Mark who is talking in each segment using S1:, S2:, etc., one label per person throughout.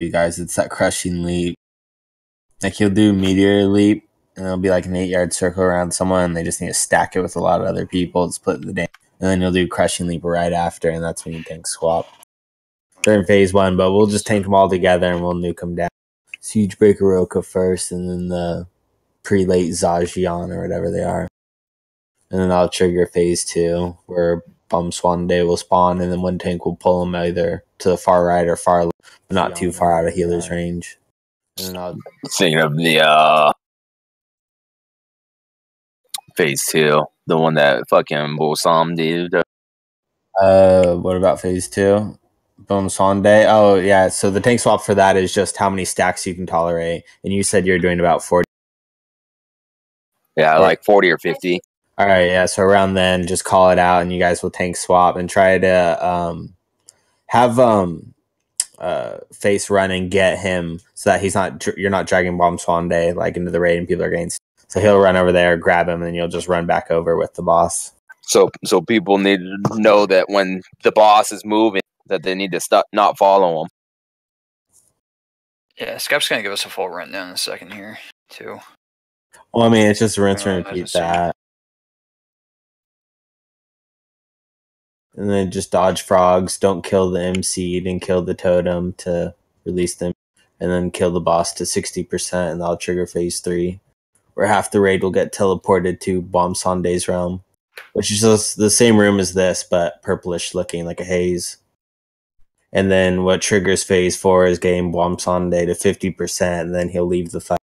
S1: You guys, it's that crushing leap. Like he'll do meteor leap, and it'll be like an 8-yard circle around someone, and they just need to stack it with a lot of other people to split the damage. And then you'll do crushing leap right after, and that's when you tank swap. They're in phase 1, but we'll just tank them all together and we'll nuke them down. Siege Breaker Roka first, and then the prelate Zajian or whatever they are. And then I'll trigger phase 2, where Bum Swan Day will spawn, and then one tank will pull them either to the far right or far left, but not too far out of healer's range. And then I'll
S2: thinking of the phase 2, the one that fucking Bolsam did.
S1: What about phase 2? Boom Sunday. Oh yeah, so the tank swap for that is just how many stacks you can tolerate. And you said you're doing about 40.
S2: Yeah, like 40 or 50.
S1: All right, yeah. So around then, just call it out, and you guys will tank swap and try to have face run and get him so that you're not dragging Bomb Swan Day like into the raid and people are getting. So he'll run over there, grab him, and then you'll just run back over with the boss.
S2: So people need to know that when the boss is moving, that they need to stop, not follow him.
S3: Yeah, Scap's gonna give us a full rundown in a second here too.
S1: Well, I mean, it's just rinse and repeat that. And then just dodge frogs, don't kill the MC, and kill the totem to release them, and then kill the boss to 60%, and that'll trigger phase 3, where half the raid will get teleported to Bomb Sunday's realm, which is just the same room as this, but purplish looking like a haze. And then what triggers phase 4 is getting Bomb Sunday to 50%, and then he'll leave the fight.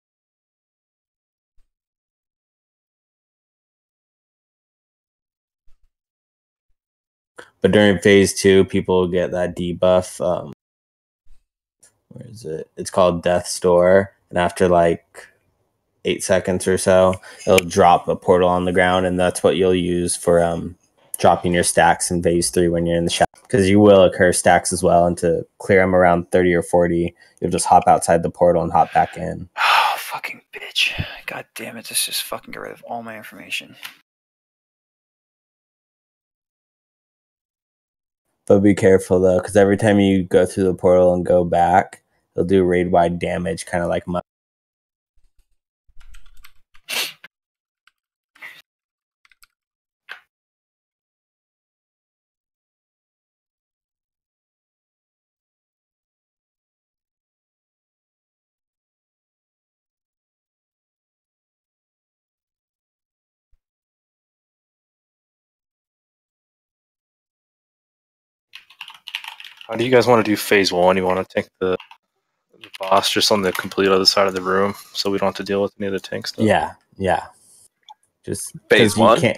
S1: But during phase 2, people will get that debuff. Where is it? It's called Death Store. And after like 8 seconds or so, it'll drop a portal on the ground. And that's what you'll use for dropping your stacks in phase 3 when you're in the shop. Because you will occur stacks as well. And to clear them around 30 or 40, you'll just hop outside the portal and hop back in.
S3: Oh, fucking bitch. God damn it. This just fucking get rid of all my information.
S1: But be careful though, because every time you go through the portal and go back, it'll do raid-wide damage, kind of like mud.
S4: How do you guys want to do phase 1? You want to tank the boss just on the complete other side of the room, so we don't have to deal with any of the tank stuff?
S1: Yeah. Just
S2: phase 1.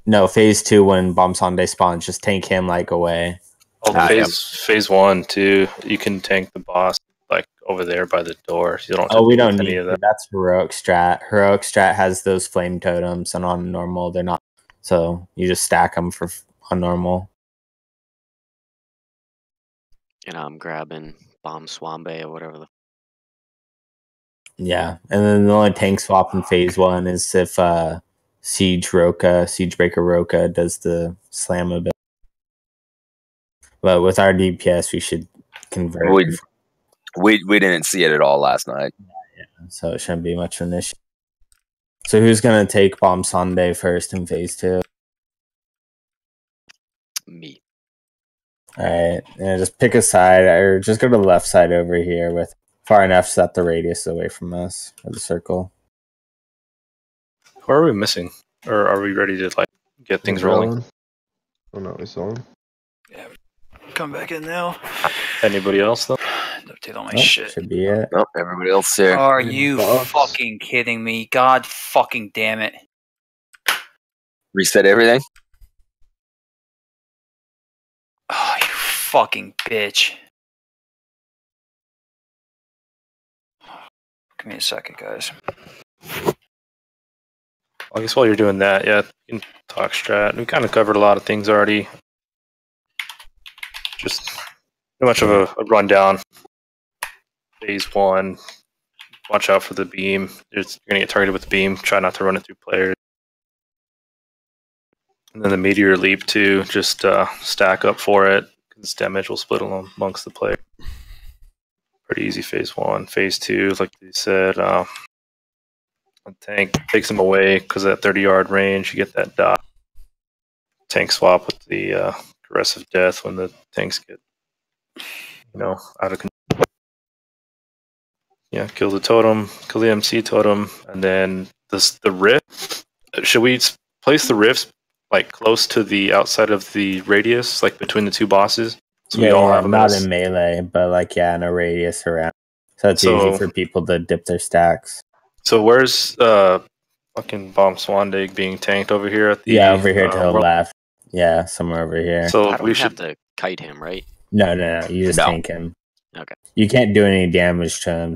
S1: No, phase 2 when Bomb Sunday spawns, just tank him like away.
S4: Oh, phase 1 too. You can tank the boss like over there by the door. You don't.
S1: We don't need any of that. That's heroic strat. Heroic strat has those flame totems, and on normal they're not. So you just stack them on normal.
S5: And I'm grabbing Bomb Swambe or whatever.
S1: Yeah, and then the only tank swap in phase 1 is if Siege Breaker Roka does the slam a bit. But with our DPS, we should convert.
S2: We didn't see it at all last night.
S1: Yeah, so it shouldn't be much of an issue. So who's gonna take Bomb Sunday first in phase 2?
S5: Me.
S1: All right, yeah, just pick a side, or just go to the left side over here with far enough so that the radius away from us of the circle.
S4: Who are we missing? Or are we ready to like get things rolling?
S6: Oh no, we saw him.
S3: Yeah, come back in now.
S4: Anybody else though?
S3: Update all my shit.
S1: Should be it.
S2: Nope, everybody else here.
S3: Are you fucking kidding me? God fucking damn it.
S2: Reset everything?
S3: Oh, you fucking bitch. Give me a second, guys.
S4: I guess while you're doing that, yeah, you can talk strat. We kind of covered a lot of things already. Just too much of a rundown. Phase 1, watch out for the beam. You're going to get targeted with the beam. Try not to run it through players. And then the meteor leap too, just stack up for it, because damage will split amongst the player. Pretty easy phase 1. Phase 2, like you said, a tank takes him away because at 30-yard range, you get that dot. Tank swap with the aggressive death when the tanks get, out of control. Yeah, kill the totem, kill the MC totem, and then the rift. Should we place the rifts like close to the outside of the radius, like between the two bosses? So we all have them
S1: not in melee, but like in a radius around. So it's easy for people to dip their stacks.
S4: So where's fucking Bomb Swandig being tanked over here at the
S1: over here to the left. Yeah, somewhere over here.
S5: So we should have to kite him, right?
S1: No. You just tank him.
S5: Okay.
S1: You can't do any damage to him,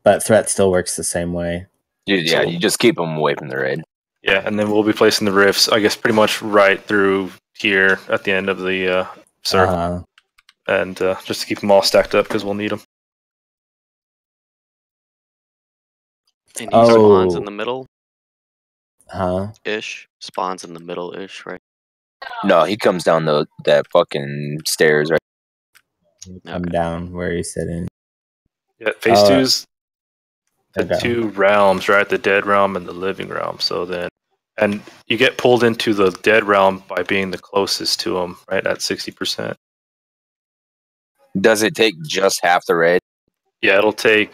S1: but threat still works the same way.
S2: Yeah, you just keep him away from the raid.
S4: Yeah, and then we'll be placing the rifts, I guess, pretty much right through here at the end of the circle, and just to keep them all stacked up because we'll need them.
S5: And he spawns in the middle.
S1: Ish.
S5: Spawns in the middle ish, right?
S2: No, he comes down that fucking stairs, right?
S1: Come down where he's sitting.
S4: Yeah, phase 2's the two realms, right? The dead realm and the living realm. So then, and you get pulled into the dead realm by being the closest to them, right? At 60%.
S2: Does it take just half the raid?
S4: Yeah, it'll take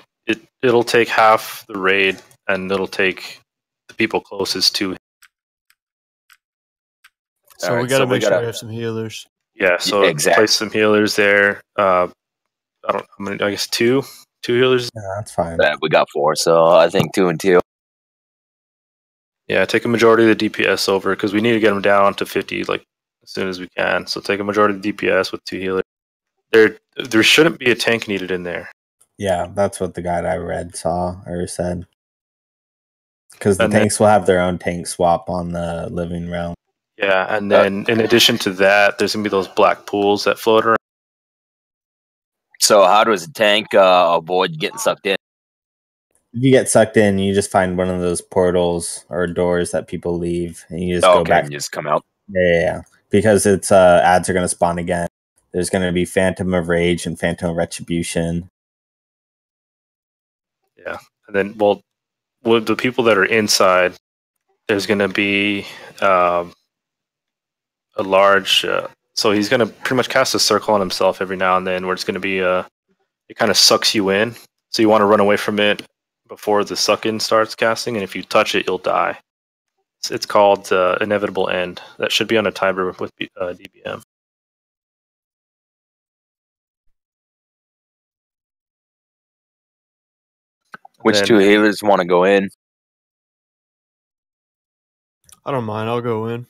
S4: half the raid, and it'll take the people closest to him.
S7: So we gotta make sure we have some healers.
S4: Yeah, so place some healers there. I guess two healers.
S1: Yeah, that's fine.
S2: We got 4, so I think 2 and 2.
S4: Yeah, take a majority of the DPS over because we need to get them down to 50 like as soon as we can. So take a majority of the DPS with 2 healers. There shouldn't be a tank needed in there.
S1: Yeah, that's what the guide I read said. Because the tanks will have their own tank swap on the living realm.
S4: Yeah, and then in addition to that, there's going to be those black pools that float around.
S2: So how does a tank avoid getting sucked in?
S1: If you get sucked in, you just find one of those portals or doors that people leave, and you just go back.
S2: And just come out.
S1: Yeah. Because it's ads are going to spawn again. There's going to be Phantom of Rage and Phantom of Retribution.
S4: Yeah, and then with the people that are inside, there's going to be a large. So he's going to pretty much cast a circle on himself every now and then, where it's going to be it kind of sucks you in. So you want to run away from it before the suck-in starts casting, and if you touch it, you'll die. It's called Inevitable End. That should be on a timer with DBM.
S2: Which 2 healers want to go in?
S7: I don't mind. I'll go in.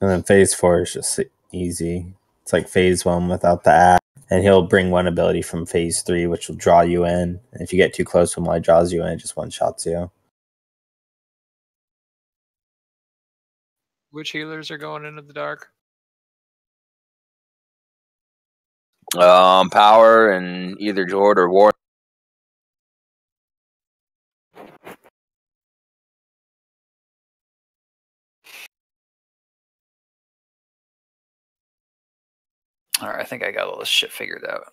S1: And then phase 4 is just easy. It's like phase 1 without the ad. And he'll bring one ability from phase 3, which will draw you in. And if you get too close to him while he draws you in, it just one-shots you.
S8: Which healers are going into the dark?
S2: Power and either Jord or War.
S3: Alright, I think I got all this shit figured out.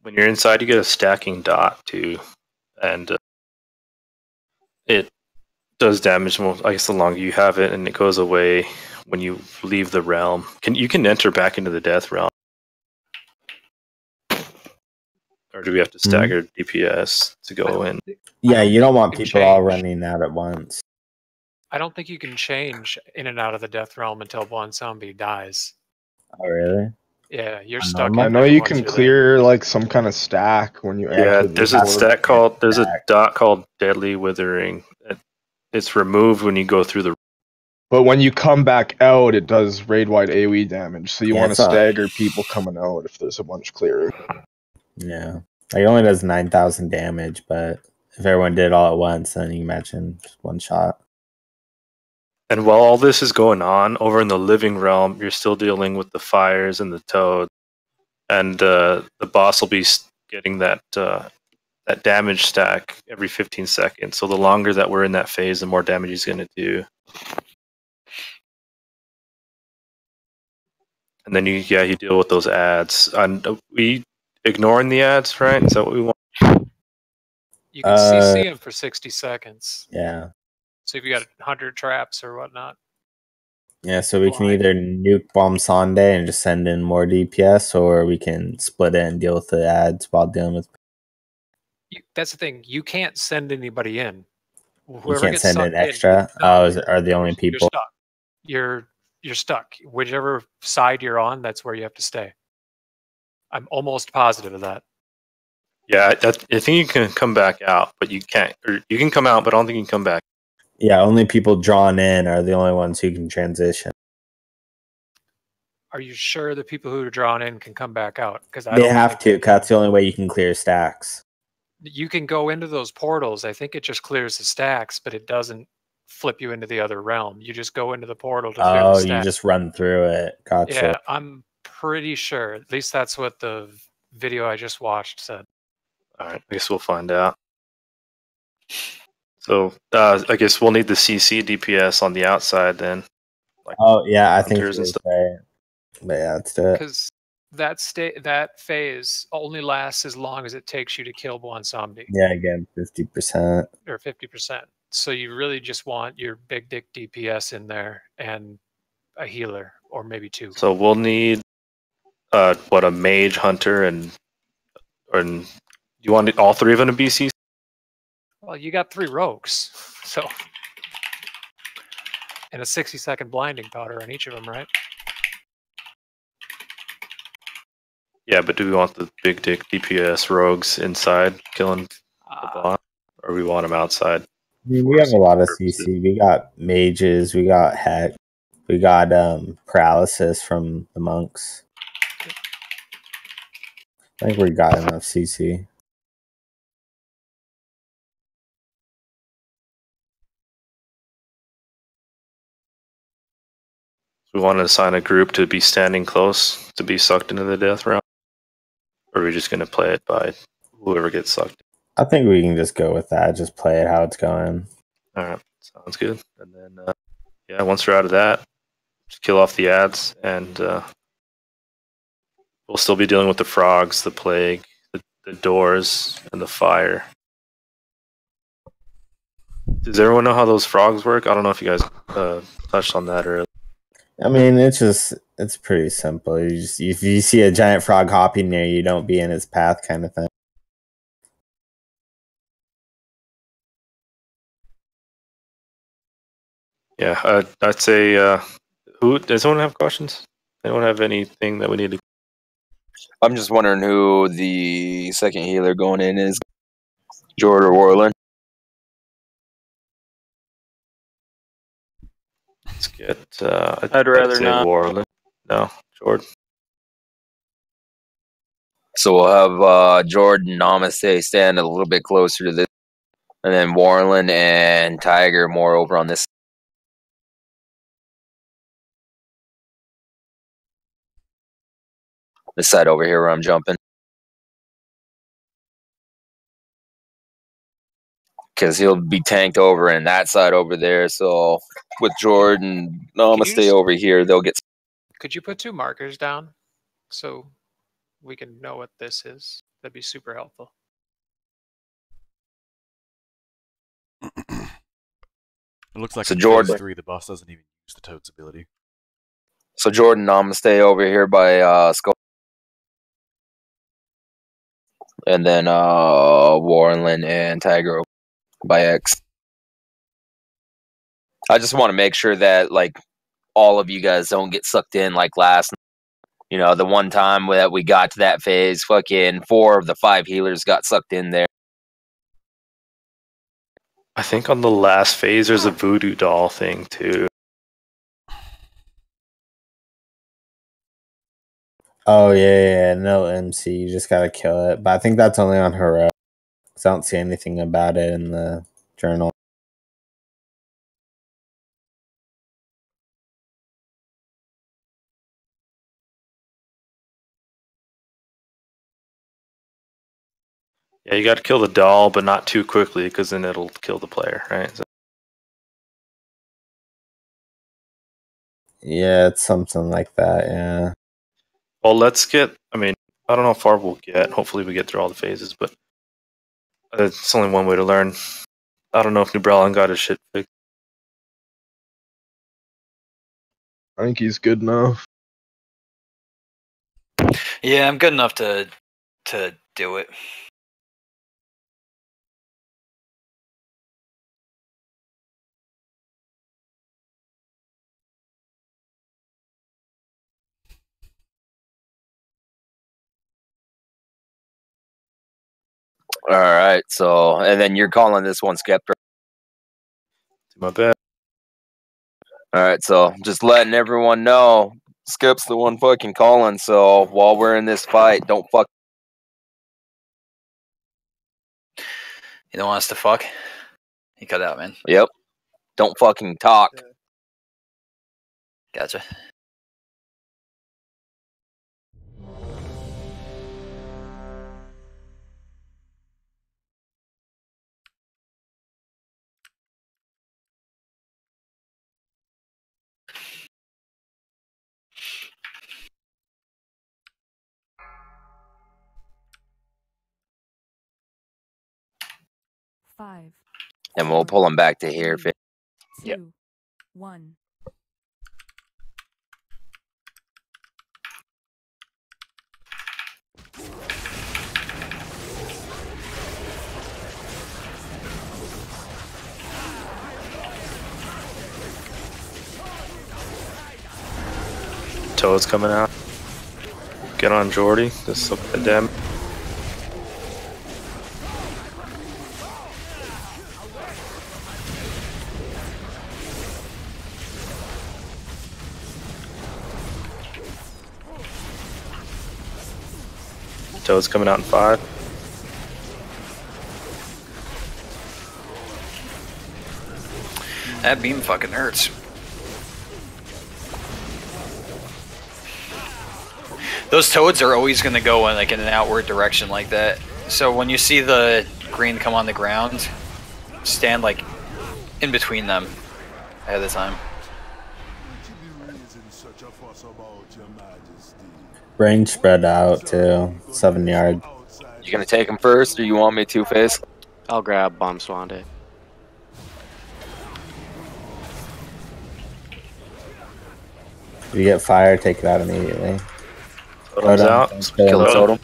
S4: When you're inside, you get a stacking dot too, and it does damage. I guess the longer you have it, and it goes away when you leave the realm. You can enter back into the death realm, or do we have to stagger DPS to go in?
S1: Yeah, you don't want people all running out at once.
S8: I don't think you can change in and out of the death realm until one zombie dies.
S1: Oh, really?
S8: Yeah, you're stuck.
S6: I know you can clear like some kind of stack when you.
S4: Yeah, there's a dot called Deadly Withering. It's removed when you go through the.
S6: But when you come back out, it does raid-wide AoE damage. So you want to stagger people coming out if there's a bunch clearing.
S1: Yeah, it only does 9,000 damage, but if everyone did it all at once, then you imagine just one shot.
S4: And while all this is going on, over in the living realm, you're still dealing with the fires and the toad, and the boss will be getting that damage stack every 15 seconds. So the longer that we're in that phase, the more damage he's going to do. And then you deal with those ads. And we ignoring the ads, right? Is that what we want?
S8: You can CC them for 60 seconds.
S1: Yeah.
S8: So if you got 100 traps or whatnot.
S1: Yeah, so we can either nuke Bomb Sunday and just send in more DPS, or we can split it and deal with the ads while dealing with.
S8: That's the thing. You can't send anybody in.
S1: Whoever you can't send in extra. Are the only people.
S8: You're stuck. Whichever side you're on, that's where you have to stay. I'm almost positive of that.
S4: Yeah, I think you can come back out, but you can't. Or you can come out, but I don't think you can come back.
S1: Yeah, only people drawn in are the only ones who can transition.
S8: Are you sure the people who are drawn in can come back out? Because
S1: they have to. That's the only way you can clear stacks.
S8: You can go into those portals. I think it just clears the stacks, but it doesn't flip you into the other realm. You just go into the portal to clear the stacks.
S1: You just run through it. Gotcha.
S8: Yeah, I'm pretty sure. At least that's what the video I just watched said.
S4: All right, I guess we'll find out. So I guess we'll need the CC DPS on the outside then.
S1: Like I think you're right. But yeah, let's do it.
S8: Because that phase only lasts as long as it takes you to kill one zombie.
S1: Yeah, again, 50%.
S8: Or 50%. So you really just want your big dick DPS in there and a healer, or maybe two.
S4: So we'll need a mage, hunter, and you want all three of them to be CC?
S8: Well, you got 3 rogues, so and a 60-second blinding powder on each of them, right?
S4: Yeah, but do we want the big dick DPS rogues inside killing the boss, or we want them outside?
S1: I mean, we have a lot of CC. We got mages, we got heck, we got paralysis from the monks. I think we got enough CC.
S4: We want to assign a group to be standing close to be sucked into the death round, or are we just going to play it by whoever gets sucked?
S1: I think we can just go with that. Just play it how it's going.
S4: All right, sounds good. And then, once we're out of that, just kill off the ads, and we'll still be dealing with the frogs, the plague, the doors, and the fire. Does everyone know how those frogs work? I don't know if you guys touched on that earlier.
S1: I mean, it's pretty simple. You just, if you see a giant frog hopping near you, don't be in its path, kind of thing.
S4: Yeah, I'd say. Who does anyone have questions? Anyone have anything that we need to?
S2: I'm just wondering who the second healer going in is. Jord or Warland?
S4: Let's get.
S2: I'd rather not.
S4: Warland. No, Jord.
S2: So we'll have Jord and Namaste stand a little bit closer to this, and then Warland and Tiger more over on this. This side over here where I'm jumping. Because he'll be tanked over in that side over there. So with Jordan, Namaste over here, they'll get.
S8: Could you put 2 markers down so we can know what this is? That'd be super helpful.
S9: It looks like
S2: so
S9: in
S2: Jordan,
S9: phase 3, the boss doesn't even use the Toad's ability.
S2: So Jordan, Namaste over here by Skull. And then Warland and Tiger by X. I just want to make sure that like all of you guys don't get sucked in like last. You know, the one time that we got to that phase, fucking 4 of the 5 healers got sucked in there.
S4: I think on the last phase there's a voodoo doll thing too.
S1: Oh yeah, no MC. You just gotta kill it. But I think that's only on Hero. Because I don't see anything about it in the journal.
S4: Yeah, you got to kill the doll, but not too quickly, because then it'll kill the player, right? So.
S1: Yeah, it's something like that. Yeah.
S4: Well, let's get. I mean, I don't know how far we'll get. Hopefully, we get through all the phases, but it's only one way to learn. I don't know if New Bralin got his shit fixed.
S6: I think he's good enough.
S3: Yeah, I'm good enough to do it.
S2: All right, so and then you're calling this one Skepta.
S4: My bad.
S2: All right, so just letting everyone know, Skip's the one fucking calling. So while we're in this fight, don't fuck.
S3: You don't want us to fuck? He cut out, man.
S2: Yep. Don't fucking talk.
S3: Gotcha.
S10: Five.
S2: And we'll pull him back to here.
S10: 2,
S2: Yep.
S10: 1.
S4: Toad's coming out. Get on Jordy. Just look at the damage. Toad's coming out in 5.
S3: That beam fucking hurts. Those toads are always going to go in like in an outward direction like that. So when you see the green come on the ground, stand like in between them ahead of time.
S1: Range spread out to 7 yard.
S2: You gonna take him first, or you want me to face?
S5: I'll grab Bomb Swande.
S1: If you get fire, take it out immediately.
S4: Totem's out.
S2: Kill the totem.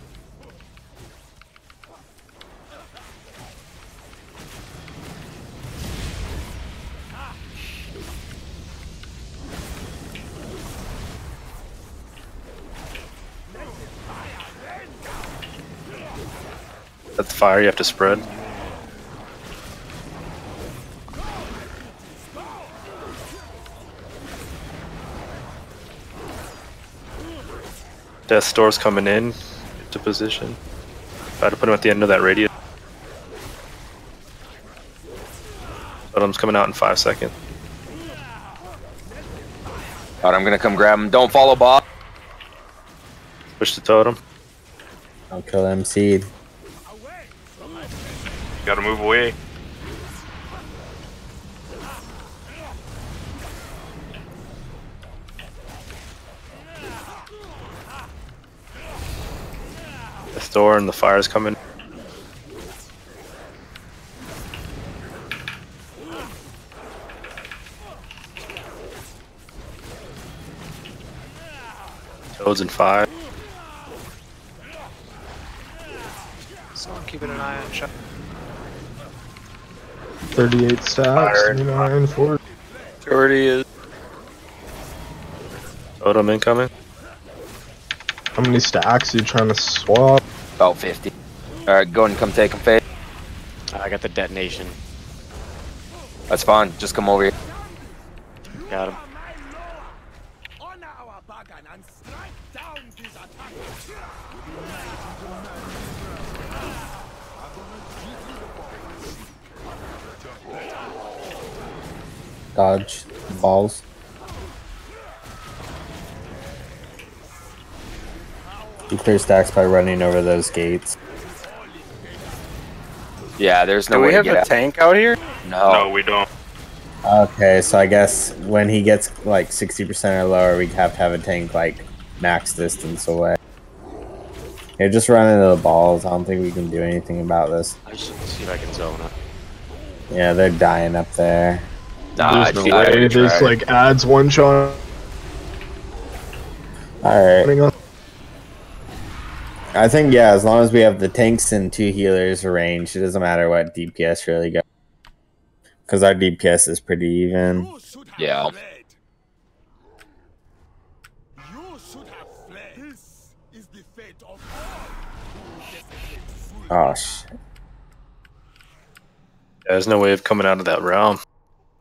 S4: That's the fire, you have to spread. Death Store's coming in to position. Try to put him at the end of that radius. Totem's coming out in 5 seconds.
S2: Alright, I'm gonna come grab him. Don't follow Bob.
S4: Push the totem.
S1: I'll kill him, seed.
S11: Gotta move away.
S4: The store and the fire's coming. Toad's in 5.
S8: So I'm keeping an eye on shot.
S6: 38 stacks, 39, 40.
S2: Jordy is.
S4: Totem incoming.
S6: How many stacks are you trying to swap?
S2: About 50. Alright, go and come take him, face.
S5: I got the detonation.
S2: That's fine. Just come over here.
S5: Got him.
S1: Dodge balls. You clear stacks by running over those gates.
S2: Yeah, there's no
S11: Do
S2: way
S11: we have
S2: to get
S11: a
S2: out.
S11: tank out here?
S2: No.
S11: No, we don't.
S1: Okay, so I guess when he gets like 60% or lower, we have to have a tank like max distance away. Here, just run into the balls. I don't think we can do anything about this.
S5: I should see if I can zone it.
S1: Yeah, they're dying up there.
S6: There's no way this like adds one shot.
S1: Alright. I think, yeah, as long as we have the tanks and 2 healers range, it doesn't matter what DPS really goes. Because our DPS is pretty even.
S2: Yeah.
S1: Oh, shit.
S4: Yeah, there's no way of coming out of that realm.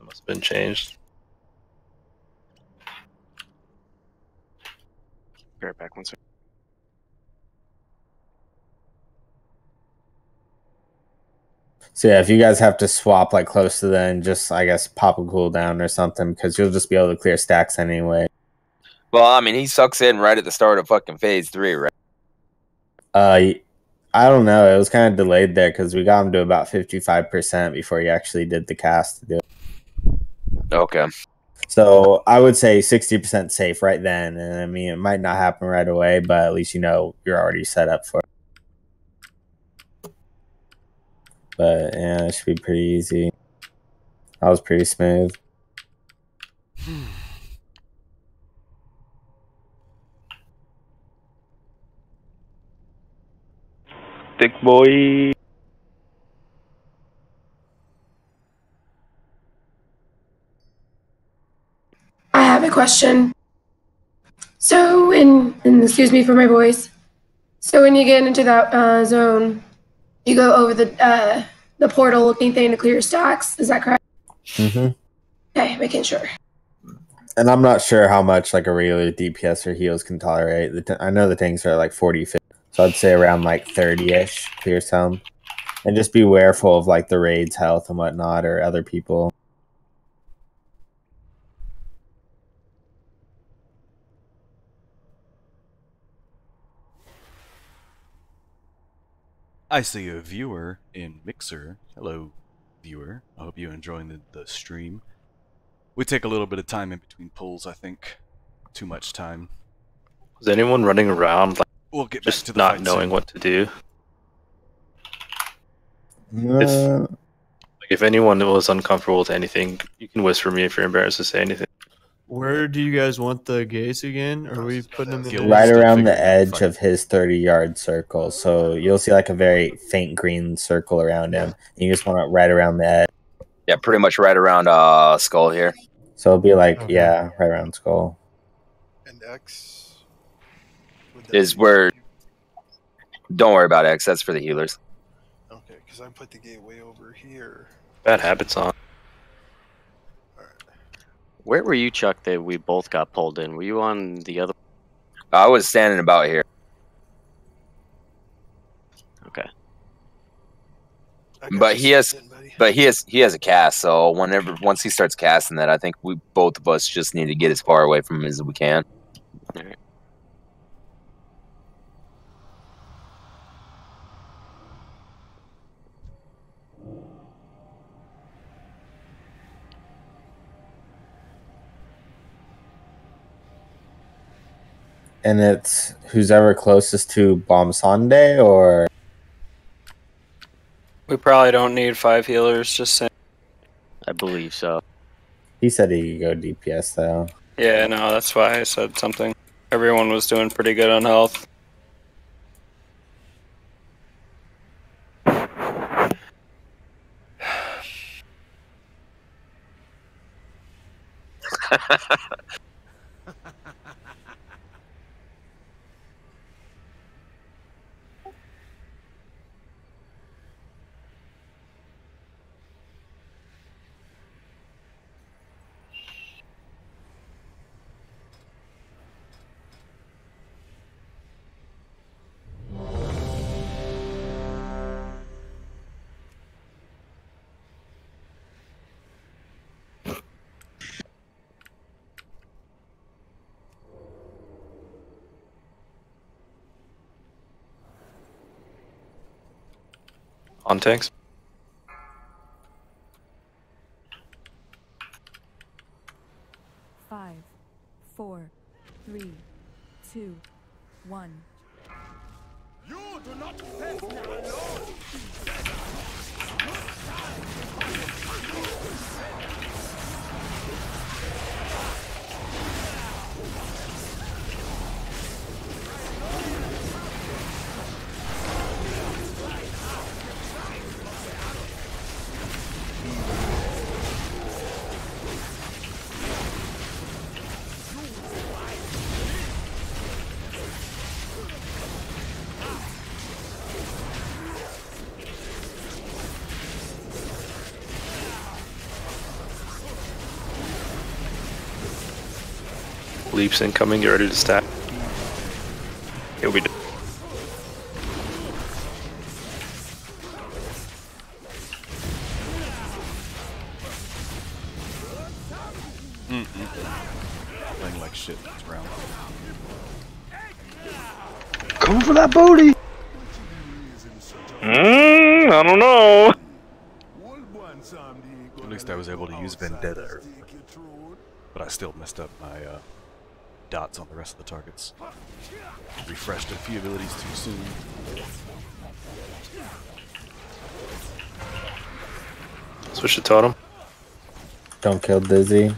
S4: It must have been changed.
S5: Be right back, one second.
S1: So yeah, if you guys have to swap like close to them, just I guess pop a cooldown or something, because you'll just be able to clear stacks anyway.
S2: Well, I mean, he sucks in right at the start of fucking phase 3, right?
S1: I don't know. It was kind of delayed there because we got him to about 55% before he actually did the cast to do it.
S2: Okay.
S1: So I would say 60% safe right then. And I mean, it might not happen right away, but at least you know you're already set up for it. But yeah, it should be pretty easy. That was pretty smooth.
S4: Thick boy.
S10: I have a question. So, and excuse me for my voice. So, when you get into that zone, you go over the portal looking thing to clear stacks. Is that correct?
S1: Mm-hmm.
S10: Okay, making sure.
S1: And I'm not sure how much like a regular DPS or heals can tolerate. I know the tanks are like 40, 50. So I'd say around like 30-ish clear sound. And just be wareful of like the raid's health and whatnot or other people.
S9: I see a viewer in Mixer. Hello, viewer. I hope you're enjoying the stream. We take a little bit of time in between pulls, I think. Too much time.
S4: Was anyone running around like
S9: We'll get
S4: just
S9: back to the
S4: not
S9: fight
S4: knowing
S9: soon.
S4: what to do? If anyone was uncomfortable with anything, you can whisper me if you're embarrassed to say anything.
S7: Where do you guys want the gaze again? Are we putting them in
S1: Right around the edge of his 30-yard circle. So you'll see like a very faint green circle around him. And you just want it right around the edge.
S2: Yeah, pretty much right around Skull here.
S1: So it'll be like, yeah, right around Skull.
S11: And X
S2: is where... Don't worry about X, that's for the healers.
S11: Okay, because I put the gateway over here.
S4: Bad habits on.
S5: Where were you, Chuck, that we both got pulled in? Were you on the other?
S2: I was standing about here.
S5: Okay.
S2: But he has a cast, so once he starts casting that, I think both of us just need to get as far away from him as we can.
S5: All right.
S1: And it's who's ever closest to Bomb Sunday, or
S12: we probably don't need 5 healers. Just saying.
S5: I believe so.
S1: He said he could go DPS though.
S12: Yeah, no, that's why I said something. Everyone was doing pretty good on health.
S4: On tanks.
S13: Five, 4, 3, 2, 1.
S14: You do not face me alone.
S4: Leaps incoming, get ready to stack. It'll be done.
S9: Playing like shit this round.
S6: Come for that booty!
S4: I don't know.
S9: At least I was able to use Vendetta earlier. But I still messed up my dots on the rest of the targets. Refreshed a few abilities too soon.
S4: Switch to totem.
S1: Don't kill Dizzy.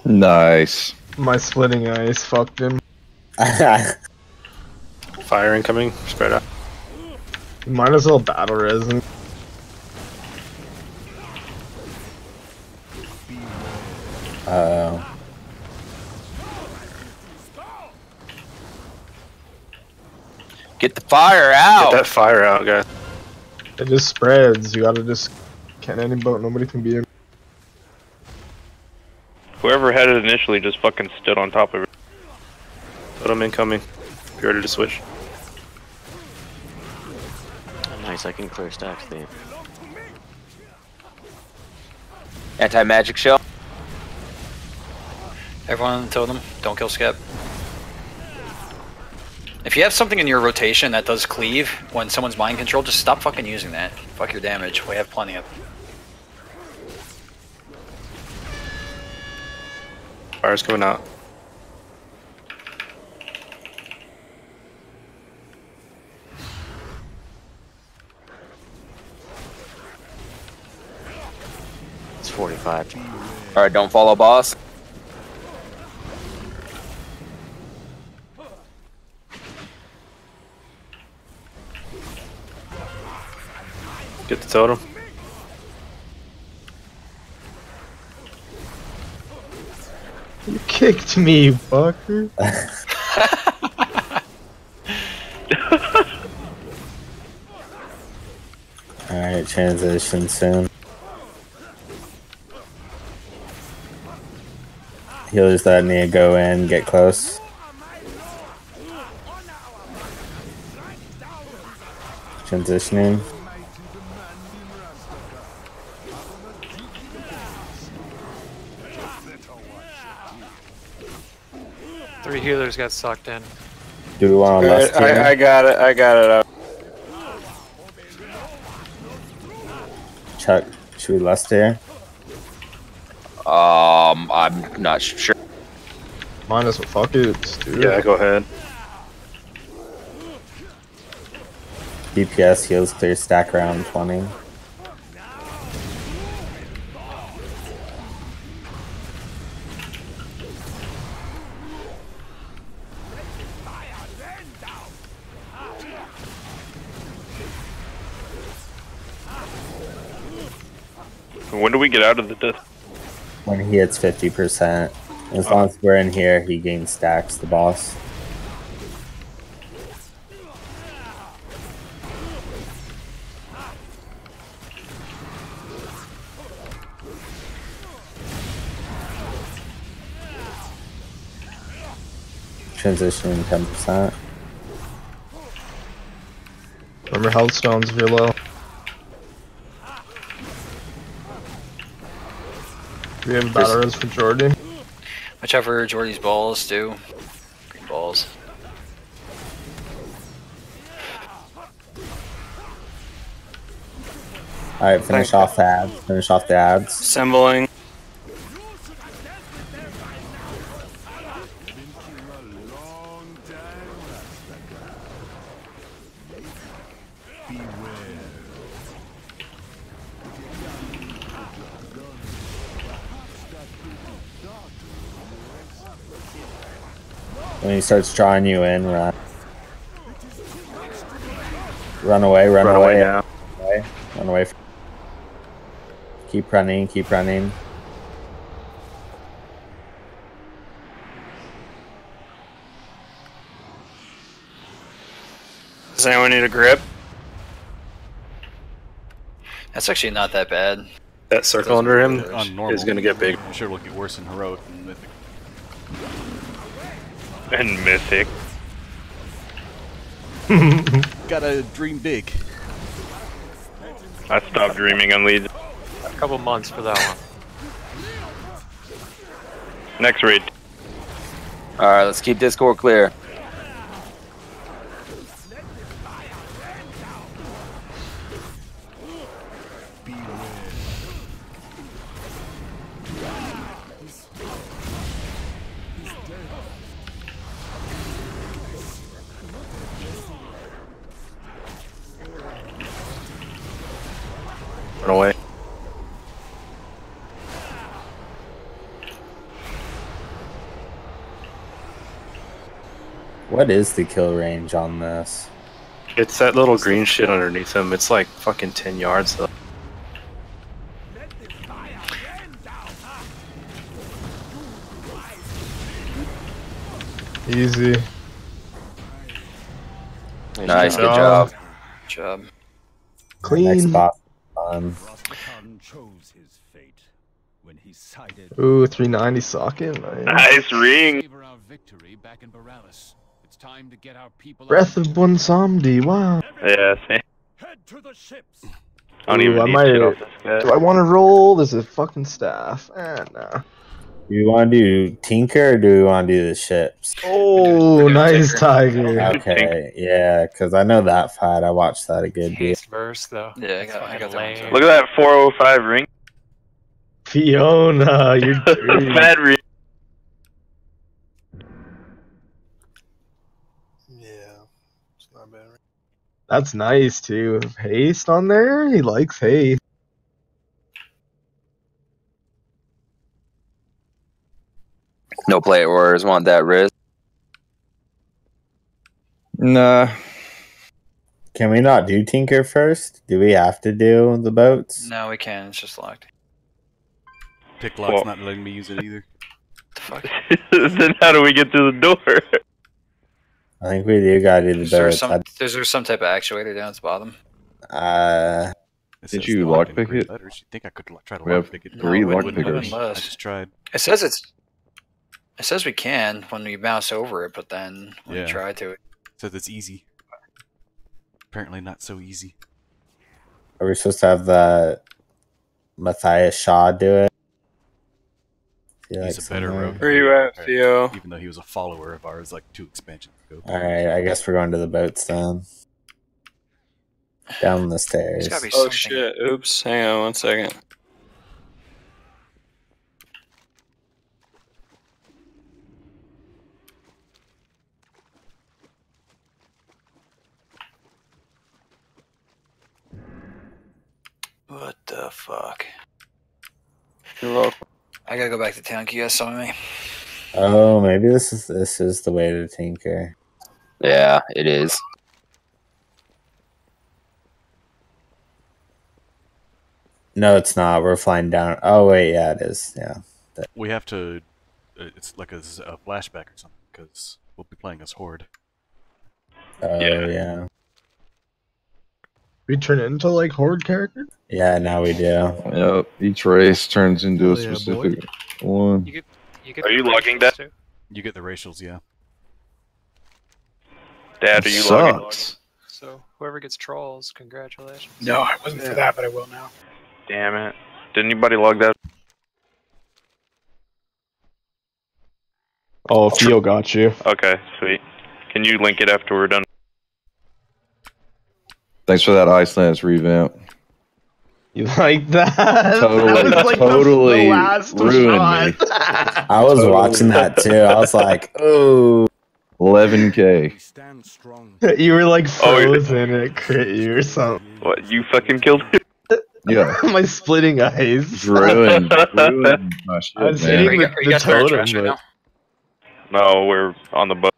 S15: Nice.
S6: My splitting eyes fucked him.
S4: Fire incoming, spread out.
S6: Might as well battle resin.
S2: Get the fire out!
S4: Get that fire out, guys.
S6: It just spreads. You gotta just can't any boat. Nobody can beat him.
S12: Whoever had it initially just fucking stood on top of it.
S4: Totem incoming. Be ready to switch.
S5: Nice, I can clear stacks there.
S2: Anti-magic shell.
S3: Everyone on the totem, don't kill Skep. If you have something in your rotation that does cleave when someone's mind control, just stop fucking using that. Fuck your damage. We have plenty of.
S4: Fire's coming out.
S5: It's 45.
S2: Alright, don't follow boss.
S4: Get the totem.
S6: You kicked me, you fucker.
S1: Alright, transition soon. Healers that need to go in, get close. Transitioning.
S8: Three healers got sucked in.
S1: Do we want to lust here?
S12: I got it. I got it out.
S1: Chuck, should we lust here?
S2: I'm not sure.
S6: Might as well fuck it. Let's do it.
S4: Yeah, go ahead.
S1: DPS heals clear stack around 20.
S12: When do we get out of the death?
S1: When he hits 50%. As long as we're in here, he gains stacks, the boss. Transitioning 10%.
S6: Remember health stones if you're low. Do we have battle res for Jordy?
S3: Whichever Jordy's balls do. Green balls.
S1: Alright, finish off the ads. Finish off the ads.
S12: Assembling.
S1: When he starts drawing you in, run. Run away, run away.
S4: Now.
S1: Run away. Keep running, keep running.
S12: Does anyone need a grip?
S3: That's actually not that bad.
S4: That circle under him
S9: On normal,
S4: is going to get big.
S9: I'm sure it'll get worse in heroic and mythic.
S4: And mythic.
S9: Gotta dream big.
S12: I stopped dreaming on Legion.
S8: A couple months for that one.
S12: Next raid.
S2: Alright, let's keep Discord clear.
S4: Run away.
S1: What is the kill range on this?
S4: It's that little green shit underneath him. It's like fucking 10 yards though.
S6: Easy.
S2: Nice, good job.
S3: Good job.
S6: Clean.
S1: Next boss.
S14: Rastakahn chose his fate when he sided.
S6: Ooh, 390 socket. Nice.
S12: Nice ring.
S14: Savor our victory back in Borealis. It's time to get our people.
S6: Breath of Bonsomdi. Wow.
S12: Yeah, same.
S14: Head to the ships.
S12: I don't
S6: Ooh,
S12: even
S6: I
S12: need
S6: might-
S12: shit off this guy.
S6: Do I want to roll? There's a fucking staff. Nah.
S1: Do you want to do Tinker or do you want to do the ships?
S6: Oh, nice tiger.
S1: Okay, yeah, because I know that fight. I watched that a good bit.
S8: Haste verse though.
S3: Yeah,
S8: It's
S3: I
S8: fucking
S3: got that
S8: lame.
S3: one.
S12: Look at that 405 ring.
S6: Fiona, you're dirty.
S12: Bad ring.
S11: Yeah, it's not bad. Right?
S6: That's nice too. Haste on there? He likes haste.
S2: No play orders, want that wrist.
S15: Nah.
S1: Can we not do Tinker first? Do we have to do the boats?
S3: No, we can. It's just locked.
S9: Picklock's
S12: Well-
S9: not letting me use it either.
S3: The fuck?
S12: Then how do we get through the door?
S1: I think we do gotta do the
S3: Is there
S1: boats.
S3: some type of actuator down at the bottom?
S9: It
S15: Did
S9: says
S15: you
S9: locked in
S15: lockpick
S9: green
S15: it?
S9: letters. You think I could try to
S15: We have
S9: lockpick it?
S15: three
S3: No,
S9: it wouldn't
S15: lockpickers.
S9: let me. I
S3: Unless-
S9: just tried.
S3: It says we can when we mouse over it, but then when
S9: Yeah.
S3: we try to,
S9: It says it's easy. Apparently not so easy.
S1: Are we supposed to have the Matthias Shaw do it?
S9: He's a better rogue.
S12: Where you at, Theo?
S9: Even though he was a follower of ours like 2 expansions ago.
S1: Alright, I guess we're going to the boats then. Down the stairs.
S3: there's gotta be
S12: Oh
S3: something.
S12: shit, oops. Hang on 1 second.
S3: What the fuck?
S12: You're welcome.
S3: I gotta go back to town. Can you guys summon me?
S1: Oh, maybe this is the way to Tinker.
S2: Yeah, it is.
S1: No, it's not. We're flying down. Oh wait, yeah, it is. Yeah.
S9: We have to... it's like a flashback or something, because we'll be playing as Horde.
S1: Oh yeah.
S6: We turn into like horde character?
S1: Yeah, now we do.
S15: Yep. Each race turns into a
S7: Oh, yeah,
S15: specific one.
S8: You get
S12: Are
S8: the
S12: you logging
S8: racials
S12: that?
S8: too.
S9: You get the racials, yeah.
S12: Dad, are you logging?
S15: Sucks.
S8: So whoever gets trolls, congratulations.
S13: No, I wasn't for that, but I will now.
S12: Damn it. Did anybody log that?
S6: Oh, Theo got you.
S12: Okay, sweet. Can you link it after we're done?
S15: Thanks for that Iceland's revamp.
S6: You like that?
S15: Totally,
S6: That was like
S15: totally
S6: the last
S15: ruined me.
S6: shot.
S1: I was watching that too. I was like, oh.
S15: 11K.
S14: Stand strong.
S6: You were like
S12: Oh, yeah.
S6: frozen and it crit you or something.
S12: What, you fucking killed him?
S15: Yeah.
S6: Am I splitting eyes?
S15: Ruined my shit,
S6: I was
S15: man.
S6: hitting
S3: Are you
S6: the
S3: guys firing
S6: totem,
S3: trash right
S6: but
S3: now?
S12: No, we're on the boat.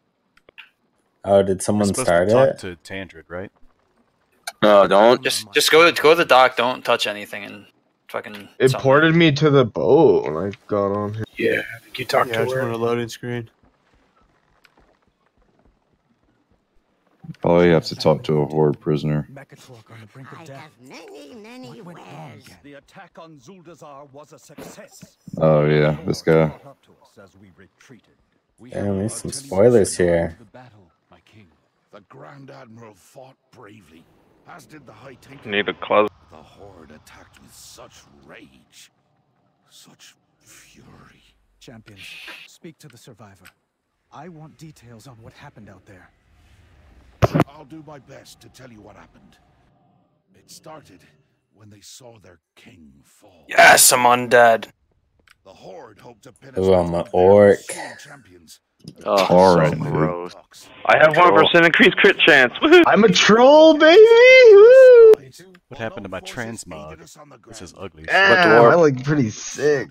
S1: Oh, did
S9: We're
S1: someone
S9: supposed
S1: start
S9: to talk
S1: it?
S9: to Tandred, right?
S2: No, don't.
S3: Just go to the dock. Don't touch anything and fucking.
S6: it
S3: summon
S6: ported me to the boat when I got on here.
S13: Yeah, I think you talked
S7: Yeah, I
S13: to
S7: just
S13: her.
S7: want a loading screen.
S15: Probably have to talk to a horde prisoner.
S14: The attack on Zuldazar was a success.
S15: Oh yeah, this guy.
S1: Damn, there's some spoilers here.
S16: The Grand Admiral fought bravely, as did the High Tinker.
S12: Need a closet.
S16: The Horde attacked with such rage, such fury.
S17: Champion, speak to the survivor. I want details on what happened out there.
S16: I'll do my best to tell you what happened. It started when they saw their king fall.
S12: Yes, I'm undead.
S16: The Horde hoped to pin us
S1: Ooh, I'm
S16: with
S1: an
S16: one of their
S1: orc.
S16: ensuing champions.
S5: Oh,
S15: Alright,
S5: so
S15: dude.
S5: gross.
S12: I have 1% increased crit chance. Woohoo!
S6: I'm a troll, baby! Woo!
S9: What happened to my transmog? This is ugly.
S6: Damn, I look pretty sick.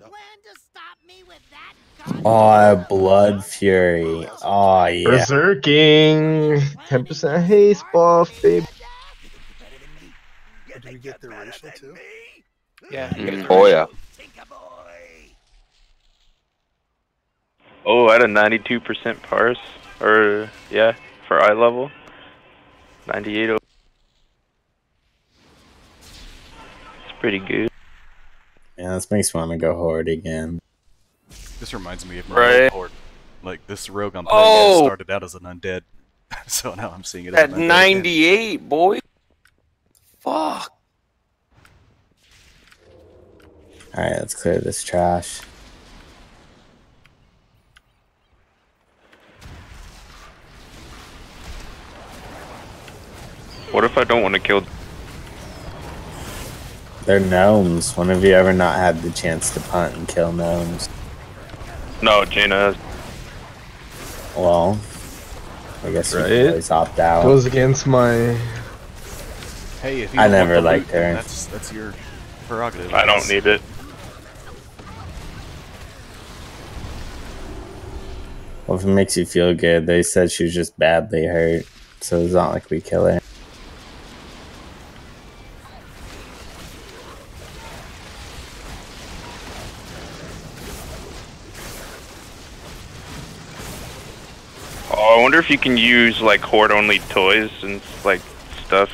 S1: Oh, Blood Fury. Oh, yeah.
S6: Berserking! 10% haste buff, baby.
S11: Do we get the racial too?
S8: Yeah.
S2: Oh yeah.
S12: Oh, I had a 92% parse. Or, yeah, for eye level. 98. It's pretty good.
S1: Yeah, this makes me want to go Horde again.
S9: This reminds me of my
S12: Right.
S9: old horde. Like, this rogue I'm playing as started out as an undead. So now I'm seeing it as
S2: At
S9: an undead again.
S2: 98, boy. Fuck.
S1: Alright, let's clear this trash.
S12: What if I don't want to kill?
S1: They're gnomes. When have you ever not had the chance to punt and kill gnomes?
S12: No, Jaina has.
S1: Well, I guess you
S6: Right?
S1: can always opt out.
S6: Goes against my...
S9: Hey, if you
S1: I
S9: don't want
S1: never
S9: the
S1: liked
S9: loot, then
S1: her.
S9: That's your prerogative.
S12: I don't need it.
S1: Well, if it makes you feel good, they said she was just badly hurt, so it's not like we kill her.
S12: Oh, I wonder if you can use like horde-only toys and like stuff.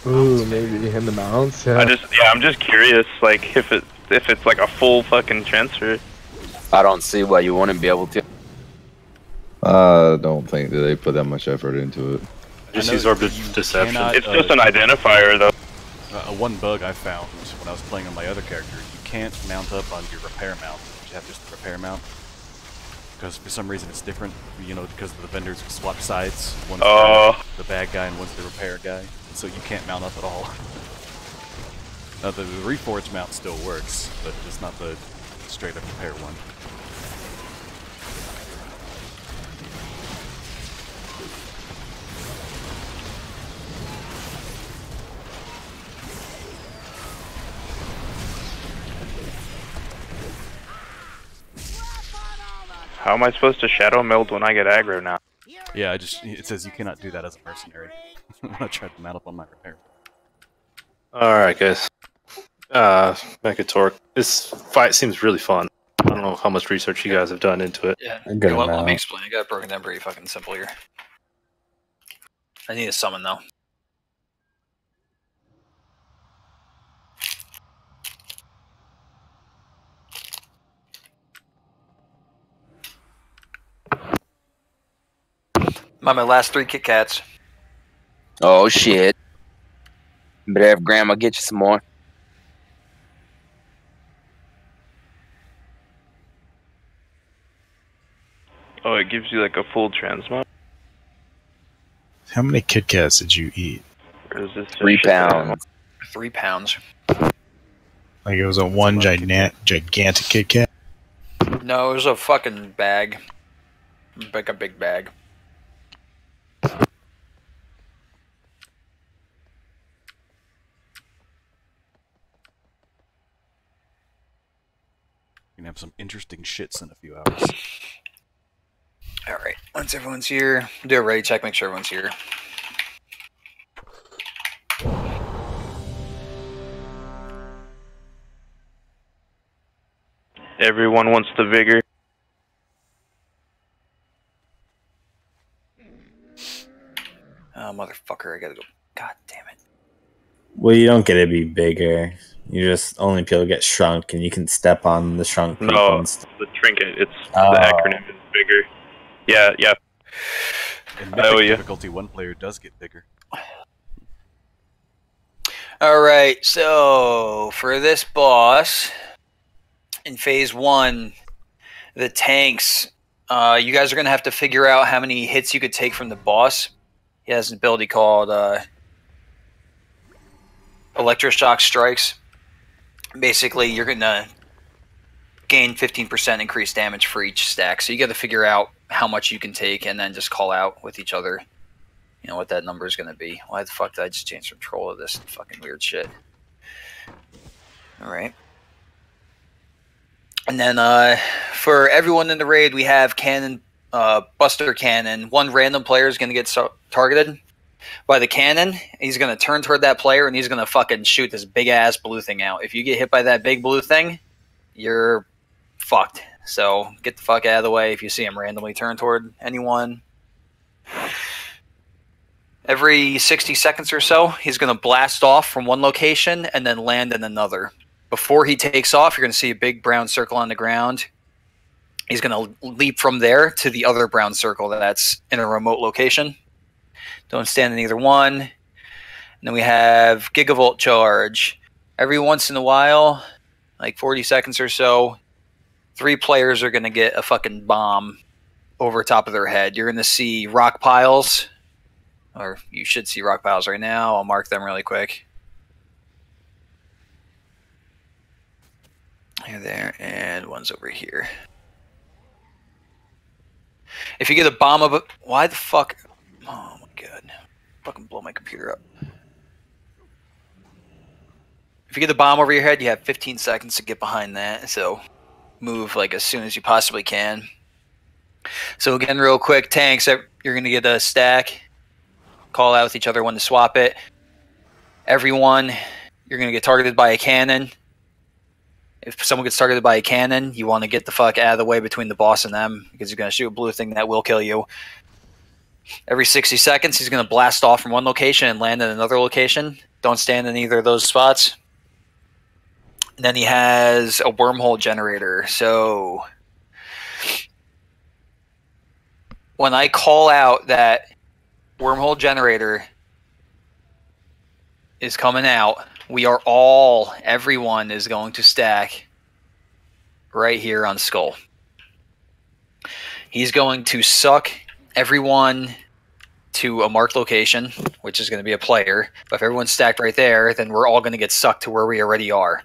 S6: Ooh, maybe in the mounts, yeah.
S12: I'm just curious, like if it's like a full fucking transfer.
S2: I don't see why you wouldn't be able to.
S15: I don't think that they put that much effort into it.
S4: Just use Orb Deception.
S9: cannot,
S12: It's just an identifier, though.
S9: One bug I found when I was playing on my other character, you can't mount up on your repair mount. You have just the repair mount. Because for some reason it's different, you know, because the vendors swap sides. One's the bad guy and one's the repair guy. So you can't mount up at all. Now the Reforged mount still works, but just not the straight up repair one.
S12: How am I supposed to shadow meld when I get aggro now?
S9: Yeah, it says you cannot do that as a mercenary. When I tried to mount up on my repair.
S4: Alright, guys. Back at Torque. This fight seems really fun. I don't know how much research you guys have done into it.
S3: Yeah.
S1: A good
S3: Let
S1: amount.
S3: me explain. I got it broken down pretty fucking simple here. I need a summon though. I'm on my last 3 Kit Kats.
S2: Oh shit. Better have grandma get you some more.
S12: Oh, it gives you like a full transmog?
S18: How many Kit Kats did you eat?
S12: Or is this
S2: 3 pounds.
S3: 3 pounds.
S18: Like it was a one gigantic Kit Kat?
S3: No, it was a fucking bag. Like a big bag.
S9: We're gonna have some interesting shits in a few hours.
S3: All right, once everyone's here, do a ready check. Make sure everyone's here.
S12: Everyone wants the vigor.
S3: Oh, motherfucker, I gotta go. God damn it.
S1: Well, you don't get to be bigger. You just only people get shrunk, and you can step on the shrunk people.
S12: No,
S1: And stuff.
S12: the trinket. The acronym is bigger. Yeah, yeah.
S9: In mythic difficulty, one player does get bigger.
S3: All right, so for this boss in phase 1, the tanks, you guys are going to have to figure out how many hits you could take from the boss. He has an ability called Electroshock Strikes. Basically, you're going to gain 15% increased damage for each stack. So you got to figure out how much you can take and then just call out with each other. You know what that number is going to be. Why the fuck did I just change control of this fucking weird shit? Alright. And then for everyone in the raid, we have cannon, Buster Cannon. One random player is going to get targeted by the cannon. He's going to turn toward that player and he's going to fucking shoot this big ass blue thing out. If you get hit by that big blue thing, you're fucked. So get the fuck out of the way if you see him randomly turn toward anyone. Every 60 seconds or so, he's going to blast off from one location and then land in another. Before he takes off, you're going to see a big brown circle on the ground. He's going to leap from there to the other brown circle that's in a remote location. Don't stand in either one. And then we have Gigavolt Charge. Every once in a while, like 40 seconds or so, 3 players are going to get a fucking bomb over top of their head. You're going to see rock piles, or you should see rock piles right now. I'll mark them really quick. Here, there, and one's over here. If you get a bomb of it, why the fuck? Oh my god. Fucking blow my computer up. If you get the bomb over your head, you have 15 seconds to get behind that, so move like as soon as you possibly can. So again, real quick, tanks, you're going to get a stack. Call out with each other when to swap it. Everyone, you're going to get targeted by a cannon. If someone gets targeted by a cannon, you want to get the fuck out of the way between the boss and them, because he's going to shoot a blue thing that will kill you. Every 60 seconds, he's going to blast off from one location and land in another location. Don't stand in either of those spots. And then he has a wormhole generator. So when I call out that wormhole generator is coming out, everyone is going to stack right here on Skull. He's going to suck everyone to a marked location, which is going to be a player. But if everyone's stacked right there, then we're all going to get sucked to where we already are.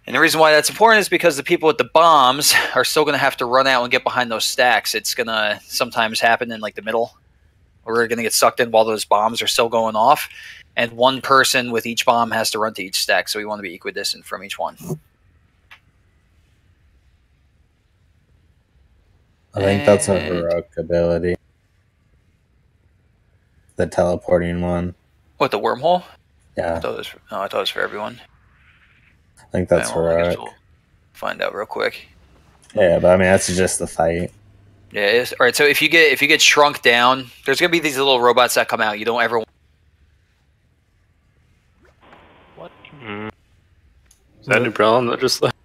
S3: And the reason why that's important is because the people with the bombs are still going to have to run out and get behind those stacks. It's going to sometimes happen in like the middle. We're going to get sucked in while those bombs are still going off. And one person with each bomb has to run to each stack, so we want to be equidistant from each one.
S1: I think that's a heroic ability. The teleporting one.
S3: What, the wormhole?
S1: Yeah.
S3: I thought it was for everyone.
S1: I think that's heroic.
S3: We'll find out real quick.
S1: Yeah, but I mean that's just the fight.
S3: Yeah, it is. All right, so if you get shrunk down, there's gonna be these little robots that come out. You don't ever.
S12: What? Is that a new problem that just left?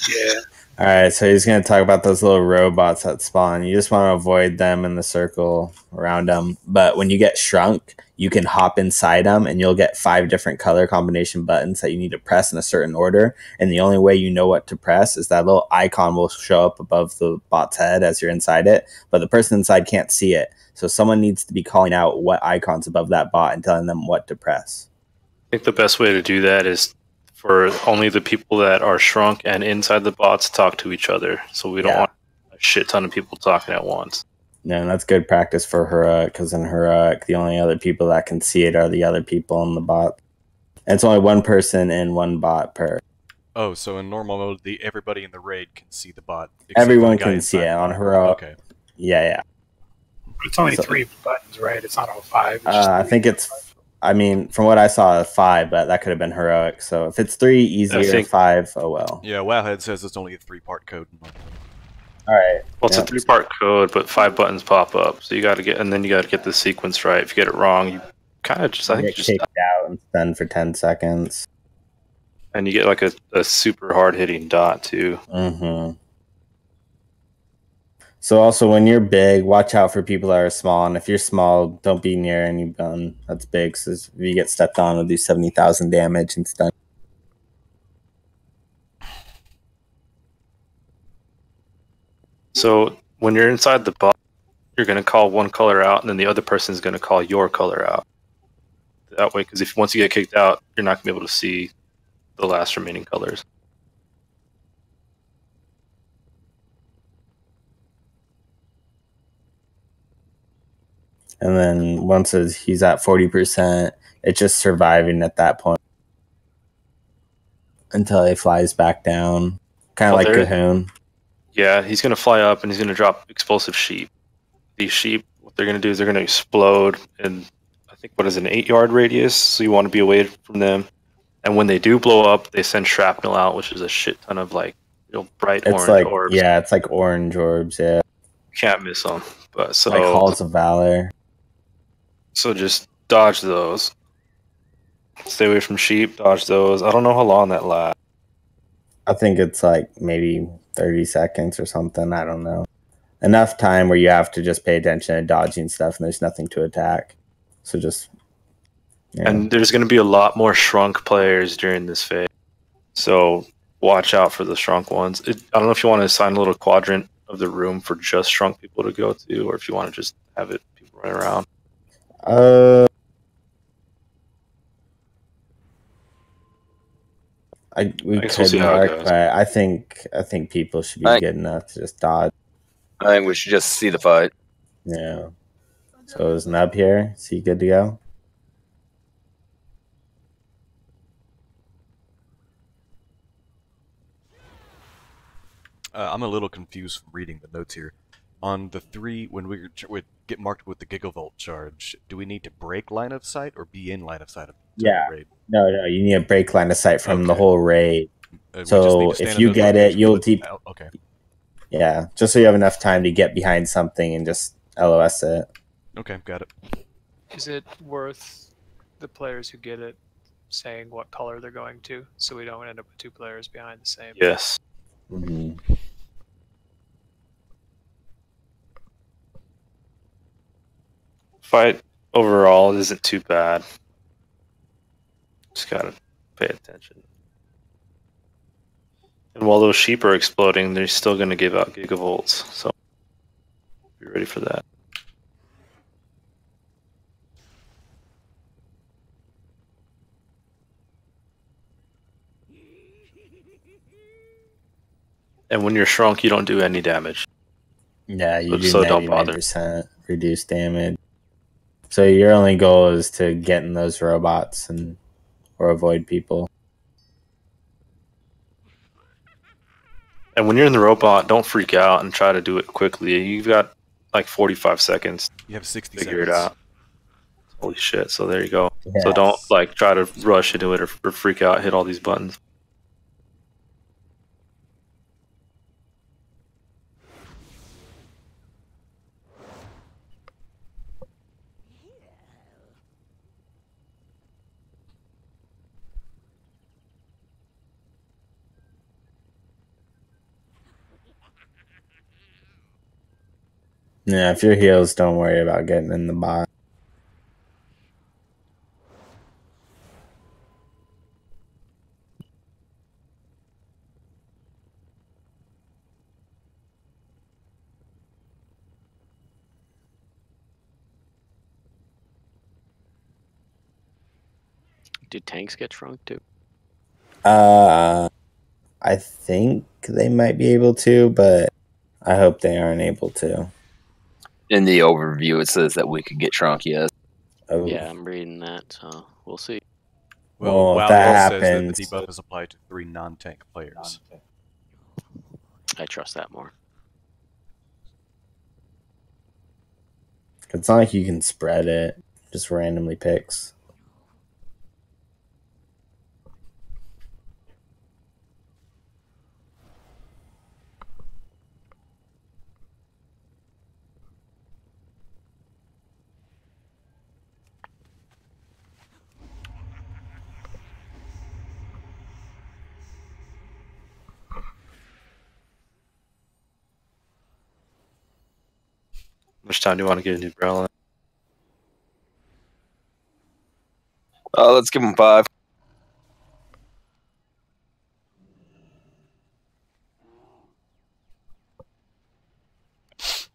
S3: Yeah.
S1: All right, so he's going to talk about those little robots that spawn. You just want to avoid them in the circle around them. But when you get shrunk, you can hop inside them, and you'll get 5 different color combination buttons that you need to press in a certain order. And the only way you know what to press is that little icon will show up above the bot's head as you're inside it. But the person inside can't see it. So someone needs to be calling out what icon's above that bot and telling them what to press.
S4: I think the best way to do that is for only the people that are shrunk and inside the bots talk to each other. So we don't want a shit ton of people talking at once.
S1: No, that's good practice for heroic, because in heroic, the only other people that can see it are the other people in the bot. And it's only one person and one bot per.
S9: Oh, so in normal mode, everybody in the raid can see the bot. except for the
S1: Everyone
S9: guy
S1: can
S9: inside
S1: see it
S9: the
S1: on
S9: bot.
S1: heroic.
S9: Okay.
S1: Yeah.
S13: It's only
S1: So-
S13: 3 buttons, right? It's not all 5. It's just
S1: I think it's. I mean, from what I saw, 5, but that could have been heroic. So if it's 3, easier.
S4: think-
S1: 5, oh well.
S9: Yeah, Wowhead says it's only a 3-part code.
S1: All right.
S4: Well, it's a 3-part code, but 5 buttons pop up. So you got to get, and then you got to get the sequence right. If you get it wrong, you kind of just, I think,
S1: Get
S4: you just
S1: kicked out and stun for 10 seconds.
S4: and you get like a super hard hitting dot too.
S1: Mm-hmm. So also, when you're big, watch out for people that are small. And if you're small, don't be near any gun that's big. So if you get stepped on, it'll do 70,000 damage and stun.
S4: So when you're inside the box, you're going to call one color out, and then the other person is going to call your color out. That way, because if once you get kicked out, you're not going to be able to see the last remaining colors.
S1: And then once he's at 40%, it's just surviving at that point until he flies back down, kind of like Cahoon.
S4: Yeah, he's going to fly up and he's going to drop explosive sheep. These sheep, what they're going to do is they're going to explode in, I think, what is it, an 8-yard radius? So you want to be away from them. And when they do blow up, they send shrapnel out, which is a shit ton of like, bright
S1: It's
S4: orange
S1: like
S4: orbs.
S1: Yeah, it's like orange orbs. Yeah,
S4: Can't miss them. But so
S1: like Halls of Valor.
S4: So just dodge those. Stay away from sheep. Dodge those. I don't know how long that lasts.
S1: I think it's like maybe 30 seconds or something. I don't know. Enough time where you have to just pay attention to dodging stuff and there's nothing to attack. So just. Yeah.
S4: And there's going to be a lot more shrunk players during this phase. So watch out for the shrunk ones. I don't know if you want to assign a little quadrant of the room for just shrunk people to go to, or if you want to just have it people run around.
S1: We
S4: guess
S1: could
S4: we'll see how it
S1: mark,
S4: goes.
S1: but I think people should be good enough to just dodge.
S2: I think we should just see the fight.
S1: Yeah. So is Nub here? Is he good to go?
S9: I'm a little confused from reading the notes here. On the 3, when we get marked with the Gigavolt charge, do we need to break line of sight or be in line of sight of the raid?
S1: No, you need a break line of sight from the whole raid.
S9: We just
S1: So
S9: need to stand
S1: if
S9: in
S1: you
S9: those
S1: get it,
S9: locations
S1: you'll
S9: with-
S1: keep.
S9: Okay.
S1: Yeah, just so you have enough time to get behind something and just LOS it.
S9: Okay, got it.
S8: Is it worth the players who get it saying what color they're going to, so we don't end up with 2 players behind the same?
S4: Yes.
S1: Mm-hmm.
S4: Fight overall isn't too bad. Just gotta pay attention. And while those sheep are exploding, they're still gonna give out gigavolts. So be ready for that. And when you're shrunk, you don't do any damage.
S1: Yeah, you do
S4: So don't bother.
S1: 99% reduced damage. So your only goal is to get in those robots or avoid people.
S4: And when you're in the robot, don't freak out and try to do it quickly. You've got like 45 seconds.
S9: You have 60
S4: to figure
S9: seconds.
S4: it out. Holy shit! So there you go.
S1: Yes.
S4: So don't like try to rush into it or freak out. Hit all these buttons.
S1: Yeah, if your heals, don't worry about getting in the bot.
S5: Do tanks get shrunk too?
S1: I think they might be able to, but I hope they aren't able to.
S2: In the overview, it says that we could get shrunk, yes.
S1: Oh.
S5: Yeah, I'm reading that, so we'll see.
S1: Well, if
S9: WoW
S1: that
S9: says that
S1: happens,
S9: the debuff is applied to 3 non-tank players.
S5: I trust that more.
S1: it's not like you can spread it. Just randomly picks.
S4: How much time do you want to get a new Growlithe?
S2: Let's give him 5.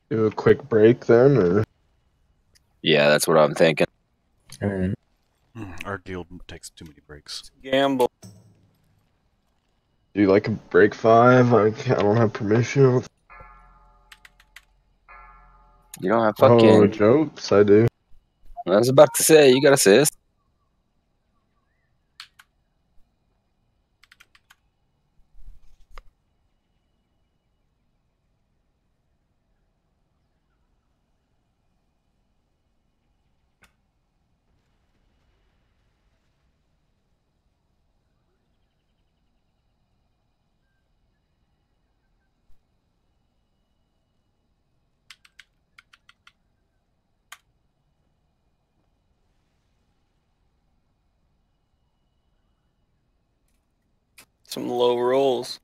S6: Do a quick break then, or
S2: Yeah, that's what I'm thinking.
S9: Our guild takes too many breaks.
S2: Gamble.
S6: do like a break 5? I don't have permission.
S2: You don't have
S6: Oh,
S2: fucking.
S6: jokes, I do.
S2: I was about to say, you got assist. Some low rolls.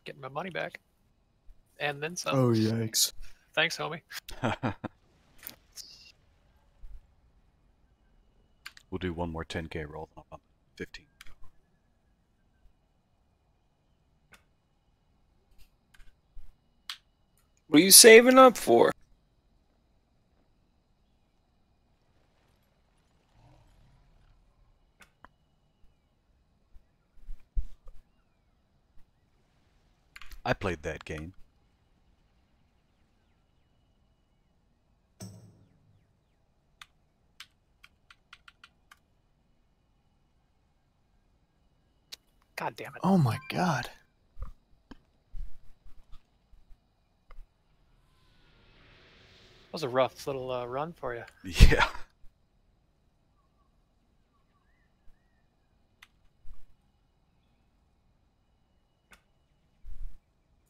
S8: Getting my money back. And then some.
S7: Oh, yikes.
S8: Thanks, homie.
S9: We'll do one more 10k roll on 15.
S2: What are you saving up for?
S9: I played that game.
S8: God damn it.
S7: Oh my god.
S8: That was a rough little run for you.
S9: Yeah.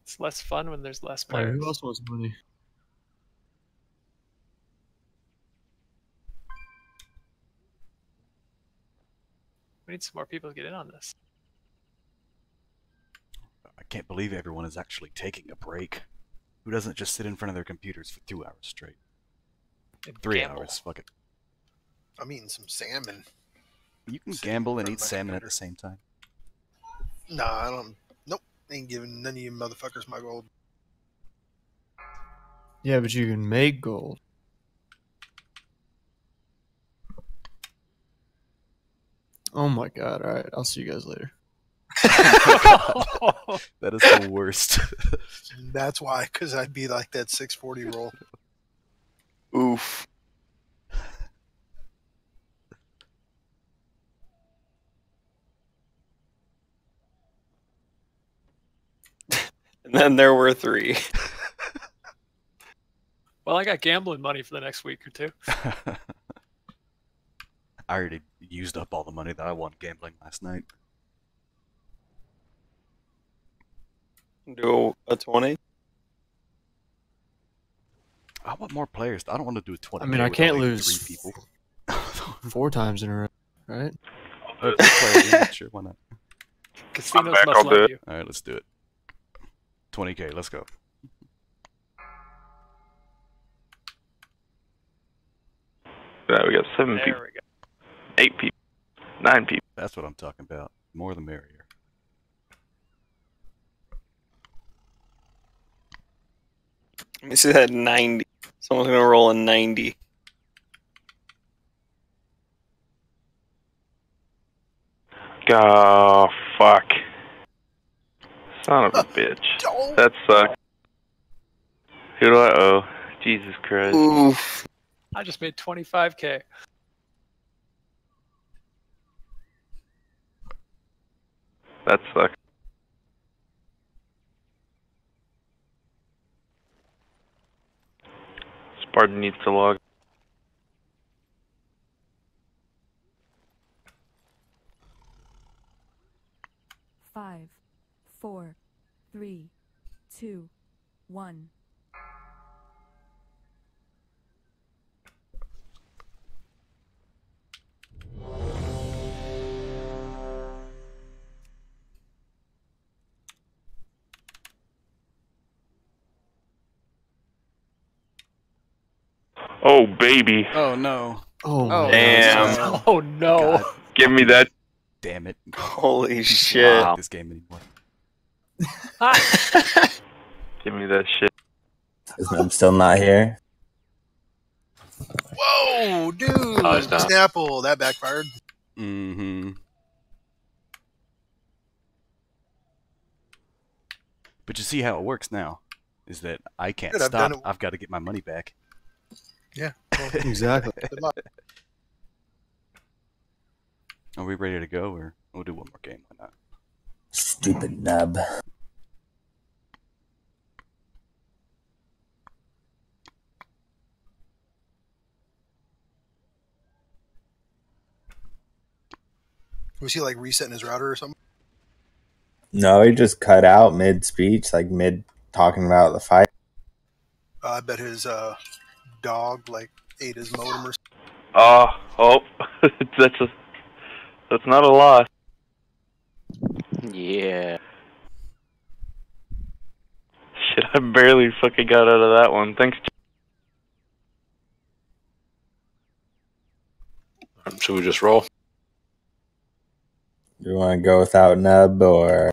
S8: It's less fun when there's less
S7: Alright,
S8: players.
S7: who else wants money?
S8: We need some more people to get in on this.
S9: I can't believe everyone is actually taking a break. Who doesn't just sit in front of their computers for 2 hours straight? 3 hours, fuck it.
S11: I'm eating some salmon.
S9: You can gamble and eat salmon at the same time.
S11: Nah, I don't. Nope. Ain't giving none of you motherfuckers my gold.
S7: Yeah, but you can make gold. Oh my god, alright, I'll see you guys later.
S9: That is the worst.
S11: That's why, because I'd be like that 640 roll.
S2: Oof. And then there were 3.
S8: Well, I got gambling money for the next week or 2.
S9: I already used up all the money that I won gambling last night.
S2: Do a 20?
S9: I want more players. I don't want to do a 20.
S7: I mean, I can't lose
S9: 3 people.
S7: 4 times in a row. right?
S9: Sure, why not?
S8: Casinos
S12: back,
S8: must
S12: I'll do
S8: love
S12: it.
S8: you.
S9: All right, let's do it. 20k, let's go.
S12: Yeah, we got 7
S8: There
S12: people,
S8: we go.
S12: 8 people, 9 people.
S9: That's what I'm talking about. More the merrier.
S19: Let me see that 90. Someone's gonna roll a 90.
S12: Oh, fuck. Son of a bitch. That sucks. Who do I owe? Jesus Christ.
S19: Oof.
S8: I just made 25k.
S12: That sucks. Spartan needs to log.
S20: Five, 4, 3, 2, 1.
S12: Oh, baby.
S9: Oh no.
S7: Oh,
S12: damn.
S7: no.
S8: Oh no.
S9: God.
S12: Give me that.
S9: Damn it.
S19: Holy
S9: I
S19: shit.
S9: don't like this game anymore.
S12: Give me that shit.
S1: I'm still not here.
S11: Whoa, dude!
S12: Oh, it's not.
S11: Snapple, that backfired.
S9: Mm-hmm. But you see how it works now? Is that I can't
S11: Good, I've
S9: stop.
S11: done it.
S9: I've got to get my money back.
S11: Yeah. Well,
S7: Exactly.
S11: good luck.
S9: Are we ready to go, or we'll do one more game? Why not?
S1: Stupid nub.
S11: Was he like resetting his router or something?
S1: No, he just cut out mid-speech, like mid talking about the fight.
S11: I bet his dog like ate his modem or something.
S12: That's not a loss.
S5: Yeah.
S12: Shit, I barely fucking got out of that one. Thanks.
S21: Should we just roll?
S1: Do you want to go without nub or?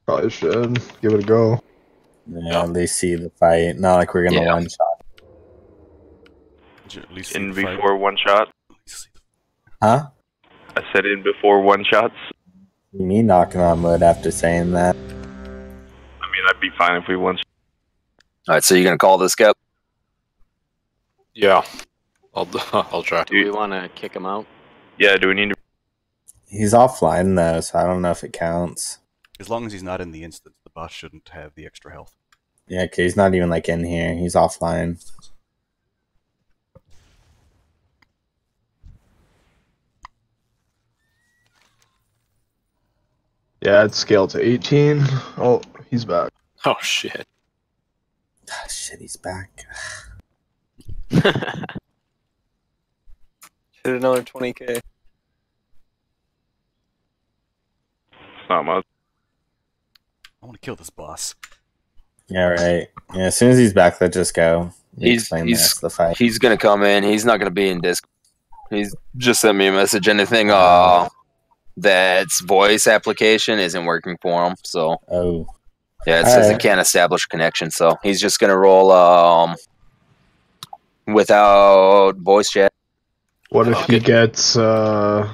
S6: Probably should give it a go.
S1: Yeah, at least see the fight. Not like we're gonna one shot.
S9: At least
S12: In before one shot.
S1: Huh?
S12: I said in before one shots.
S1: Me knocking on wood after saying that.
S12: I mean, I'd be fine if we won.
S2: All right, so you're gonna call this Cap?
S21: Yeah. I'll try.
S5: Do we want to kick him out?
S12: Yeah, do we need to?
S1: He's offline though, so I don't know if it counts.
S9: As long as he's not in the instance, the boss shouldn't have the extra health.
S1: Yeah, okay, he's not even like in here. He's offline.
S6: Yeah, it's scaled to 18. Oh, he's back.
S21: Oh shit.
S1: Ah, shit, he's back.
S19: Hit another 20k.
S12: It's not much.
S9: I want to kill this boss.
S1: Yeah, right. Yeah, as soon as he's back, let's just go. Explain the rest of the fight.
S2: He's gonna come in. He's not gonna be in Discord. He's just sent me a message. Anything that's voice application isn't working for him. So yeah, it says it can't establish connection. So he's just gonna roll without voice chat.
S6: What if he gets the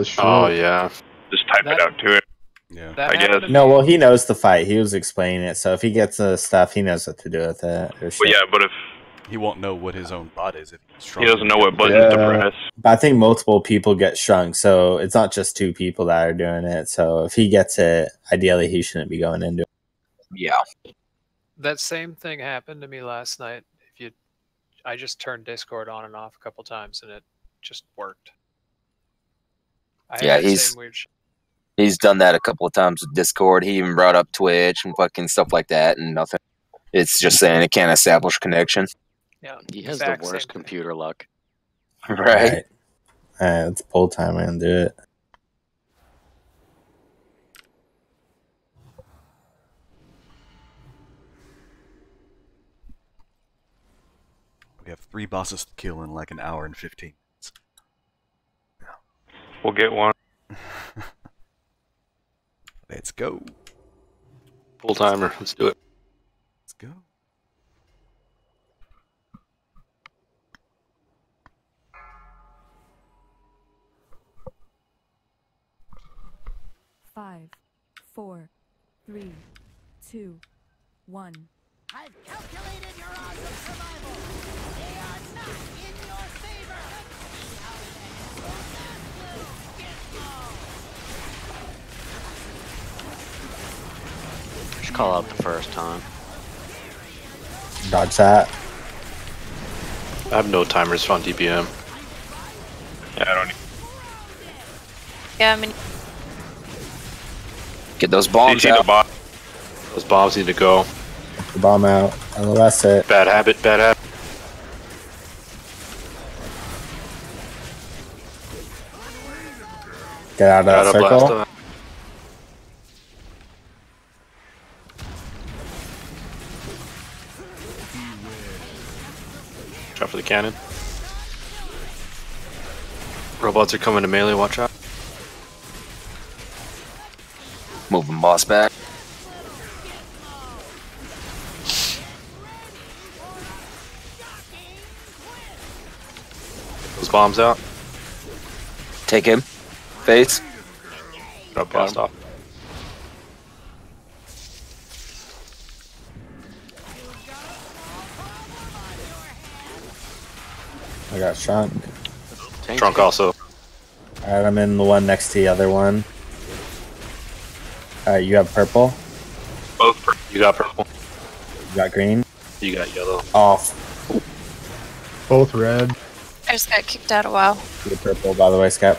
S6: shit?
S21: Oh yeah.
S12: Just type it out to it.
S9: Yeah.
S12: I guess.
S1: No, well, he knows the fight. He was explaining it. So if he gets the stuff, he knows what to do with it. Or
S12: Well, yeah, but if
S9: he won't know what his own bot is if he's
S12: he doesn't know what buttons to press.
S1: But I think multiple people get shrunk, so it's not just 2 people that are doing it. So if he gets it, ideally he shouldn't be going into it.
S2: Yeah.
S8: That same thing happened to me last night. I just turned Discord on and off a couple times, and it just worked.
S2: Yeah, he's done that a couple of times with Discord. He even brought up Twitch and fucking stuff like that, and nothing. It's just saying it can't establish connection.
S8: Yeah,
S5: he has the worst computer luck.
S2: Right.
S1: It's pull time. I'm gonna do it.
S9: We have 3 bosses to kill in like an hour and 15 minutes.
S12: We'll get one.
S9: Let's go.
S21: Full timer. Let's do it.
S9: Let's go.
S20: Five, 4, 3, 2, 1.
S10: I've calculated your odds of survival. They are not in your favor. See how the handle that
S5: Just call out the first time.
S1: Dodge that.
S21: I have no timers on DPM.
S12: Yeah, I don't.
S22: Yeah, I mean.
S2: Get those bombs out.
S21: Those bombs need to go.
S1: The bomb out. LOS it.
S21: Bad habit, bad habit.
S1: Get out of that circle.
S21: Try for the cannon. Robots are coming to melee, watch out.
S2: Moving boss back.
S21: Those bombs out.
S2: Take him. Face.
S21: Drop blast off.
S1: I got shrunk.
S21: Trunk also.
S1: Alright, I'm in the one next to the other one. Alright, you have purple?
S21: Both purple. You got purple.
S1: You got green?
S21: You got yellow.
S1: Off.
S6: Both red.
S22: I just got kicked out a while.
S1: You have purple, by the way, Scap.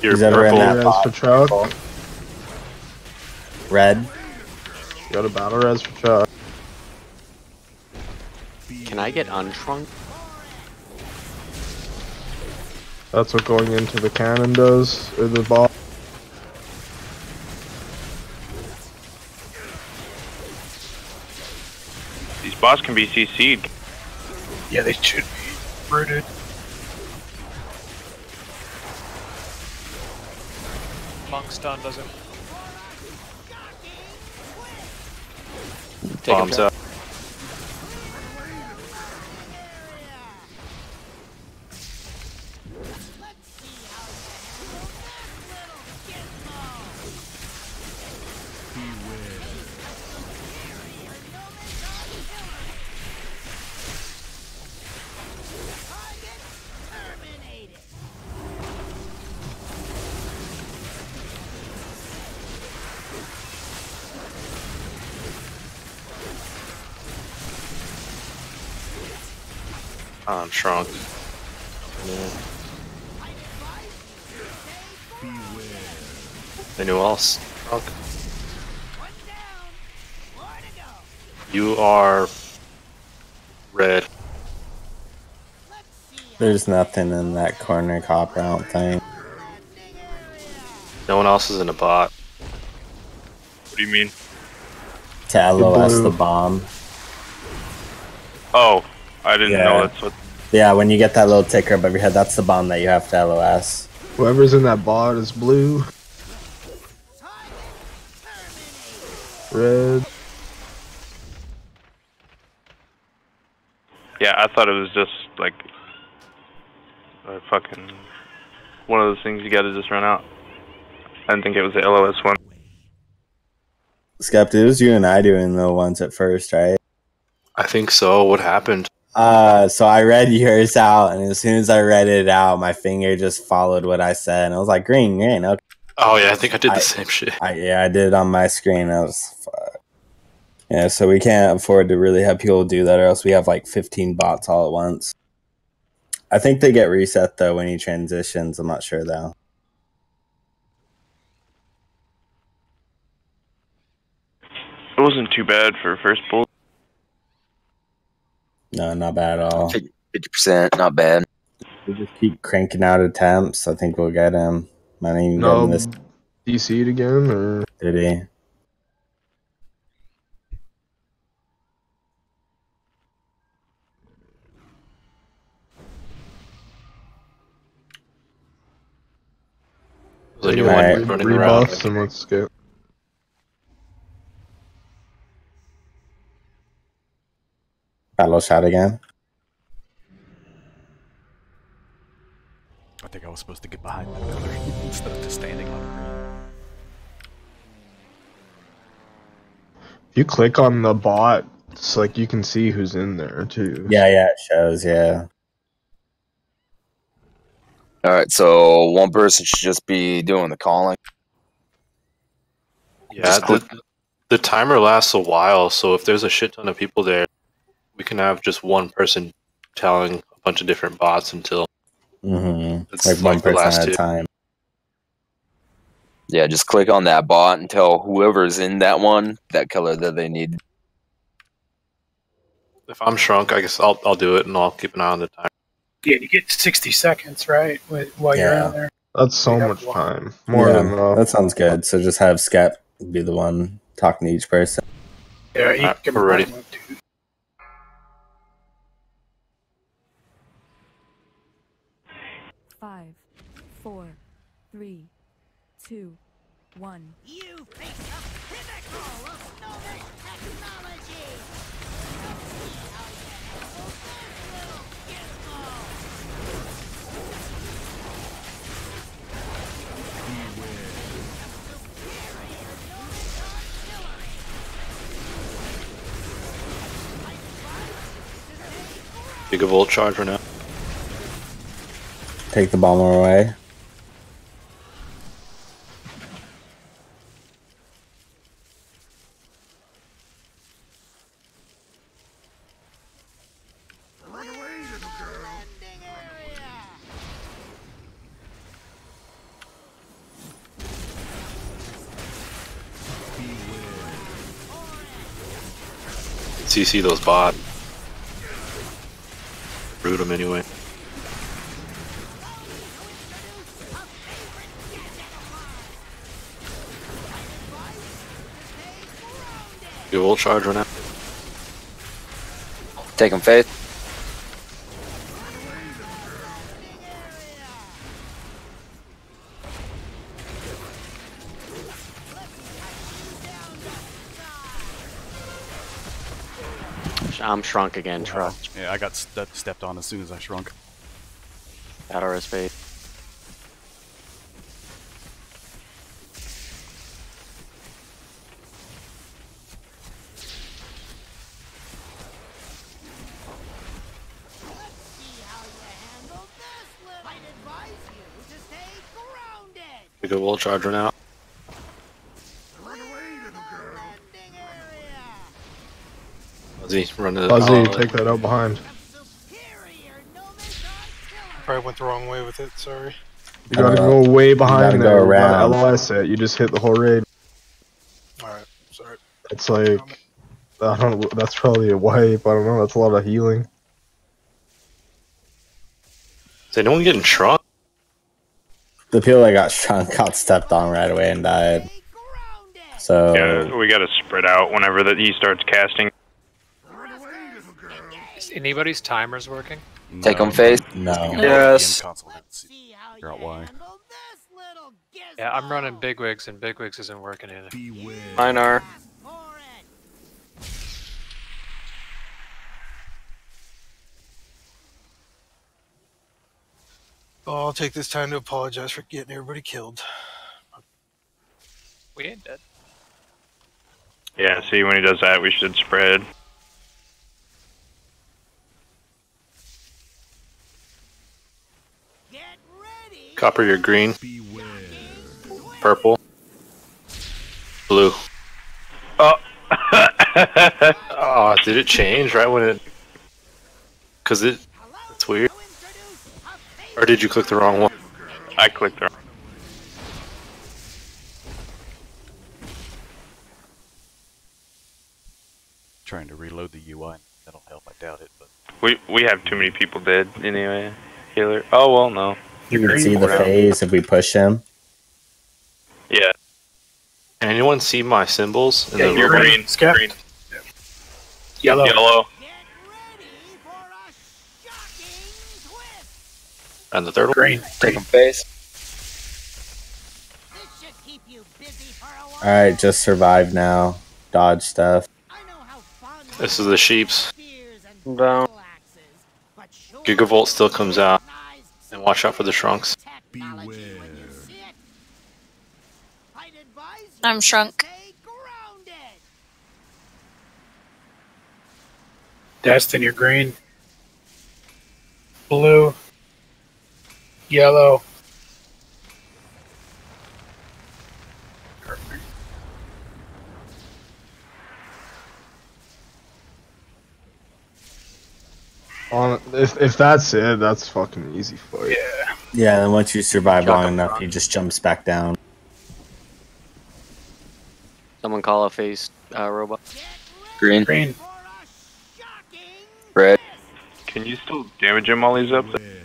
S21: You're
S1: purple.
S6: Res for truck.
S1: Red.
S6: Got a battle res for truck.
S5: Can I get unshrunk?
S6: That's what going into the cannon does, or the ball.
S12: These boss can be CC'd.
S18: Yeah, they should be rooted.
S8: Monk stun doesn't.
S21: Bombs out. I'm shrunk. Anyone else? Shrunk. You are red.
S1: There's nothing in that corner copper, I don't think.
S21: No one else is in a bot.
S12: What do you mean?
S1: To LOS the bomb.
S12: Oh, I didn't know that's what.
S1: Yeah, when you get that little ticker above your head, that's the bomb that you have to LOS.
S6: Whoever's in that bot is blue. Red.
S12: Yeah, I thought it was just like a fucking one of those things you gotta just run out. I didn't think it was the LOS one.
S1: Skepta, it was you and I doing the ones at first, right?
S21: I think so. What happened?
S1: So I read yours out, and as soon as I read it out, my finger just followed what I said, and I was like, green, green, okay.
S21: Oh yeah, I think I did the same shit.
S1: I did it on my screen. I was, yeah, so we can't afford to really have people do that, or else we have like 15 bots all at once. I think they get reset, though, when he transitions. I'm not sure, though.
S12: It wasn't too bad for first bull.
S1: No, not bad at all.
S2: 50%, not bad.
S1: We just keep cranking out attempts. I think we'll get him. Might even get him this.
S6: DC'd again, or
S1: did he?
S21: There's anyone running around.
S6: Rebuffs, and let's get.
S1: Battle shot again.
S9: I think I was supposed to get behind that pillar instead of just standing on it.
S6: If you click on the bot, it's like you can see who's in there too.
S1: Yeah, it shows. Yeah.
S2: All right, so one person should just be doing the calling.
S21: Yeah, the timer lasts a while, so if there's a shit ton of people there, we can have just one person telling a bunch of different bots until
S1: it's like one person at a time.
S2: Yeah, just click on that bot and tell whoever's in that one that color that they need.
S21: If I'm shrunk, I guess I'll do it and I'll keep an eye on the timer.
S13: Yeah, you get 60 seconds, right? While you're in there.
S6: That's so much time. More than enough.
S1: That sounds good. So just have Skep be the one talking to each person.
S13: Yeah,
S21: we're ready.
S20: Five, 4, 3, 2, 1.
S10: You face a pinnacle of Snowy technology! See how you handle this little gizmo!
S21: Gigavolt charge right now.
S1: Take the bomber away.
S21: CC those bots. Root them anyway. Give ult charge right now.
S2: Take him, Faith.
S5: I'm shrunk again, trust.
S9: Yeah, I got stepped on as soon as I shrunk.
S5: Battle Res Fate.
S21: We go ult charge right now. Fuzzy, run to the
S6: Fuzzy, take that out behind.
S11: Probably went the wrong way with it, sorry.
S6: You gotta go way behind there. You gotta LOS it. You just hit the whole raid.
S11: Alright, sorry.
S6: It's like, I don't know, that's probably a wipe. I don't know, that's a lot of healing.
S21: Is anyone getting shrunk?
S1: The people that got shrunk got stepped on right away and died. So
S12: yeah, we gotta spread out whenever that he starts casting.
S8: Is anybody's timers working?
S2: Take him, Faith.
S1: No.
S19: Yes.
S9: Figure out why.
S8: Yeah, I'm running Bigwigs, and Bigwigs isn't working either.
S19: Mine are.
S11: Well, I'll take this time to apologize for getting everybody killed.
S8: We ain't dead.
S12: Yeah, see, when he does that, we should spread.
S21: Copper, you're green. Purple. Blue.
S12: Oh!
S21: Oh, did it change right when it... Because it's weird. Or did you click the wrong one?
S12: I clicked the wrong.
S9: Trying to reload the UI. That'll help. I doubt it, but
S12: We have too many people dead anyway. Healer. Oh well, no.
S1: You can see the phase if we push him.
S12: Yeah.
S21: Can anyone see my symbols? In
S13: Yeah,
S21: the
S13: you're
S21: robot?
S13: green. Skip.
S12: Green.
S13: Yellow.
S12: Yellow.
S21: And the third one?
S13: Green.
S2: Take him face.
S1: Alright, just survive now. Dodge stuff.
S21: This is the sheeps.
S19: Down.
S21: Gigavolt still comes out. And watch out for the shrunks.
S22: I'm shrunk.
S13: Destin, you're green. Blue. Yellow.
S6: If that's it, that's fucking easy fight.
S13: Yeah.
S1: Yeah, and once you survive long enough, he just jumps back down.
S5: Someone call a phase robot.
S2: Green.
S13: Green.
S2: Red.
S12: Can you still damage him while he's up there?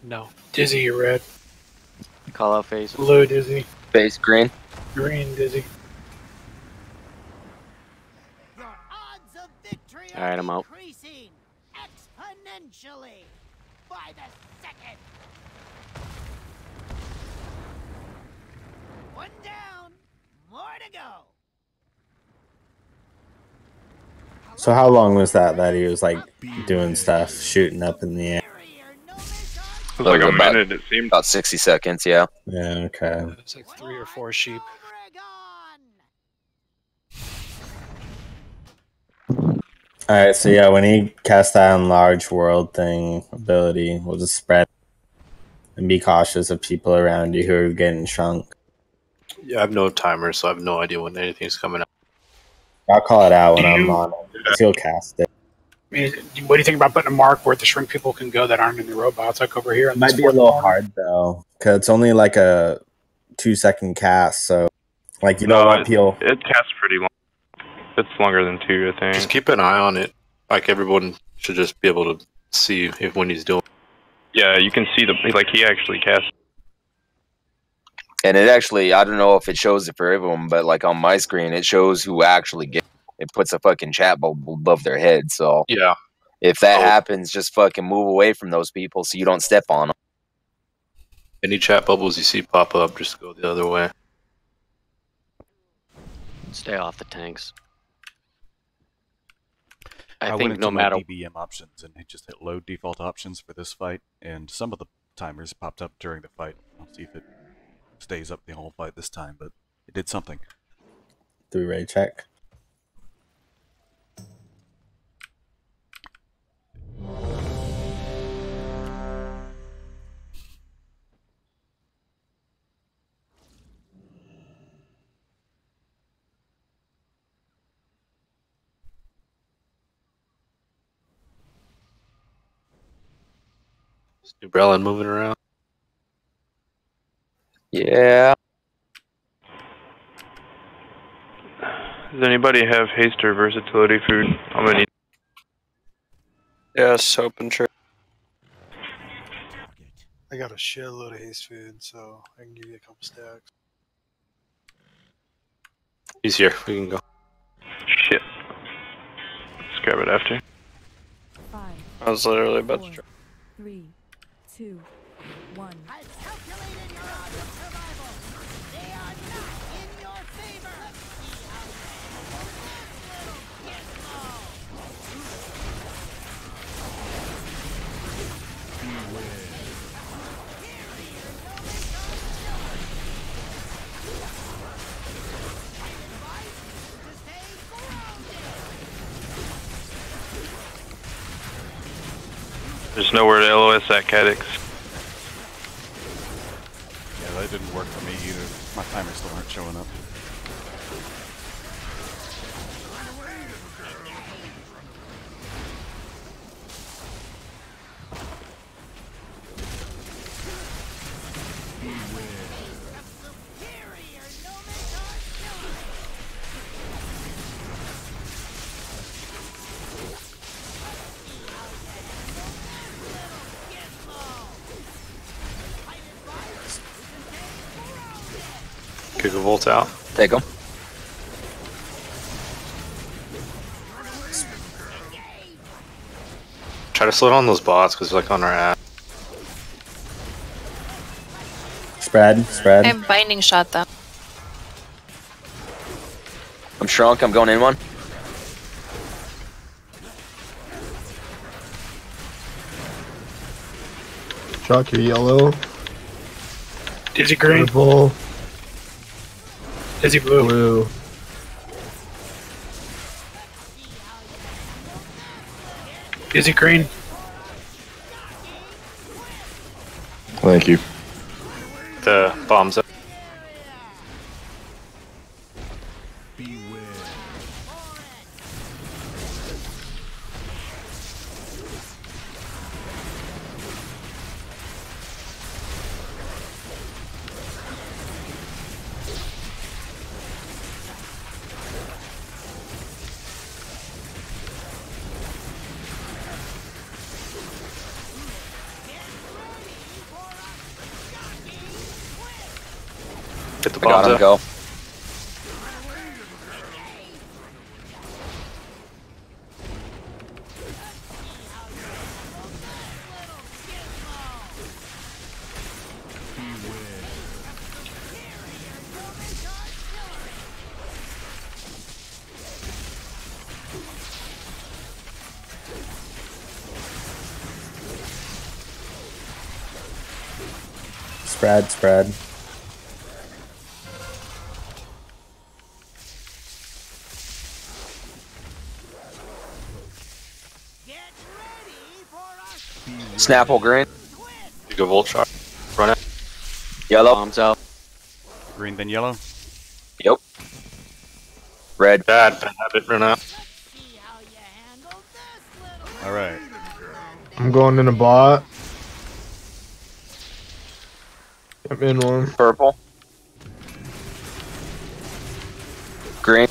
S8: No.
S13: Dizzy, you're red.
S5: Call out phase.
S13: Blue, Dizzy.
S2: Face green.
S13: Green, Dizzy.
S5: Alright, I'm out.
S10: Exponentially by the second. One down, more to go.
S1: So how long was that he was like doing stuff, shooting up in the air?
S12: It was like a minute, it seemed.
S2: About 60 seconds, yeah.
S1: Yeah, okay.
S8: It's like 3 or 4 sheep.
S1: Alright, so yeah, when he casts that enlarge world thing ability, we'll just spread and be cautious of people around you who are getting shrunk.
S21: Yeah, I have no timer, so I have no idea when anything's coming out.
S1: I'll call it out when I'm on it. He'll cast it.
S13: I mean, what do you think about putting a mark where the shrink people can go that aren't in the robots, like over here?
S1: It might be a little hard though, because it's only like a 2-second cast, so like you don't want people.
S12: It casts pretty long. It's longer than 2, I think.
S21: Just keep an eye on it. Like everyone should just be able to see if when he's doing.
S12: Yeah, you can see like he actually casts.
S2: And it actually, I don't know if it shows it for everyone, but like on my screen, it shows who actually gets. It puts a fucking chat bubble above their head. So
S21: yeah,
S2: if that happens, just fucking move away from those people so you don't step on them.
S21: Any chat bubbles you see pop up, just go the other way.
S5: Stay off the tanks.
S9: I
S5: I
S9: went
S5: think
S9: into
S5: no
S9: my
S5: matter.
S9: DBM options and just hit load default options for this fight, and some of the timers popped up during the fight. I'll see if it stays up the whole fight this time, but it did something.
S1: 3-ray check.
S21: Is Brelin moving around?
S2: Yeah.
S12: Does anybody have haste or versatility food? I'm gonna need.
S19: Yeah, soap and trade.
S11: I got a shitload of haste food, so I can give you a couple stacks.
S21: He's here. We can go.
S12: Shit. Let's grab it after.
S19: I was literally about to try.
S20: 3, 2, 1.
S12: There's nowhere to LOS at Cadix.
S9: Yeah, that didn't work for me either. My timers still aren't showing up.
S21: Gigavolt out.
S2: Take them.
S21: Try to slow down those bots because they're like on our ass.
S1: Spread.
S22: I binding shot them.
S2: I'm shrunk. I'm going in one.
S6: Chuck, you're yellow.
S13: Dizzy green.
S6: Purple.
S13: Dizzy blue.
S6: Blue.
S13: Dizzy green.
S15: Thank you.
S21: The bombs up. Get the
S2: I got
S21: bombs
S2: him.
S21: up.
S2: Go.
S1: Spread.
S2: Snapple green.
S21: Gigavolt shot. Run it.
S2: Yellow.
S5: Bombs out.
S9: Green, then yellow.
S2: Yep. Red.
S21: Bad habit. Run out.
S9: All right.
S6: I'm going in a bot. I'm in one.
S2: Purple. Green.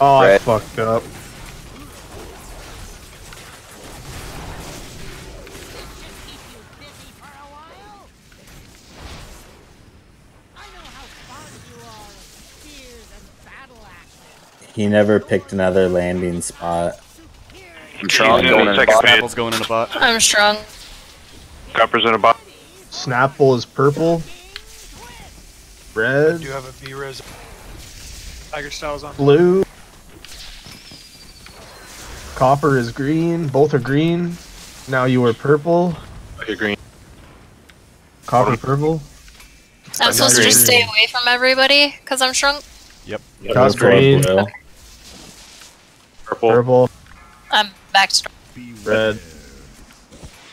S6: Oh,
S2: Red.
S6: I fucked up.
S1: He never picked another landing spot.
S2: I'm strong. Going in a bot.
S9: Snapple's going in a bot.
S22: I'm strong.
S21: Copper's in a bot.
S6: Snapple is purple.
S3: I
S6: Red.
S3: do have a B-res. Tiger Styles on.
S6: Blue. Copper is green. Both are green. Now you are purple.
S21: Okay, green.
S6: Copper purple.
S22: I'm supposed to just stay away from everybody because I'm shrunk.
S9: Yep.
S6: Copper green.
S21: Purple.
S6: Purple.
S22: I'm back to
S6: Red.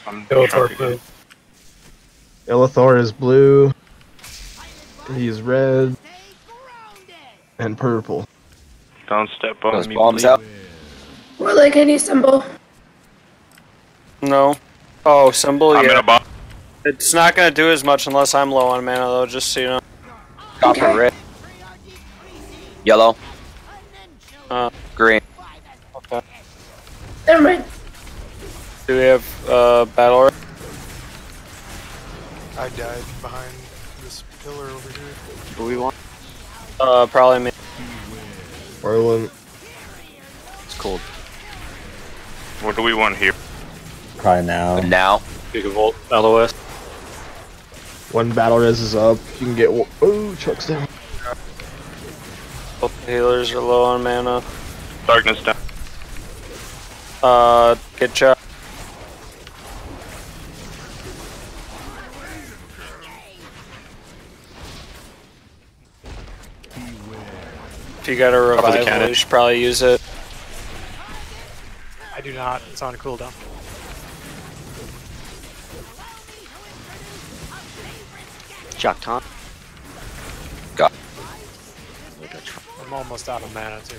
S13: Yellowthor blue.
S6: Illithor is blue. He's red. And purple.
S12: Don't step on
S2: Those
S12: me.
S2: bombs
S12: please.
S2: out.
S14: More like any symbol.
S19: No. Oh, symbol,
S12: I'm in
S19: yeah.
S12: a bot.
S19: It's not gonna do as much unless I'm low on mana, though, just so you know.
S2: Copper. Red. Yellow. Green.
S19: Okay.
S14: Never mind.
S19: Do we have battle?
S11: I died behind this pillar over here.
S19: Do we want? Probably me.
S6: Orlin.
S2: It's cold.
S12: What do we want here?
S1: Probably now.
S2: Now.
S21: Gigavolt. LOS.
S6: One battle res is up. You can get. Oh, Chuck's down.
S19: Both the healers are low on mana.
S12: Darkness down.
S19: Get Chuck. If you got a revival, you should probably use it.
S8: I do not. It's on cooldown.
S5: Chuck taunt.
S2: Got.
S8: I'm almost out of mana too.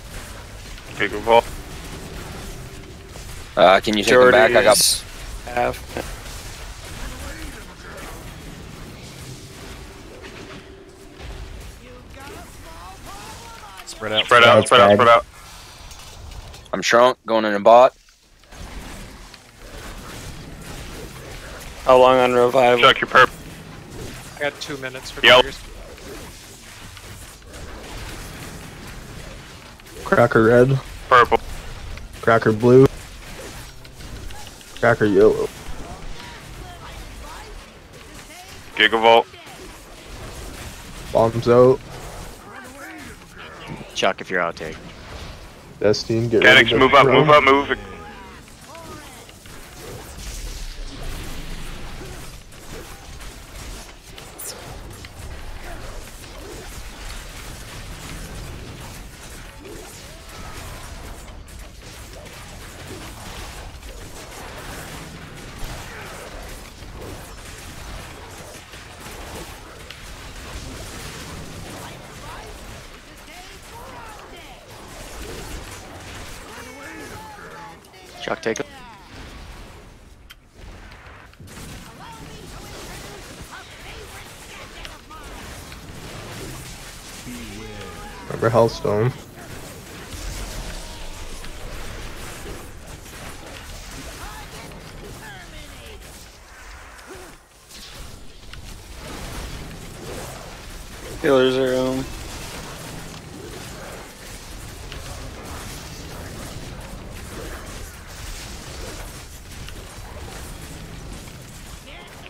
S12: Gigavolt.
S2: Can you take them back? I got.
S19: Half.
S9: Spread out.
S21: Spread out. Spread out. Spread out.
S2: I'm shrunk. Going in a bot.
S19: How long on revival?
S12: Chuck, your purple.
S8: I got 2 minutes for
S12: Yellow.
S8: Tigers.
S6: Cracker red.
S12: Purple.
S6: Cracker blue. Cracker yellow.
S12: Gigavolt.
S6: Bombs out.
S5: Chuck, if you're out, take.
S6: Destine, get
S12: Mechanics,
S6: ready.
S12: move up, move up, move.
S5: Chuck, take it.
S6: Remember Hellstone.
S19: Healers are home.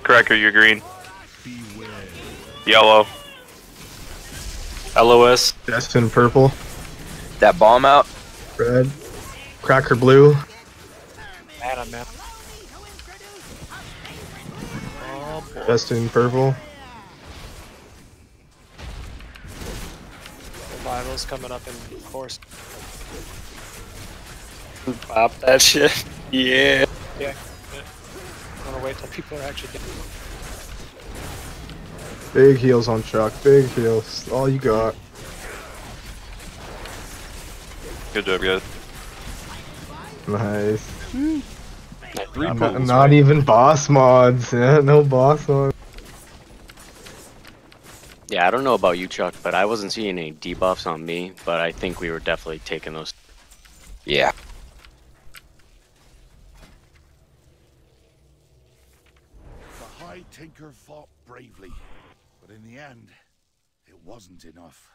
S12: Cracker, you're green. Yellow.
S21: LOS.
S6: Destin purple.
S2: That bomb out.
S6: Red. Cracker blue.
S8: Man, man. Oh boy.
S6: Destin purple.
S8: Revival's coming up in course.
S19: Pop that shit. Yeah.
S8: Yeah. I want to wait till people are actually getting.
S6: Big heals on Chuck. Big heals. All you got.
S12: Good job, guys.
S6: Nice.
S5: Not
S6: Not even boss mods. Yeah, no boss mods.
S5: Yeah, I don't know about you, Chuck, but I wasn't seeing any debuffs on me, but I think we were definitely taking those.
S2: Yeah.
S16: The High Tinker fought bravely, but in the end, it wasn't enough.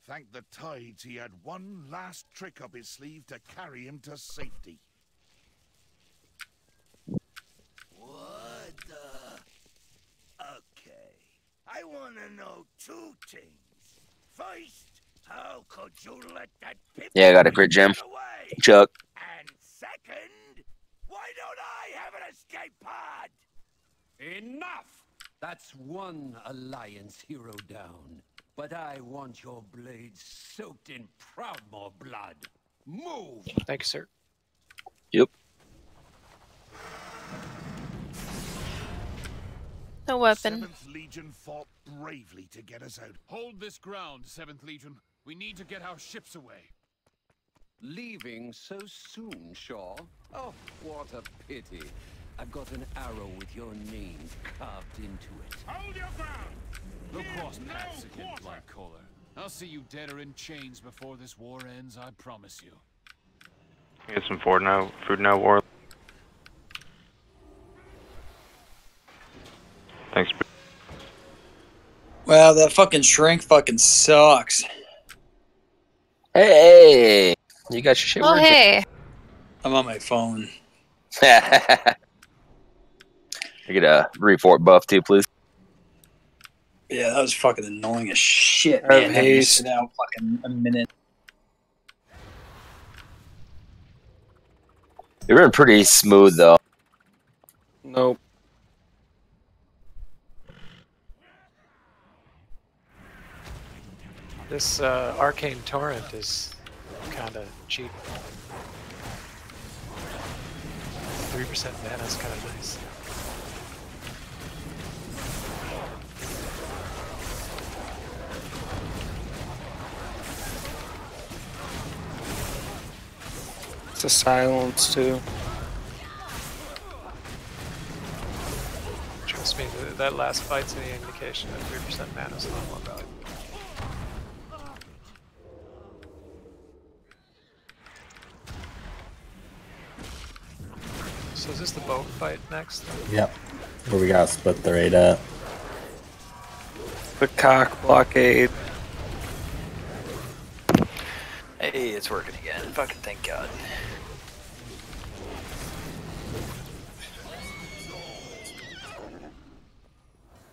S16: Thank the tides he had one last trick up his sleeve to carry him to safety.
S17: What the? Okay. I want to know two things. First, how could you let that pip
S2: Yeah, I got a crit gem.
S17: away?
S2: Chuck.
S17: And second, why don't I have an escape pod?
S23: Enough! That's one Alliance hero down. But I want your blades soaked in Proudmoore blood. Move!
S8: Thank you, sir.
S2: Yep.
S22: No weapon.
S16: 7th Legion fought bravely to get us out.
S24: Hold this ground, 7th Legion. We need to get our ships away.
S23: Leaving so soon, Shaw? Oh, what a pity. I've got an arrow with your name carved into it.
S24: Hold your ground! No cross paths again, Bloodcaller. I'll see you dead or in chains before this war ends, I promise you.
S12: Get some food now, War. Thanks.
S3: Wow, that fucking shrink fucking sucks.
S2: Hey, you got your shit
S22: Oh,
S2: working.
S22: hey.
S3: I'm on my phone.
S2: I get a refort buff too, please.
S3: Yeah, that was fucking annoying as shit,
S19: I have
S3: man. Having to
S19: haste.
S3: sit out fucking a minute.
S2: You're running pretty smooth though.
S19: Nope.
S8: This arcane torrent is kind of cheap. 3% mana is kind of nice.
S19: It's a silence too.
S8: Trust me, that last fight's any indication that 3% mana is a lot more valuable. So is this the boat fight next?
S1: Yep. Where we gotta split the raid up.
S19: The cock blockade.
S3: Hey, it's working again. Fucking thank God.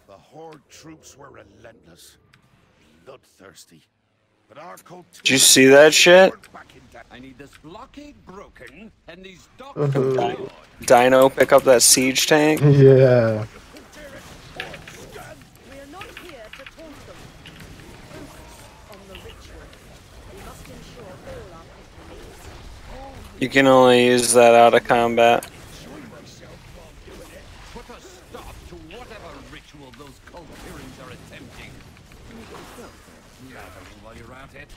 S16: The Horde troops were relentless, bloodthirsty. But our
S19: Did you see that shit?
S23: I need this blockade broken and these
S19: Dino pick up that siege tank.
S6: Yeah.
S19: You can only use that out of combat.
S23: Put a stop to whatever ritual those cult hearings are attempting. Lathering while you're at it.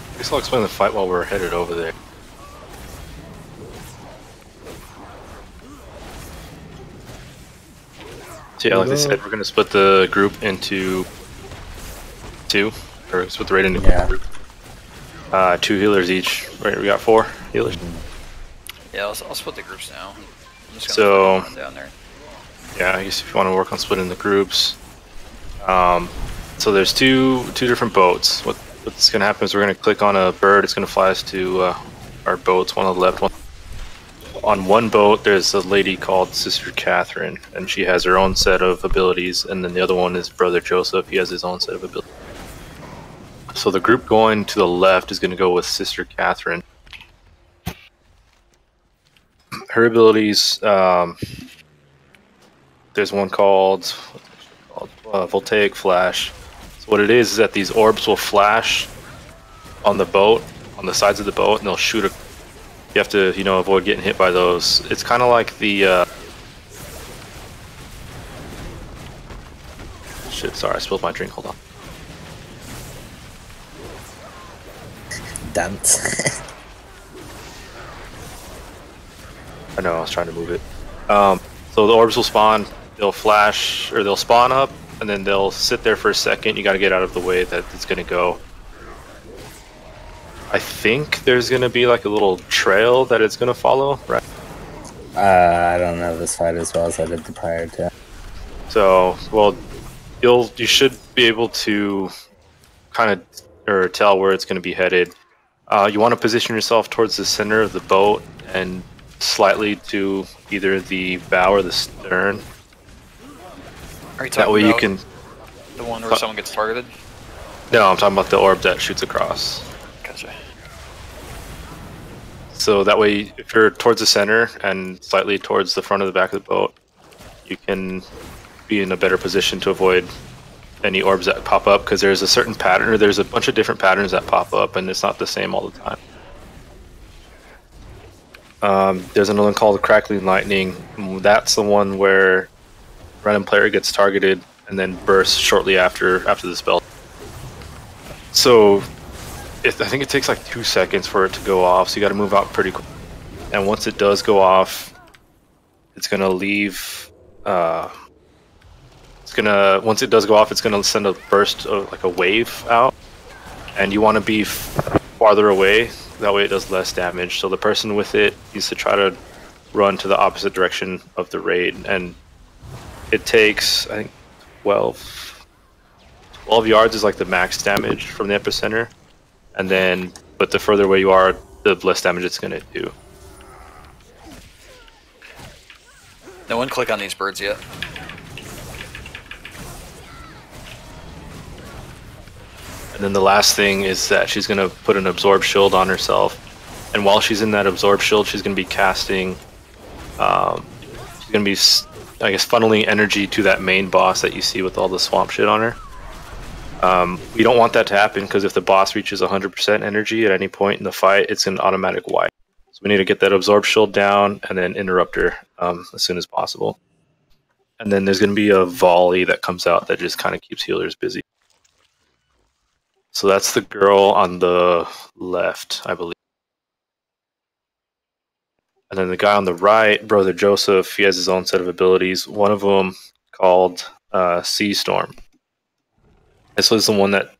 S21: I guess I'll explain the fight while we're headed over there. So yeah, like I said, we're going to split the group into two, or split the raid into one group. 2 healers each. Right, we got 4 healers.
S3: Yeah, I'll split the groups now. I'm just
S21: So,
S3: gonna down there.
S21: yeah, I guess if you want to work on splitting the groups. So there's two different boats. What's going to happen is we're going to click on a bird. It's going to fly us to our boats, one on the left, one. On one boat, there's a lady called Sister Catherine, and she has her own set of abilities, and then the other one is Brother Joseph. He has his own set of abilities. So the group going to the left is going to go with Sister Catherine. Her abilities, there's one called Voltaic Flash. So what it is that these orbs will flash on the boat, on the sides of the boat, and they'll shoot a... You have to, avoid getting hit by those. It's kind of like the... Shit, sorry, I spilled my drink, hold on.
S1: Dance.
S21: I know, I was trying to move it. So the orbs will spawn, they'll flash, or they'll spawn up, and then they'll sit there for a second. You gotta get out of the way that it's gonna go. I think there's gonna be like a little trail that it's gonna follow, right?
S1: I don't know this fight as well as I did the prior to.
S21: So, well, you should be able to kind of or tell where it's gonna be headed. You want to position yourself towards the center of the boat and slightly to either the bow or the stern.
S3: Are you
S21: That
S3: talking
S21: way you
S3: about
S21: can.
S3: the one where someone gets targeted?
S21: No, I'm talking about the orb that shoots across.
S3: Gotcha.
S21: So that way, if you're towards the center and slightly towards the front of the back of the boat, you can be in a better position to avoid any orbs that pop up, because there's a certain pattern, or there's a bunch of different patterns that pop up, and it's not the same all the time. There's another one called Crackling Lightning. That's the one where random player gets targeted and then bursts shortly after the spell. So I think it takes like 2 seconds for it to go off, so you got to move out pretty quick. And once it does go off, it's gonna leave. Once it does go off, it's gonna send a burst of like a wave out, and you want to be farther away. That way, it does less damage. So the person with it needs to try to run to the opposite direction of the raid, and it takes, I think, 12 yards is like the max damage from the epicenter, and then, but the further away you are, the less damage it's gonna do.
S3: No one click on these birds yet.
S21: And then the last thing is that she's going to put an absorb shield on herself. And while she's in that absorb shield, she's going to be casting, she's going to be, I guess, funneling energy to that main boss that you see with all the swamp shit on her. We don't want that to happen, because if the boss reaches 100% energy at any point in the fight, it's an automatic wipe. So we need to get that absorb shield down and then interrupt her as soon as possible. And then there's going to be a volley that comes out that just kind of keeps healers busy. So that's the girl on the left, I believe. And then the guy on the right, Brother Joseph, he has his own set of abilities. One of them called Sea Storm. This was the one that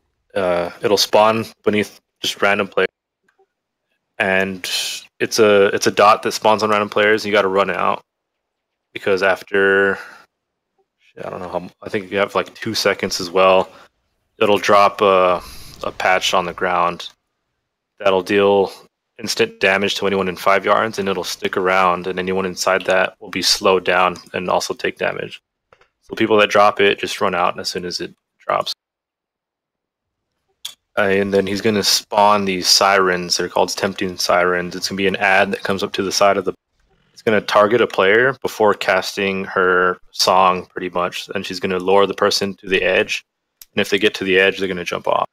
S21: it'll spawn beneath just random players, and it's a dot that spawns on random players. And you got to run it out because after I don't know how, I think you have like 2 seconds as well. It'll drop a patch on the ground that'll deal instant damage to anyone in 5 yards, and it'll stick around, and anyone inside that will be slowed down and also take damage. So people that drop it just run out as soon as it drops. And then he's going to spawn these sirens. They're called tempting sirens. It's going to be an ad that comes up to the side of the... It's going to target a player before casting her song, pretty much. And she's going to lure the person to the edge. And if they get to the edge, they're going to jump off.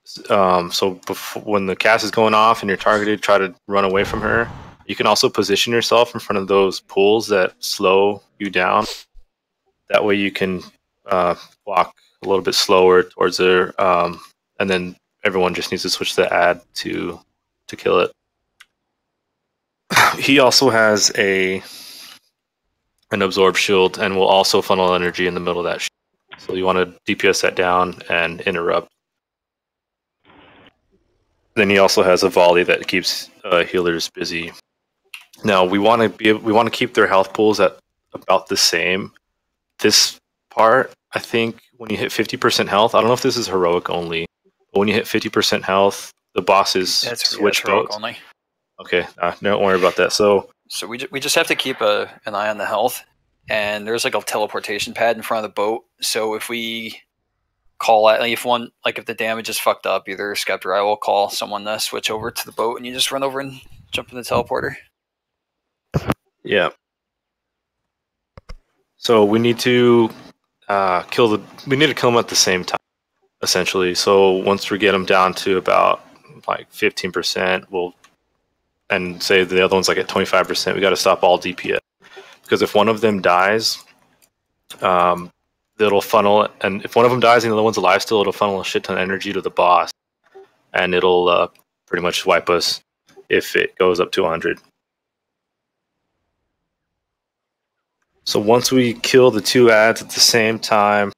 S21: So when the cast is going off and you're targeted, try to run away from her. You can also position yourself in front of those pools that slow you down. That way you can walk a little bit slower towards her. And then everyone just needs to switch the ad to kill it. He also has an absorb shield and will also funnel energy in the middle of that shield. So you want to DPS that down and interrupt. Then he also has a volley that keeps healers busy. Now we want to keep their health pools at about the same. This part, I think, when you hit 50% health, I don't know if this is heroic only. When you hit 50% health, the bosses switch modes.
S3: Only.
S21: Okay, don't worry about that. So
S3: we just have to keep an eye on the health, and there's like a teleportation pad in front of the boat. So if we call it, if the damage is fucked up, either Skepta or I will call someone to switch over to the boat, and you just run over and jump in the teleporter.
S21: Yeah. So we need to kill them at the same time. Essentially, so once we get them down to about like 15%, and say the other one's like at 25%, we got to stop all DPS, because if one of them dies, it'll funnel, and if one of them dies and the other one's alive still, it'll funnel a shit ton of energy to the boss, and it'll pretty much wipe us if it goes up to 100. So once we kill the 2 ads at the same time,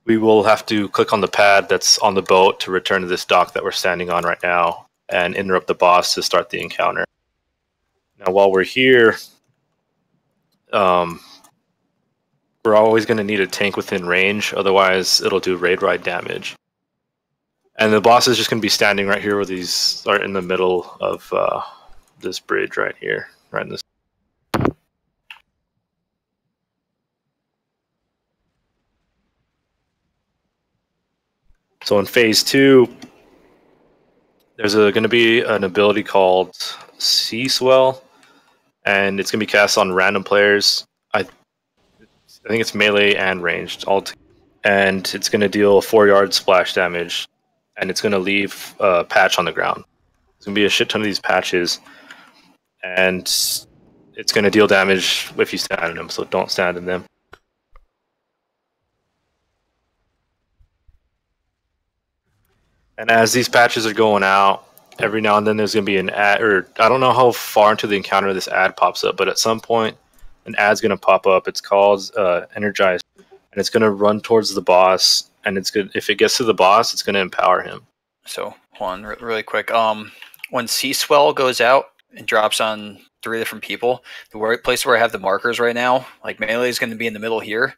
S21: we will have to click on the pad that's on the boat to return to this dock that we're standing on right now and interrupt the boss to start the encounter. Now, while we're here, we're always going to need a tank within range, otherwise it'll do raid ride damage. And the boss is just going to be standing right here where these are in the middle of this bridge right here, right in this. So in phase 2, there's going to be an ability called Sea Swell, and it's going to be cast on random players. I think it's melee and ranged, and it's going to deal 4-yard splash damage, and it's going to leave a patch on the ground. There's going to be a shit ton of these patches, and it's going to deal damage if you stand in them, so don't stand in them. And as these patches are going out, every now and then there's going to be an ad, or I don't know how far into the encounter this ad pops up, but at some point an ad's going to pop up. It's called Energize, and it's going to run towards the boss, and it's good. If it gets to the boss, it's going to empower him.
S3: So, hold on, really quick. When Sea Swell goes out and drops on 3 different people, the place where I have the markers right now, like melee is going to be in the middle here.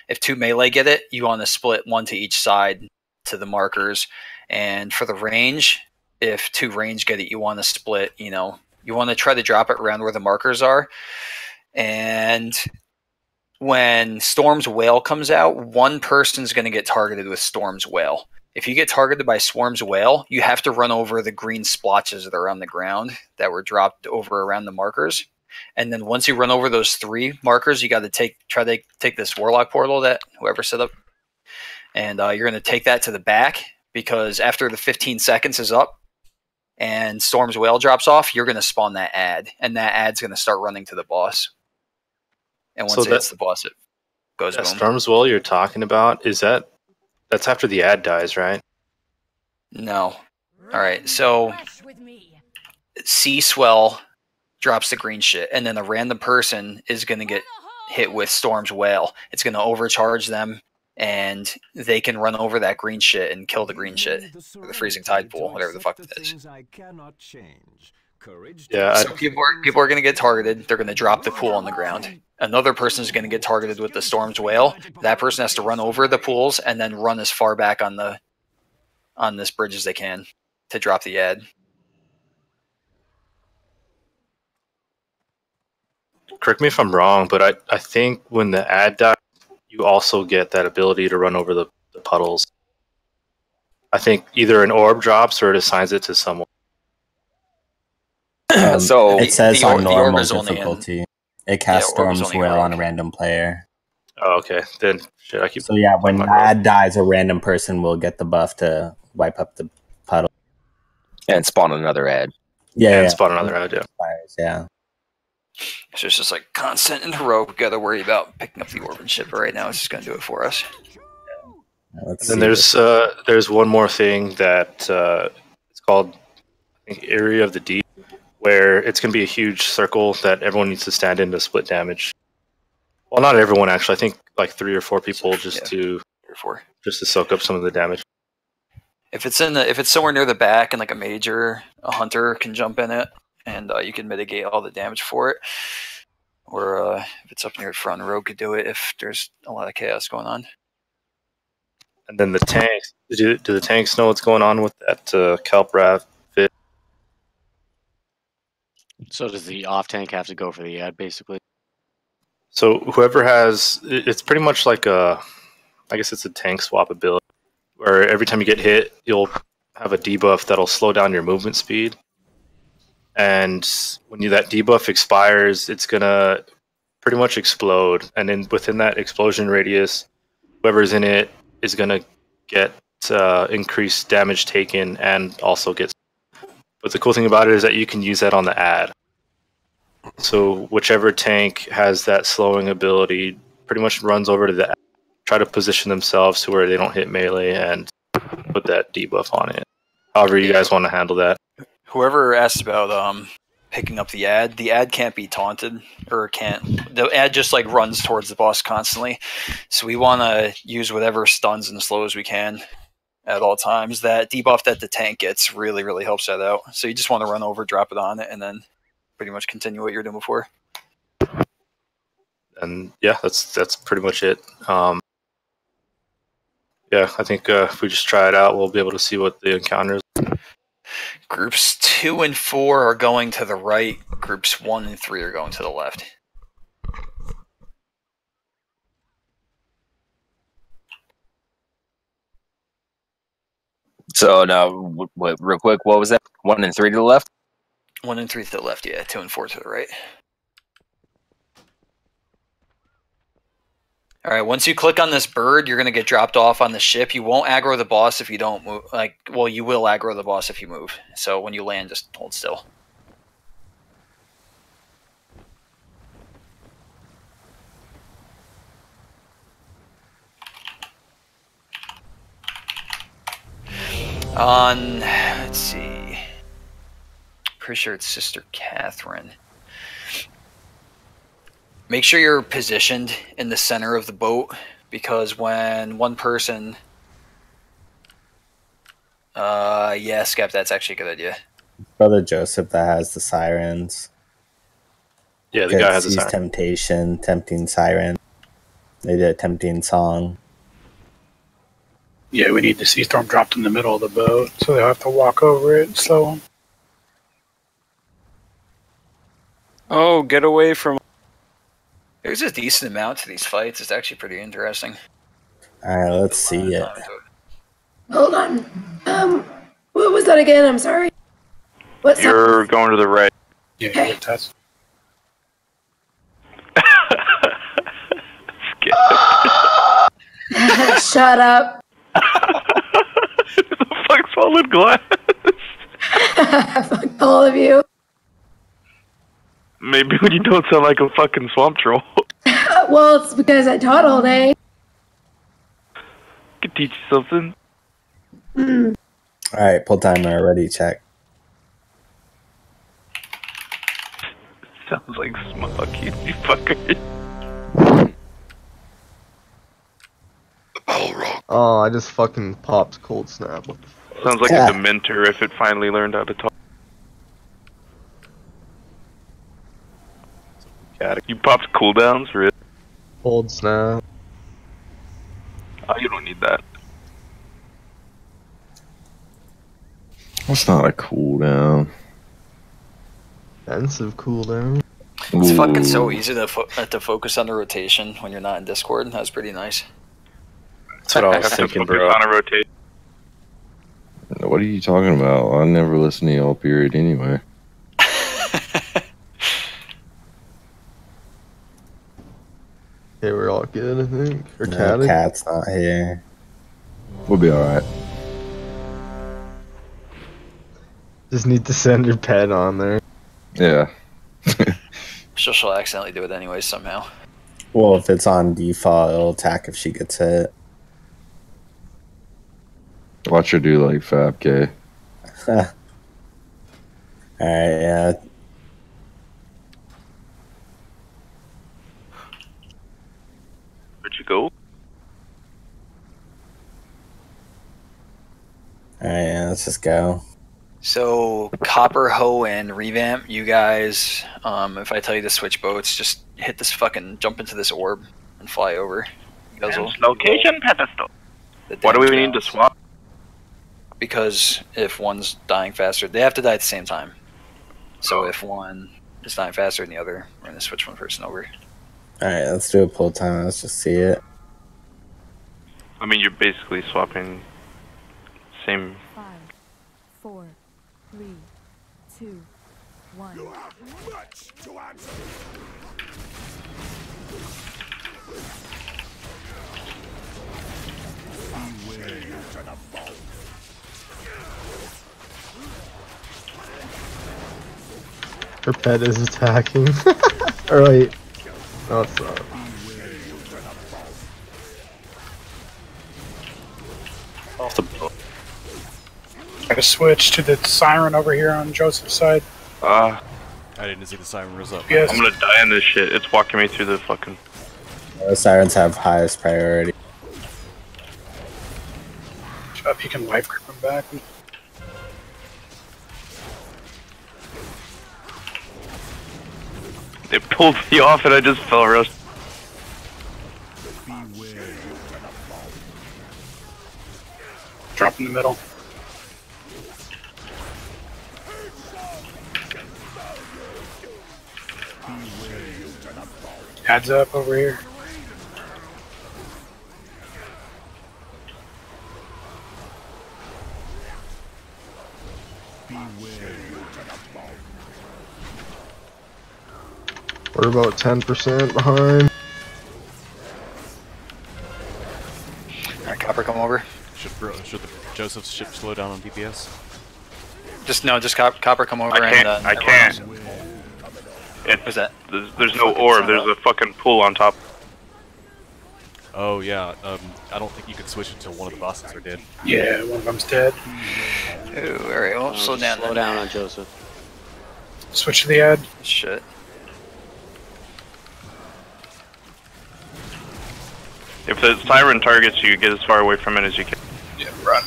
S3: If 2 melee get it, you want to split 1 to each side to the markers. And for the range, if 2 range get it, you want to split, you want to try to drop it around where the markers are. And when Storm's Wail comes out, 1 person's going to get targeted with Storm's Wail. If you get targeted by Storm's Wail, you have to run over the green splotches that are on the ground that were dropped over around the markers. And then once you run over those 3 markers, you got to try to take this Warlock portal that whoever set up. And you're going to take that to the back, because after the 15 seconds is up and Storm's Wail drops off, you're going to spawn that ad, and that ad's going to start running to the boss. And once it hits the boss, it goes boom.
S21: Storm's Wail you're talking about, that's after the ad dies, right?
S3: No. All right, so Sea Swell drops the green shit, and then a random person is going to get hit with Storm's Wail, it's going to overcharge them, and they can run over that green shit and kill the green shit, or the freezing tide pool, whatever the fuck that is.
S21: Yeah,
S3: so people are going to get targeted. They're going to drop the pool on the ground. Another person is going to get targeted with the Storm's Wail. That person has to run over the pools and then run as far back on this bridge as they can to drop the ad.
S21: Correct me if I'm wrong, but I think when the ad dies, you also get that ability to run over the puddles. I think either an orb drops or it assigns it to someone.
S1: So it says on normal difficulty. It casts Storm's Wail on a random player.
S21: Oh, okay. Then shit, I keep.
S1: So yeah, when ad dies, a random person will get the buff to wipe up the puddle
S2: and spawn another ad.
S21: Yeah, and spawn another ad.
S1: Yeah.
S3: So it's just like constant and heroic. Got to worry about picking up the orb and shit. But right now, it's just going to do it for us.
S21: And then there's one more thing that it's called, I think, Area of the Deep, where it's going to be a huge circle that everyone needs to stand in to split damage. Well, not everyone actually. I think like 3 or 4 people just to soak up some of the damage.
S3: If it's somewhere near the back and like a hunter can jump in it, and you can mitigate all the damage for it. Or if it's up near the front, Rogue could do it if there's a lot of chaos going on.
S21: And then the tanks. Do the tanks know what's going on with that kelp rat fit?
S5: So does the off tank have to go for the ad, basically?
S21: So whoever has, it's pretty much like I guess it's a tank swap ability, where every time you get hit, you'll have a debuff that'll slow down your movement speed. And when that debuff expires, it's gonna pretty much explode. And then within that explosion radius, whoever's in it is gonna get increased damage taken and also get. But the cool thing about it is that you can use that on the ad. So whichever tank has that slowing ability pretty much runs over to the ad, try to position themselves to where they don't hit melee and put that debuff on it. However you guys want to handle that.
S3: Whoever asked about picking up the ad can't be taunted, or the ad just like runs towards the boss constantly. So we want to use whatever stuns and slows we can at all times. That debuff that the tank gets really, really helps that out. So you just want to run over, drop it on it, and then pretty much continue what you're doing before.
S21: And yeah, that's pretty much it. Yeah, I think if we just try it out, we'll be able to see what the encounters.
S3: Groups 2 and 4 are going to the right. Groups 1 and 3 are going to the left.
S2: So now, real quick, what was that? 1 and 3 to the left?
S3: 1 and 3 to the left, yeah. 2 and 4 to the right. All right, once you click on this bird, you're going to get dropped off on the ship. You won't aggro the boss if you don't move. Well, you will aggro the boss if you move. So when you land, just hold still. Let's see. Pretty sure it's Sister Catherine. Make sure you're positioned in the center of the boat, because when one person... yeah, Skep, that's actually a good idea.
S1: Brother Joseph that has the sirens.
S21: Yeah, the guy has a
S1: siren. Temptation, tempting siren. They did a tempting song.
S13: Yeah, we need the sea storm dropped in the middle of the boat, so they'll have to walk over it and slow them.
S19: Oh, get away from...
S3: There's a decent amount to these fights. It's actually pretty interesting.
S1: Alright, let's see it.
S14: Hold on. What was that again? I'm sorry. What's
S12: You're going to the right.
S13: Yeah, okay. Test.
S14: Shut up.
S12: The fuck solid glass?
S14: Fuck all of you.
S12: Maybe when you don't sound like a fucking swamp troll.
S14: Well, it's because I taught all day.
S12: Could teach you something.
S1: Alright, pull timer, ready, check.
S12: Sounds like smug, you fucker.
S6: Oh, I just fucking popped cold snap. What the fuck?
S12: Sounds like a Dementor if it finally learned how to talk. You popped cooldowns, really?
S6: Cold snap.
S12: Oh, you don't need that.
S15: That's not a cooldown.
S6: Expensive cooldown.
S3: It's fucking so easy to focus on the rotation when you're not in Discord. That was pretty nice.
S5: That's what I was thinking, bro.
S12: On a rotate.
S15: What are you talking about? I never listen to y'all, period, anyway.
S6: Okay, we're all good, I think. Or
S1: No, Cat's not here.
S15: We'll be alright.
S6: Just need to send your pet on there.
S15: Yeah.
S3: She'll accidentally do it anyway somehow.
S1: Well, if it's on default, it'll attack if she gets hit.
S15: Watch her do like Fab K.
S1: Alright, yeah.
S12: Where'd you go?
S1: Alright, yeah, let's just go.
S3: So, Copper, Hoe, and Revamp, you guys, if I tell you to switch boats, just hit this fucking, jump into this orb and fly over. You guys will,
S12: Location pedestal. Why do we need to swap?
S3: Because if one's dying faster, they have to die at the same time. So if one is dying faster than the other, we're going to switch one person over.
S1: Alright, let's do a pull time. Let's just see it.
S12: I mean, you're basically swapping same.
S20: 5, 4, 3, 2, 1.
S17: You have much to answer.
S6: Her pet is attacking. Or wait. No, it's not.
S5: Off the boat.
S13: Got to switch to the siren over here on Joseph's side.
S9: I didn't see the siren was up.
S13: Yes.
S12: I'm gonna die in this shit. It's walking me through the fucking.
S1: The sirens have highest priority.
S13: If you can wipe grip him back.
S12: They pulled me off and I just fell rust.
S13: Drop in the middle. Heads up over here.
S6: We're about 10% behind.
S3: Alright, Copper, come over.
S9: Should the Joseph's ship slow down on DPS?
S3: Just Copper, come over.
S12: I can't.
S3: And,
S12: I can't.
S3: What's that?
S12: There's no orb. There's a fucking pool on top.
S9: Oh yeah. I don't think you could switch until one of the bosses are dead.
S13: Yeah, one of them's dead.
S3: Ooh, alright, well, slow down.
S5: Slow down on Joseph.
S13: Switch to the ad.
S3: Shit.
S12: If the siren targets you, get as far away from it as you can.
S11: Yeah, run.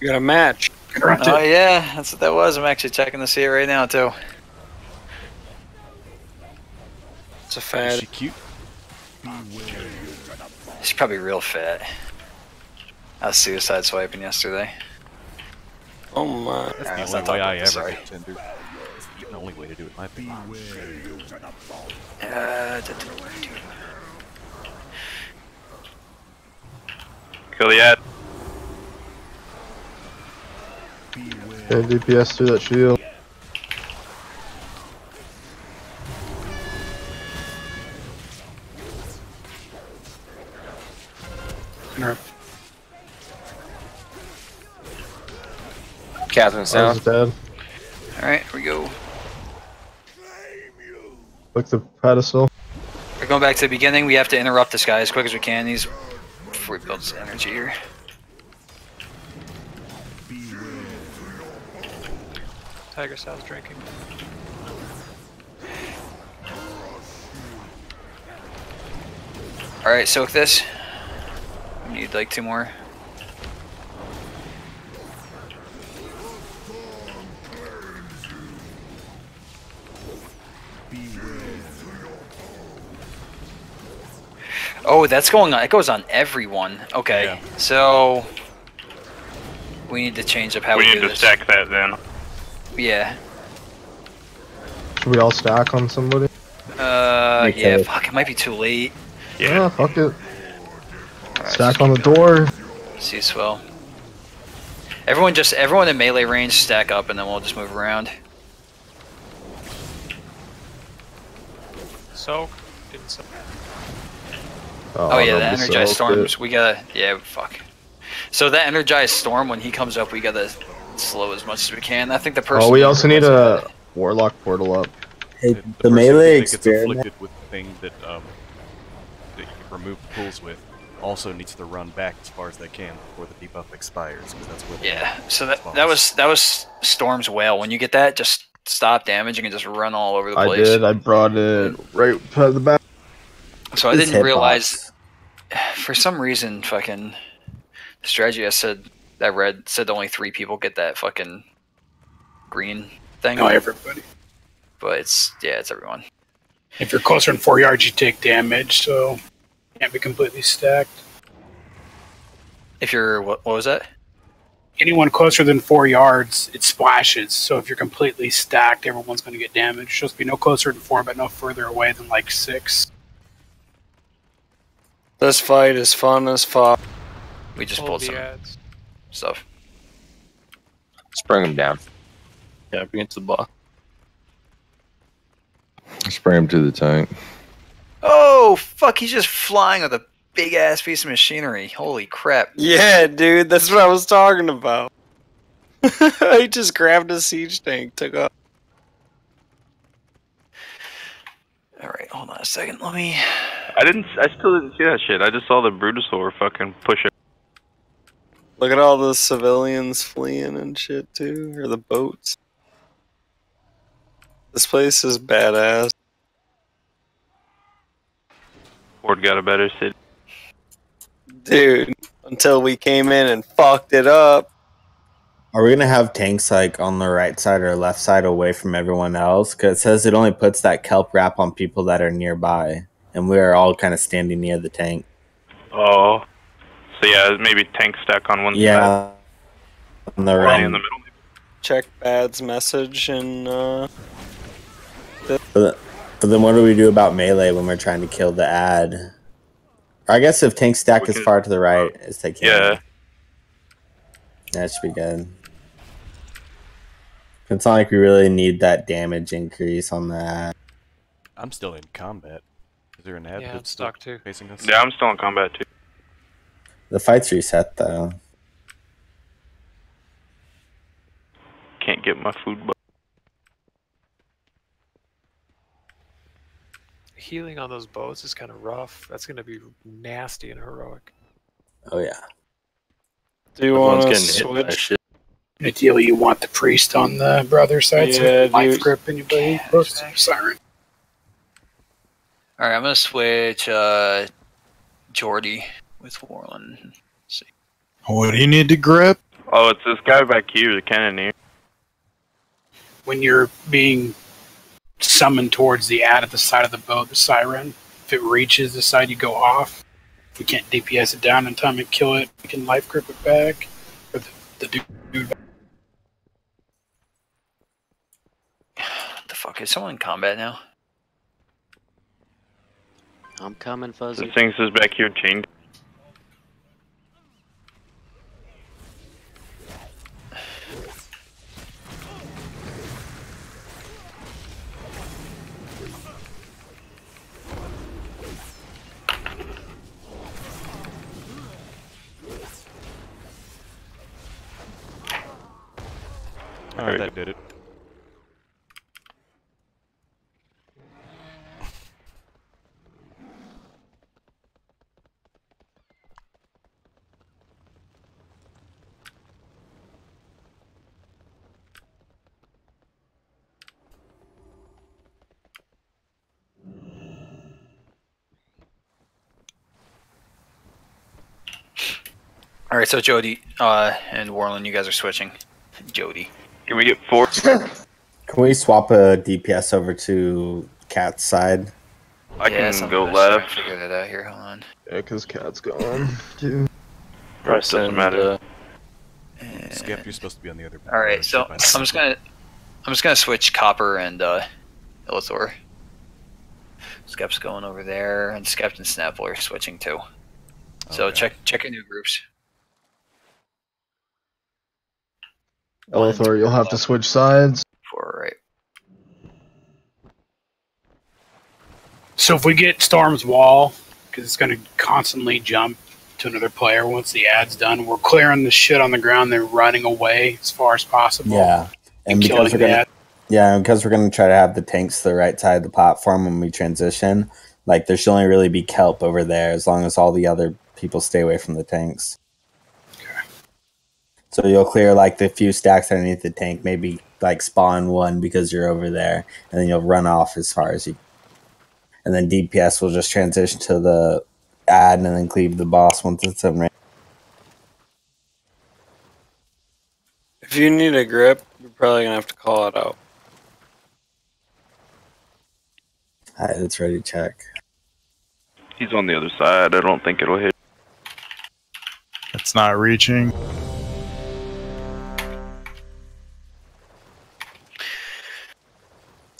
S19: You got a match.
S3: Oh yeah, that's what that was. I'm actually checking to see it right now too.
S19: It's a fad.
S9: Is she cute?
S3: She's probably real fat. I was suicide swiping yesterday.
S19: Oh my.
S9: That's the only way I ever get Tinder. It's the only way to do it, in my opinion.
S12: Kill the ad.
S6: Okay, DPS through that shield.
S2: Catherine's down.
S6: Dead.
S3: Alright, here we go.
S6: Look the pedestal.
S3: We're going back to the beginning. We have to interrupt this guy as quick as we can. He's before he builds energy here.
S8: Tiger Sal's drinking.
S3: Alright, soak this. We need like 2 more. Oh, that's going on. It goes on everyone. Okay,
S12: Yeah.
S3: so we need to change up how we
S12: We
S3: do
S12: need to
S3: this.
S12: stack that then.
S3: Yeah.
S6: Should we all stack on somebody?
S3: Yeah. Fuck. It might be too late.
S6: Yeah. Fuck it. Stack on the door.
S3: See swell. Everyone in melee range stack up, and then we'll just move around.
S8: Soak. Didn't soak.
S3: Oh yeah, the
S6: nobody
S3: energized
S6: soaked
S3: storms. We gotta. Yeah. Fuck. So that energized storm, when he comes up, we gotta slow as much as we can. I think the person.
S6: Oh, we also need a warlock portal up.
S1: Hey,
S9: The
S1: melee
S9: person that gets
S1: experiment.
S9: afflicted with the thing that you can remove pools with also needs to run back as far as they can before the debuff expires, because that's where
S3: Yeah. So that was Storm's Wail. When you get that, just stop damaging and just run all over the
S6: I
S3: place.
S6: did. I brought it right to the back.
S3: So I didn't realize, for some reason, fucking the strategy I read said only 3 people get that fucking green thing.
S13: No, everybody.
S3: But it's everyone.
S13: If you're closer than 4 yards, you take damage, so can't be completely stacked.
S3: If you're what was that?
S13: Anyone closer than 4 yards, it splashes. So if you're completely stacked, everyone's going to get damaged. It's supposed to be no closer than 4, but no further away than like 6.
S19: This fight is fun as fuck.
S3: We just
S8: Hold
S3: pulled
S8: the
S3: some
S8: ads.
S3: stuff.
S2: Let's bring him down.
S19: Yeah, against the boss.
S15: Spray him to the tank.
S3: Oh fuck! He's just flying with a big ass piece of machinery. Holy crap!
S19: Yeah, dude, that's what I was talking about. I just grabbed a siege tank, took off.
S3: All right, hold on a second. Let me.
S12: I still didn't see that shit. I just saw the Brutosaur fucking push it.
S19: Look at all the civilians fleeing and shit too, or the boats. This place is badass.
S12: Ford got a better city.
S19: Dude, until we came in and fucked it up.
S1: Are we gonna have tanks like on the right side or left side away from everyone else? Because it says it only puts that kelp wrap on people that are nearby, and we are all kind of standing near the tank.
S12: Oh. So yeah, maybe tank stack on one side.
S1: Yeah, on the right.
S12: In the middle.
S19: Check Bad's message and
S1: But then what do we do about melee when we're trying to kill the ad? Or I guess if tanks stack as far to the right as they can.
S12: Yeah.
S1: That should be good. It's not like we really need that damage increase on the ad.
S9: I'm still in combat. Is there an ad
S8: Yeah,
S9: that's
S8: I'm stuck too.
S9: facing us?
S12: Yeah, I'm still in combat too.
S1: The fight's reset though.
S12: Can't get my food.
S8: Healing on those boats is kind of rough. That's going to be nasty and heroic.
S1: Oh yeah.
S19: do you want to switch?
S13: Ideally, you want the priest on the brother side, so
S19: Yeah,
S13: life
S19: dude.
S13: grip anybody close to Siren.
S3: All right, I'm gonna switch Jordy with Warland. Let's see.
S11: What do you need to grip?
S12: Oh, it's this guy back here, the cannoneer.
S13: When you're being summoned towards the ad at the side of the boat, the Siren, if it reaches the side, you go off. If we can't DPS it down in time and kill it, we can life grip it back. Or the dude.
S3: What the fuck? Is someone in combat now?
S5: I'm coming, Fuzzy.
S12: This thing says back here chained.
S9: Alright, that did it.
S3: All right, so Jody and Warland, you guys are switching. Jody,
S12: can we get 4?
S1: Can we swap a DPS over to Cat's side?
S12: I can go left.
S3: Figure that out here. Hold on.
S6: Yeah, because Cat's gone too.
S12: Right, doesn't matter.
S9: Skip, you're supposed to be on the other.
S3: All right, so I'm just gonna switch Copper and Illithor. Skep's going over there, and Skep and Snapple are switching too. So check your new groups.
S6: Illithor, you'll have to switch sides.
S3: 4 right.
S13: So if we get Storm's Wall, because it's going to constantly jump to another player once the ad's done, we're clearing the shit on the ground. They're running away as far as possible.
S1: Yeah, and because we're gonna, because we're gonna try to have the tanks to the right side of the platform when we transition. Like there should only really be kelp over there as long as all the other people stay away from the tanks.
S13: Okay.
S1: So you'll clear like the few stacks underneath the tank, maybe like spawn one because you're over there, and then you'll run off as far as you. And then DPS will just transition to the ad and then cleave the boss once it's in range.
S19: If you need a grip, you're probably going to have to call it out.
S1: Alright, it's ready to check.
S12: He's on the other side. I don't think it'll hit.
S4: It's not reaching.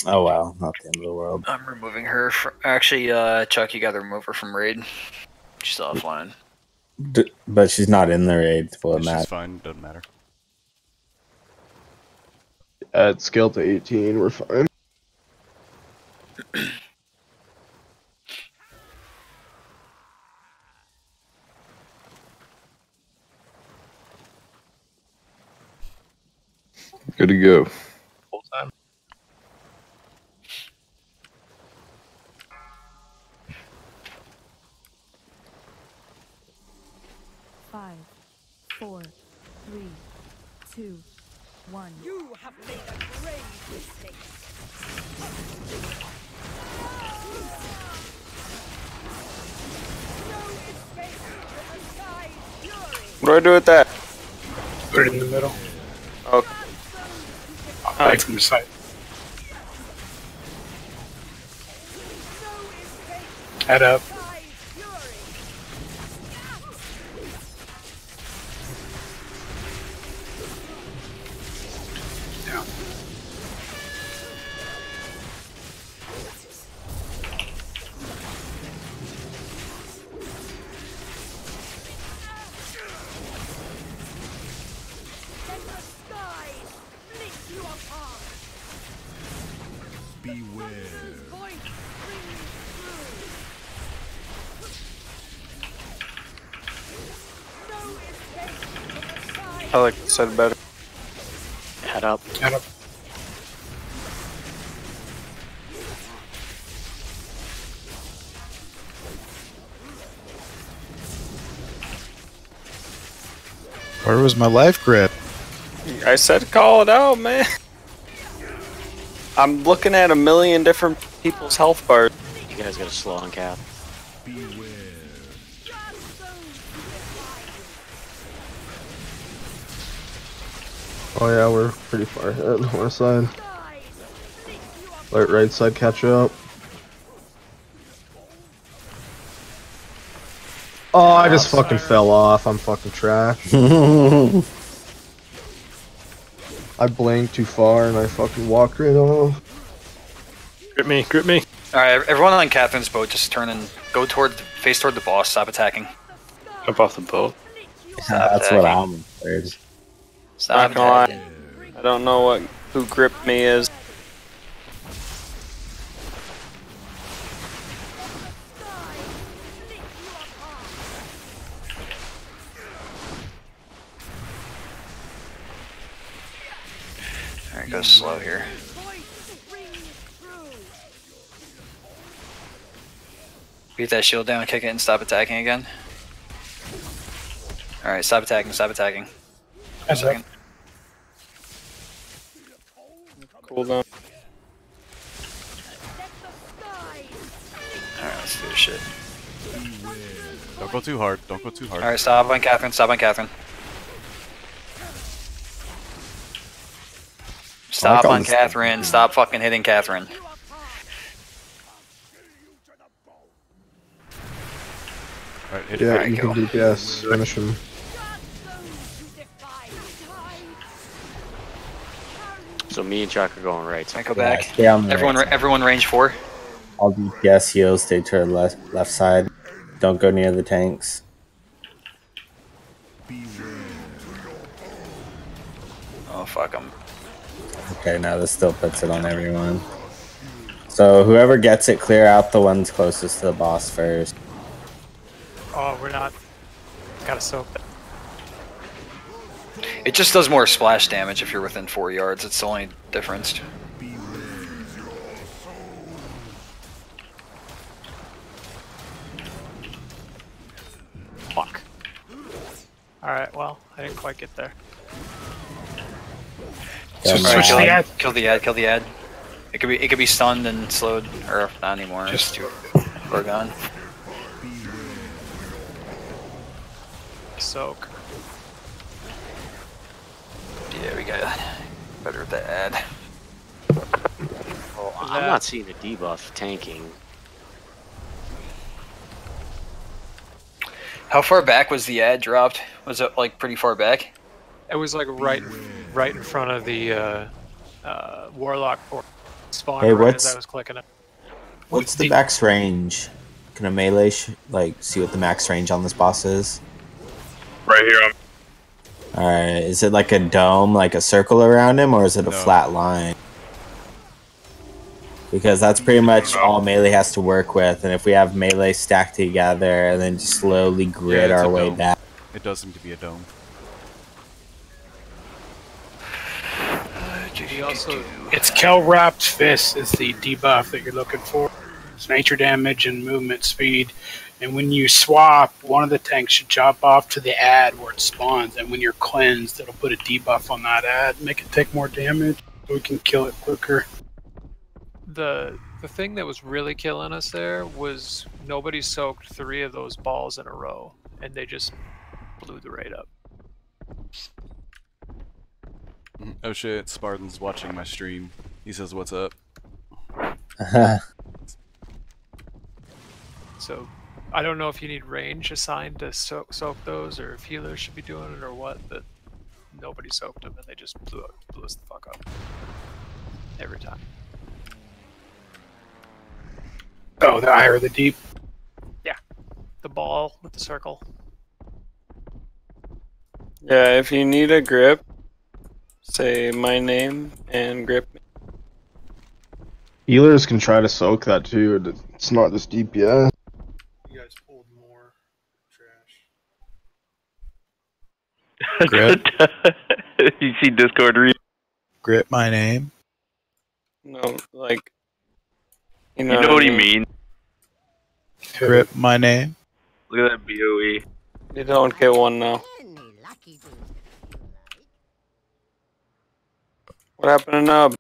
S1: Oh wow, not the end of the world.
S3: I'm removing her. Actually, Chuck, you got to remove her from raid. She's still offline.
S1: But she's not in the raid. Will it matter?
S9: She's fine. Doesn't matter.
S6: At scale to 18, we're fine.
S15: Good to go.
S19: Full time.
S20: Five, 4, 3, 2, 1.
S17: You have made a grave mistake.
S19: What do I do with that?
S13: Put it in the middle.
S19: Okay.
S13: Right from the side. Head up. Down.
S19: I like this side better. Head up.
S13: Head up.
S4: Where was my life grip?
S19: I said call it out, man. I'm looking at a million different people's health bars.
S5: You guys gotta slow on cap.
S6: Oh yeah, we're pretty far ahead on our side. Let right side catch up. Oh, I just fucking fell off. I'm fucking trash. I blinked too far and I fucking walked right off.
S19: Grip me, grip me.
S3: Alright, everyone on Catherine's boat, just turn and go face toward the boss, stop attacking.
S19: Jump off the boat.
S1: That's what I'm afraid.
S3: Stop
S19: Not gonna lie.
S3: attacking.
S19: I don't know who gripped me is.
S3: Alright, go slow here. Beat that shield down, kick it, and stop attacking again. Alright, stop attacking, stop attacking.
S13: That's
S3: a second.
S19: Cool down.
S3: Alright, let's do this shit.
S9: Don't go too hard. Don't go too hard.
S3: Alright, stop on Catherine. Stop on Catherine. Stop on Catherine. Stop fucking hitting Catherine.
S9: Alright, hit
S6: Yeah,
S9: it.
S6: you can DPS. Finish him.
S5: So me and Chuck are going right.
S3: I go back.
S1: Stay on the
S3: Everyone,
S1: right side.
S3: everyone, range 4.
S1: I'll DPS heal. Stay to the left side. Don't go near the tanks.
S3: Oh fuck them.
S1: Okay, now this still puts it on everyone. So whoever gets it, clear out the ones closest to the boss first.
S8: Oh, we're not. Gotta soak that.
S3: It just does more splash damage if you're within 4 yards. It's the only difference.
S8: Fuck. Alright, well, I didn't quite get there.
S3: So
S8: switch
S3: kill
S8: the ad.
S3: Kill the ad. Kill the ad. It could be stunned and slowed, or not anymore.
S8: Just
S3: too far gone.
S8: Soak.
S3: Yeah, we got better at the ad.
S5: Oh, I'm not seeing a debuff tanking.
S3: How far back was the ad dropped? Was it like pretty far back?
S8: It was like right in front of the warlock spawn.
S1: Hey,
S8: right
S1: what's-
S8: as I was clicking it.
S1: What's the max range? Can a melee like see what the max range on this boss is?
S12: Right here.
S1: Alright, is it like a dome, like a circle around him, or is it a flat line? Because that's pretty much all melee has to work with, and if we have melee stacked together and then just slowly grid
S9: it's
S1: our
S9: a
S1: way
S9: dome.
S1: back.
S9: It does seem to be a dome.
S13: It's Kel-Wrapped Fist is the debuff that you're looking for. It's nature damage and movement speed. And when you swap, one of the tanks should jump off to the ad where it spawns. And when you're cleansed, it'll put a debuff on that ad, make it take more damage, so we can kill it quicker.
S8: The thing that was really killing us there was nobody soaked 3 of those balls in a row, and they just blew the raid up.
S9: Oh shit, Spartan's watching my stream. He says, "What's up?"
S8: So I don't know if you need range assigned to soak those, or if healers should be doing it, or what. But nobody soaked them, and they just blew us the fuck up every time.
S13: Oh, the eye or the deep?
S8: Yeah, the ball with the circle.
S19: Yeah, if you need a grip, say my name and grip me.
S6: Healers can try to soak that too. It's not just DPS.
S11: You guys pulled more trash.
S4: Grip.
S12: You see Discord read?
S4: Grip my name.
S19: No, like...
S12: You know what he means.
S4: Grip my name.
S12: Look at that BOE.
S19: You don't get one now. What happened to Nub?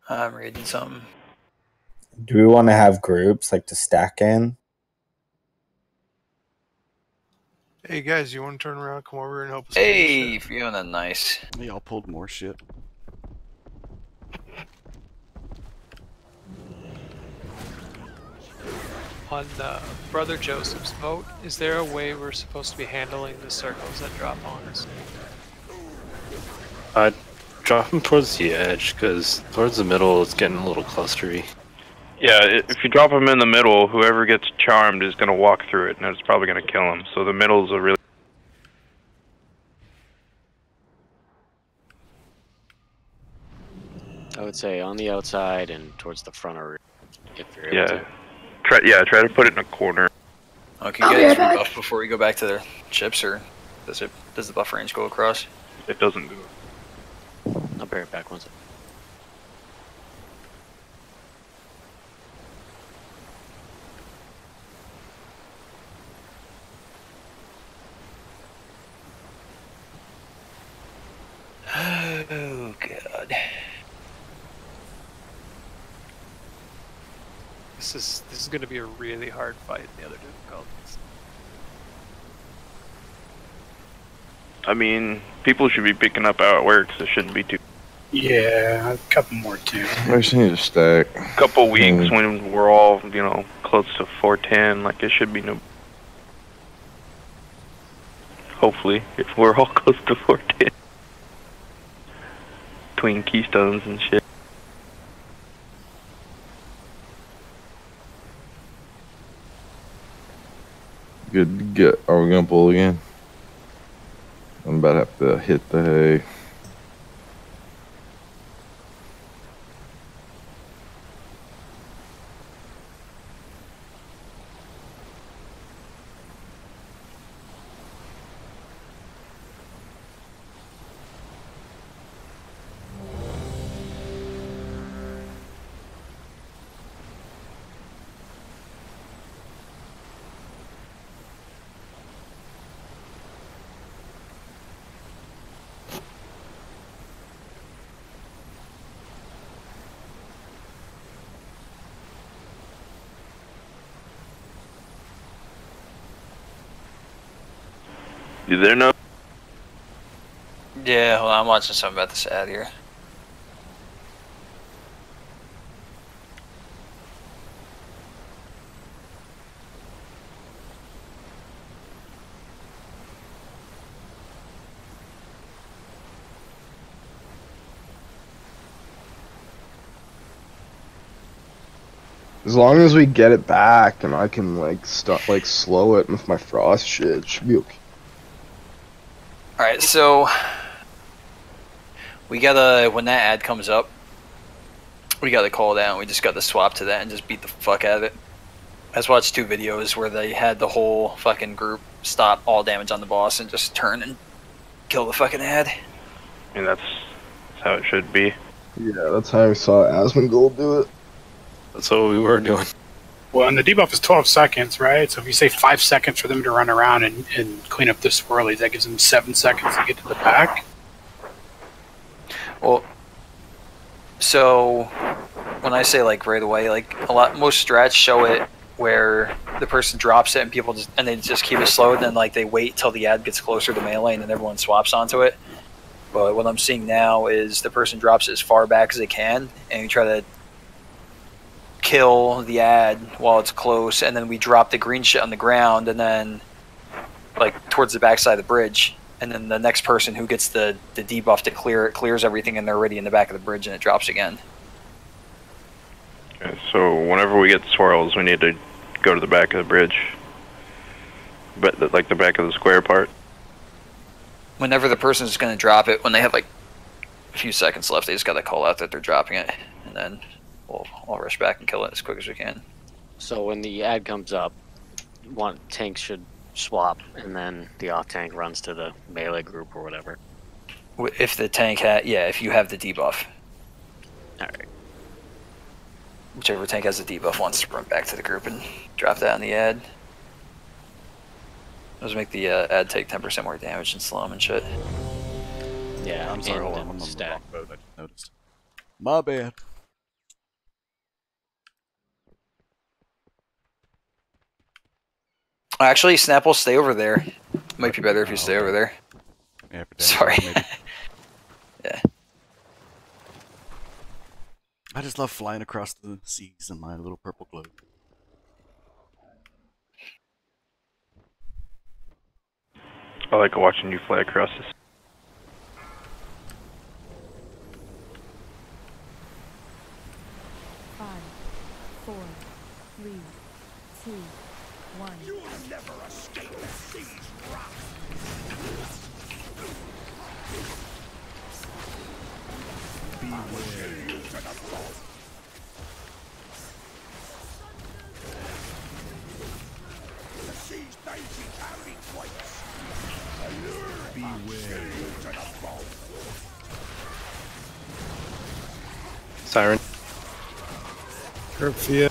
S3: I'm reading something.
S1: Do we want to have groups like to stack in?
S11: Hey guys, you want to turn around, come over and help us?
S3: Hey, Fiona, nice.
S9: We all pulled more shit.
S8: On Brother Joseph's boat, is there a way we're supposed to be handling the circles that drop on us?
S21: Drop them towards the edge, because towards the middle it's getting a little clustery.
S12: Yeah, if you drop him in the middle, whoever gets charmed is going to walk through it, and it's probably going to kill him. So the middle's a really...
S5: I would say on the outside and towards the front or if you're able
S12: Yeah.
S5: to.
S12: Try to put it in a corner.
S3: Oh, can you guys rebuff before we go back to the ships, or does the buff range go across?
S12: It doesn't go.
S5: I'll bear it back one second.
S3: Oh god.
S8: This This is going to be a really hard fight in the other difficulties.
S12: I mean, people should be picking up how it works. It shouldn't be too.
S13: Yeah, a couple more too.
S15: I just need to stack.
S12: Couple weeks when we're all, you know, close to 410, like it should be no. Hopefully, if we're all close to 410. Between keystones and shit.
S15: Good to get. Are we gonna pull again? I'm about to have to hit the hay.
S12: You there now?
S3: Yeah, hold on, I'm watching something about this ad here.
S6: As long as we get it back and I can like slow it with my frost shit, it should be okay.
S3: Alright, so we gotta, when that ad comes up, we gotta call it out. We just gotta swap to that and just beat the fuck out of it. I just watched 2 videos where they had the whole fucking group stop all damage on the boss and just turn and kill the fucking ad.
S12: And that's how it should be.
S6: Yeah, that's how I saw Asmongold do it.
S21: That's what we were doing.
S13: Well, and the debuff is 12 seconds, right? So if you say 5 seconds for them to run around and clean up the swirlies, that gives them 7 seconds to get to the back.
S3: Well, so when I say like right away, like most strats show it where the person drops it and people just, and they just keep it slow, and then like they wait till the ad gets closer to melee and then everyone swaps onto it. But what I'm seeing now is the person drops it as far back as they can, and you try to kill the ad while it's close, and then we drop the green shit on the ground, and then like towards the backside of the bridge, and then the next person who gets the debuff to clear it clears everything, and they're already in the back of the bridge, and it drops again.
S12: Okay, so whenever we get swirls, we need to go to the back of the bridge, but like the back of the square part.
S3: Whenever the person is going to drop it, when they have like a few seconds left, they just got to call out that they're dropping it, and then I'll rush back and kill it as quick as we can.
S5: So when the ad comes up, one tank should swap, and then the off tank runs to the melee group or whatever.
S3: If the tank if you have the debuff.
S5: Alright.
S3: Whichever tank has the debuff wants to run back to the group and drop that on the ad. Those make the ad take 10% more damage and slow them and shit.
S5: Yeah,
S9: I'm sorry, hold on, I'm on the wrong boat, I just noticed. My bad.
S3: Actually, Snapple, stay over there. Might be better if you stay over there.
S9: Yeah,
S3: sorry. Yeah.
S9: I just love flying across the seas in my little purple globe.
S12: I like watching you fly across this.
S20: Five, 4, 3, 2, 1.
S17: You will never escape the sea's wrath. Beware. You to the bone. The sea's daisy carry twice. Beware. You to the bone.
S21: Siren.
S4: Curfew.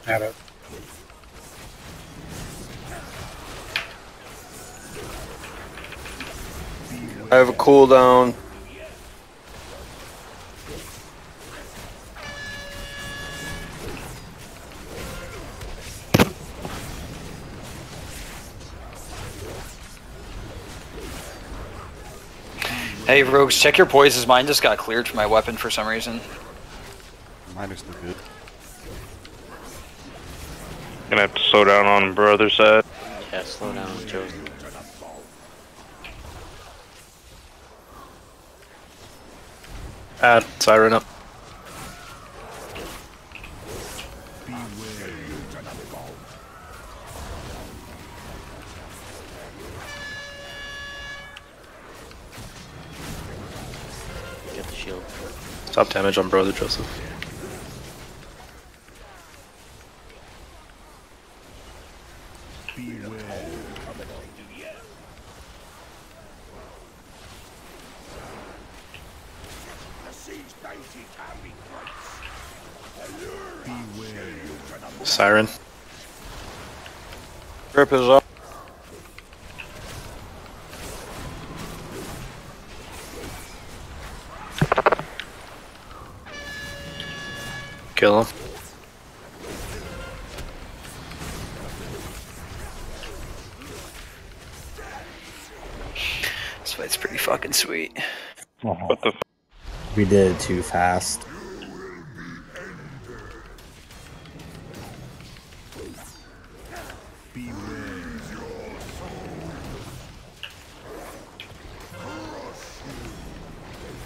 S13: Add up.
S19: I have a cooldown.
S3: Hey, Rogues, check your poisons. Mine just got cleared for my weapon for some reason.
S9: Mine are still good.
S12: Gonna have to slow down on the other side.
S5: Yeah, slow down, Chosen.
S21: Add Siren up.
S5: Get the shield.
S21: Stop damage on Brother Joseph. Siren.
S19: Grip is up.
S21: Kill him.
S3: This fight's pretty fucking sweet.
S12: What the?
S1: We did it too fast.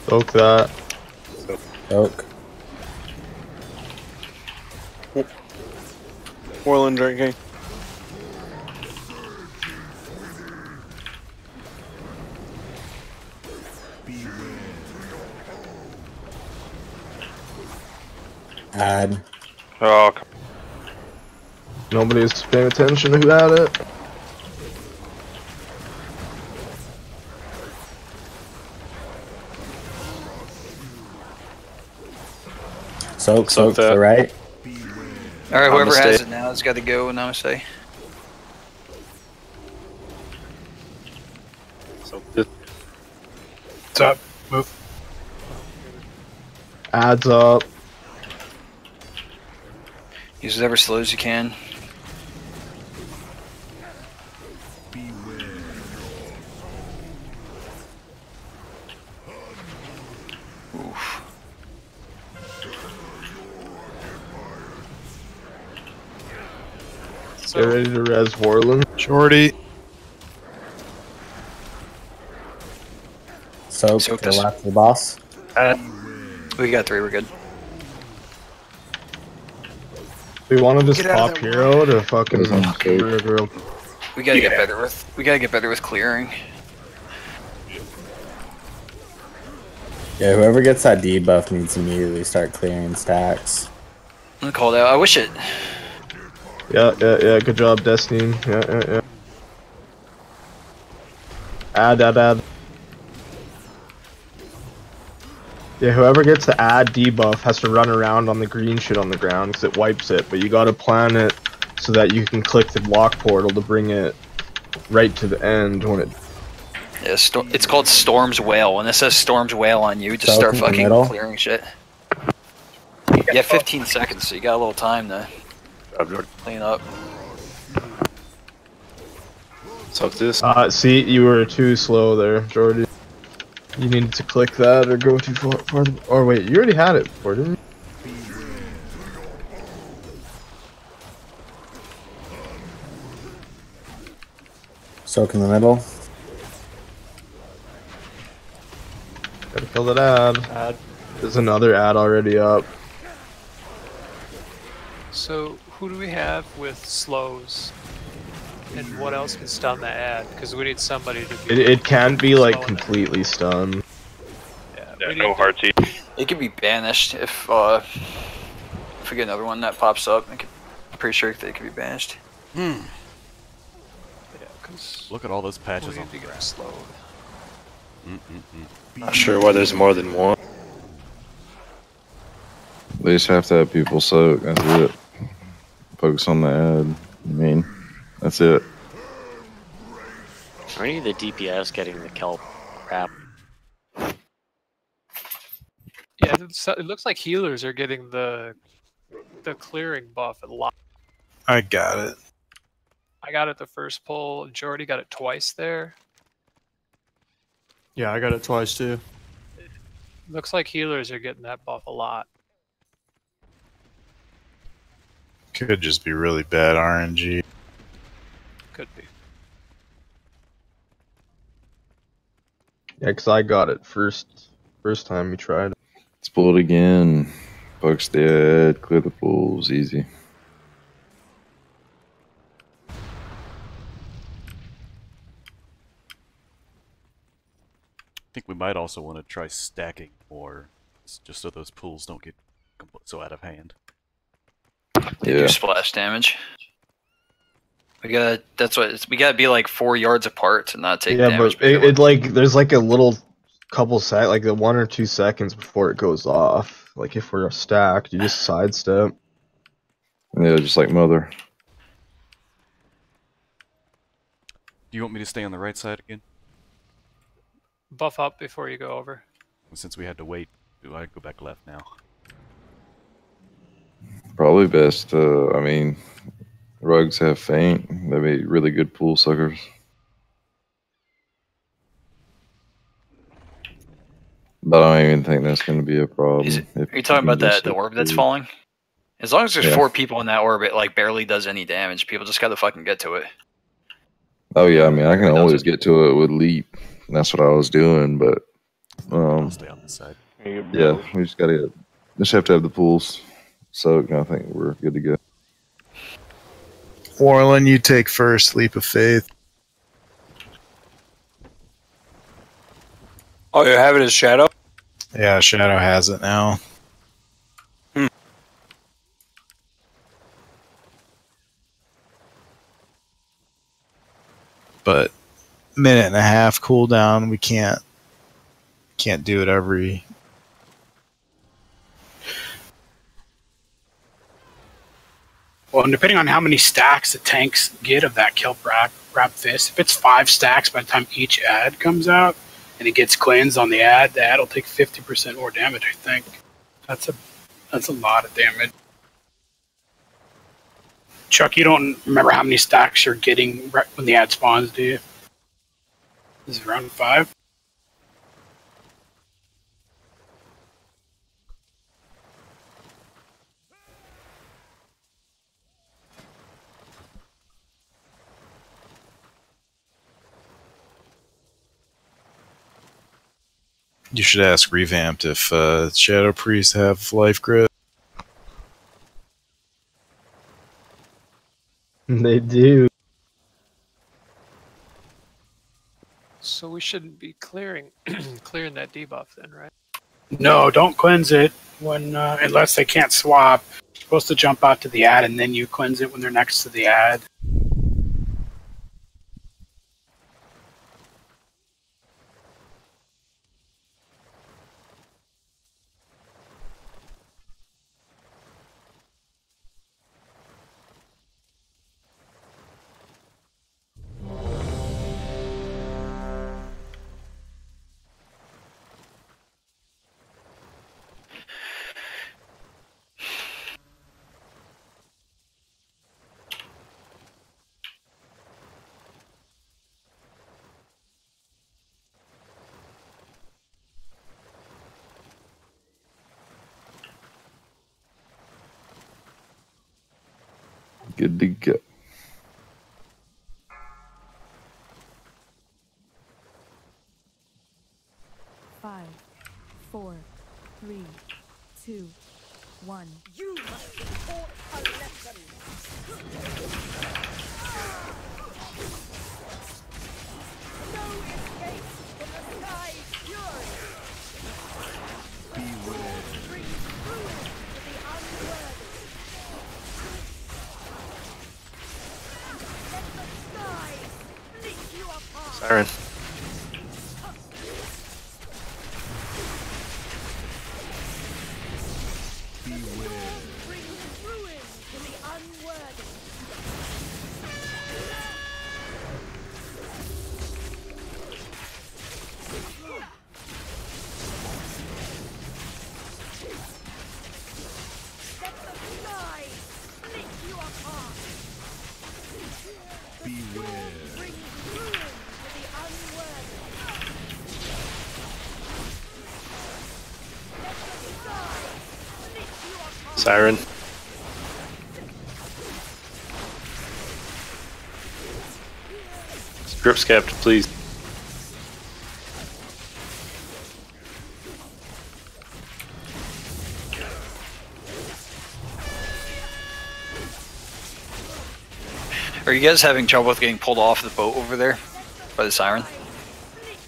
S6: Soak that.
S1: Soak.
S19: Whirling drinking.
S1: Add.
S12: Oh,
S6: Nobody's paying attention to who had it.
S1: Soak to the right.
S3: Alright, whoever
S21: Namaste.
S3: has it now has got to go. Namaste.
S21: So good.
S13: What's up? Move.
S6: Adds up.
S3: Use it ever slow as you can. Oof.
S6: Get ready to res Vorlin.
S4: Shorty.
S1: Soak to the left of the boss.
S3: We got 3, we're good.
S6: We want to just
S3: Get out of
S6: pop
S3: there,
S6: hero to fucking
S1: Okay.
S6: girl.
S3: We gotta get better with clearing.
S1: Yeah, whoever gets that debuff needs to immediately start clearing stacks.
S3: I'm called out. I wish it.
S6: Yeah. Good job, Destiny. Yeah. Add. Yeah, whoever gets the add debuff has to run around on the green shit on the ground because it wipes it. But you gotta plan it so that you can click the block portal to bring it right to the end when it.
S3: Yeah, it's called Storm's Whale. When it says Storm's Whale on you, just start fucking clearing shit. Yeah, 15 seconds, so you got a little time to clean up.
S21: Soak this.
S6: See, you were too slow there, Jordy. You needed to click that or go too far. Or wait, you already had it before, didn't you?
S1: Soak in the middle.
S6: Gotta kill that ad. There's another ad already up.
S8: So, who do we have with slows? And what else can stun the ad? Because we need somebody to be...
S6: It can't be like completely stunned.
S12: yeah, no hearty.
S3: It could be banished if we get another one that pops up. I'm pretty sure they could be banished.
S8: Yeah, because...
S9: Look at all those patches
S8: we
S9: on
S8: need to
S9: the
S8: get
S9: ground.
S8: slowed.
S21: Not sure why there's more than one.
S15: They just have to have people soak. That's it. focus on the ad. I mean, that's it.
S5: Are any of the DPS getting the kelp crap?
S8: Yeah, it looks like healers are getting the clearing buff a lot.
S4: I got it.
S8: I got it the first pull. Jordy got it twice there.
S7: Yeah, I got it twice too.
S8: Looks like healers are getting that buff a lot.
S4: Could just be really bad RNG.
S8: Could be.
S6: Yeah, because I got it first time we tried.
S15: Let's pull it again. Focus the ad, clear the pools, easy.
S9: I think we might also want to try stacking more, just so those pools don't get so out of hand.
S3: They do splash damage. We gotta be like 4 yards apart to not take damage.
S6: Yeah, but it like there's like a little couple like the 1 or 2 seconds before it goes off. Like if we're stacked, you just sidestep.
S15: Yeah, just like Mother.
S9: Do you want me to stay on the right side again?
S8: Buff up before you go over.
S9: Since we had to wait, do I go back left now?
S15: Probably best. I mean, rugs have faint. They'd be really good pool suckers. But I don't even think that's going to be a problem.
S3: Are you talking about the orb that's falling? As long as there's 4 people in that orb, it like barely does any damage. People just gotta fucking get to it.
S15: Oh yeah, I mean, I can always get to it with leap. And that's what I was doing, but
S9: I'll stay on this side.
S15: yeah, we just have to have the pools soaked, and I think we're good to go.
S4: Warlin, you take first leap of faith.
S19: Oh, you have it as Shadow?
S4: Yeah, Shadow has it now. But minute and a half cooldown, we can't do it every.
S13: Well, and depending on how many stacks the tanks get of that kelp wrap fist, if it's 5 stacks by the time each ad comes out and it gets cleansed on the ad will take 50% more damage, I think. That's a lot of damage. Chuck, you don't remember how many stacks you're getting right when the ad spawns, do you? Is it around 5?
S4: You should ask Revamped if Shadow Priests have life grip.
S6: They do.
S8: So we shouldn't be clearing that debuff then, right?
S13: No, don't cleanse it when unless they can't swap. You're supposed to jump out to the ad and then you cleanse it when they're next to the ad.
S15: Good to go.
S20: Five, 4, 3, 2, 1.
S17: You must be taught a lesson. No escape from the sky's fury. Beware. Brings ruin to the unworthy. Let the sky split you apart.
S21: Siren.
S17: Brings ruin to the unworthy.
S21: Siren. Grip scabbed, please.
S3: Are you guys having trouble with getting pulled off the boat over there by the siren?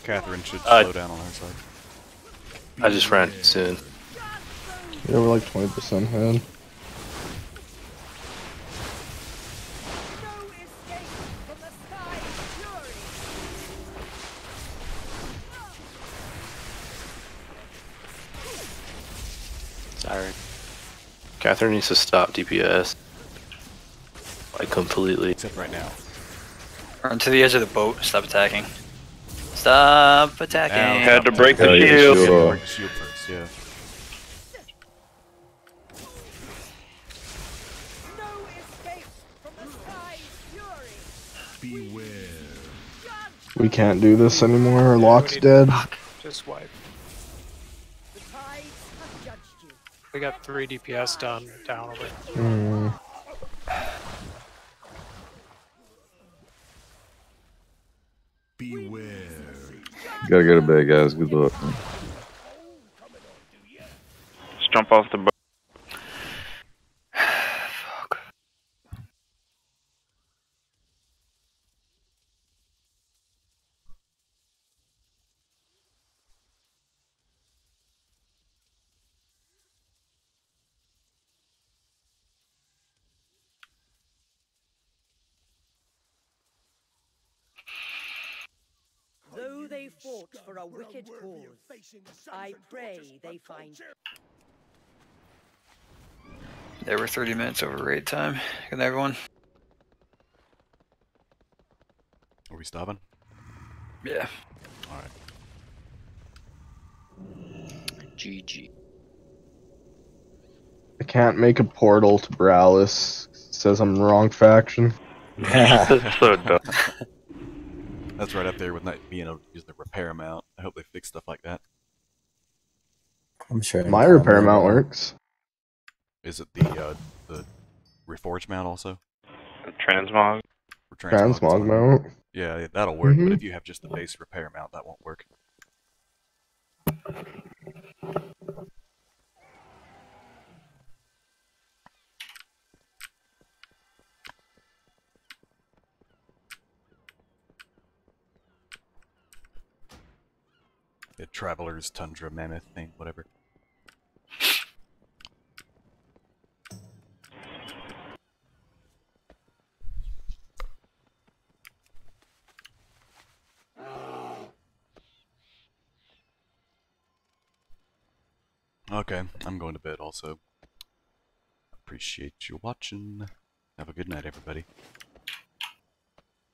S9: Catherine should slow down on her side.
S21: I just ran too soon.
S6: Yeah, we're like 20% ahead.
S21: Siren. Catherine needs to stop DPS. Like completely.
S9: Except right now.
S3: Run to the edge of the boat. Stop attacking. Stop attacking.
S12: Had to break the shield.
S9: Break the shield first, yeah.
S6: We can't do this anymore. Our lock's dead.
S8: Just wipe. We got 3 DPS down over.
S15: Beware. Gotta go to bed, guys. Good luck.
S12: Let's jump off the boat.
S7: Though they fought for a wicked cause, I pray they find...
S3: There were 30 minutes over raid time. Good night, everyone.
S9: Are we stopping?
S3: Yeah.
S9: Alright.
S5: GG.
S6: I can't make a portal to Bralis. It says I'm the wrong faction.
S12: That's so dumb.
S9: That's right up there with not being able to use the repair mount. I hope they fix stuff like that.
S1: I'm sure
S6: My repair mount works.
S9: Is it the reforge mount also?
S12: Transmog.
S6: Transmog mount.
S9: Yeah, that'll work. But if you have just the base repair mount, that won't work. The Traveler's Tundra Mammoth thing, whatever. Okay, I'm going to bed also. Appreciate you watching. Have a good night, everybody.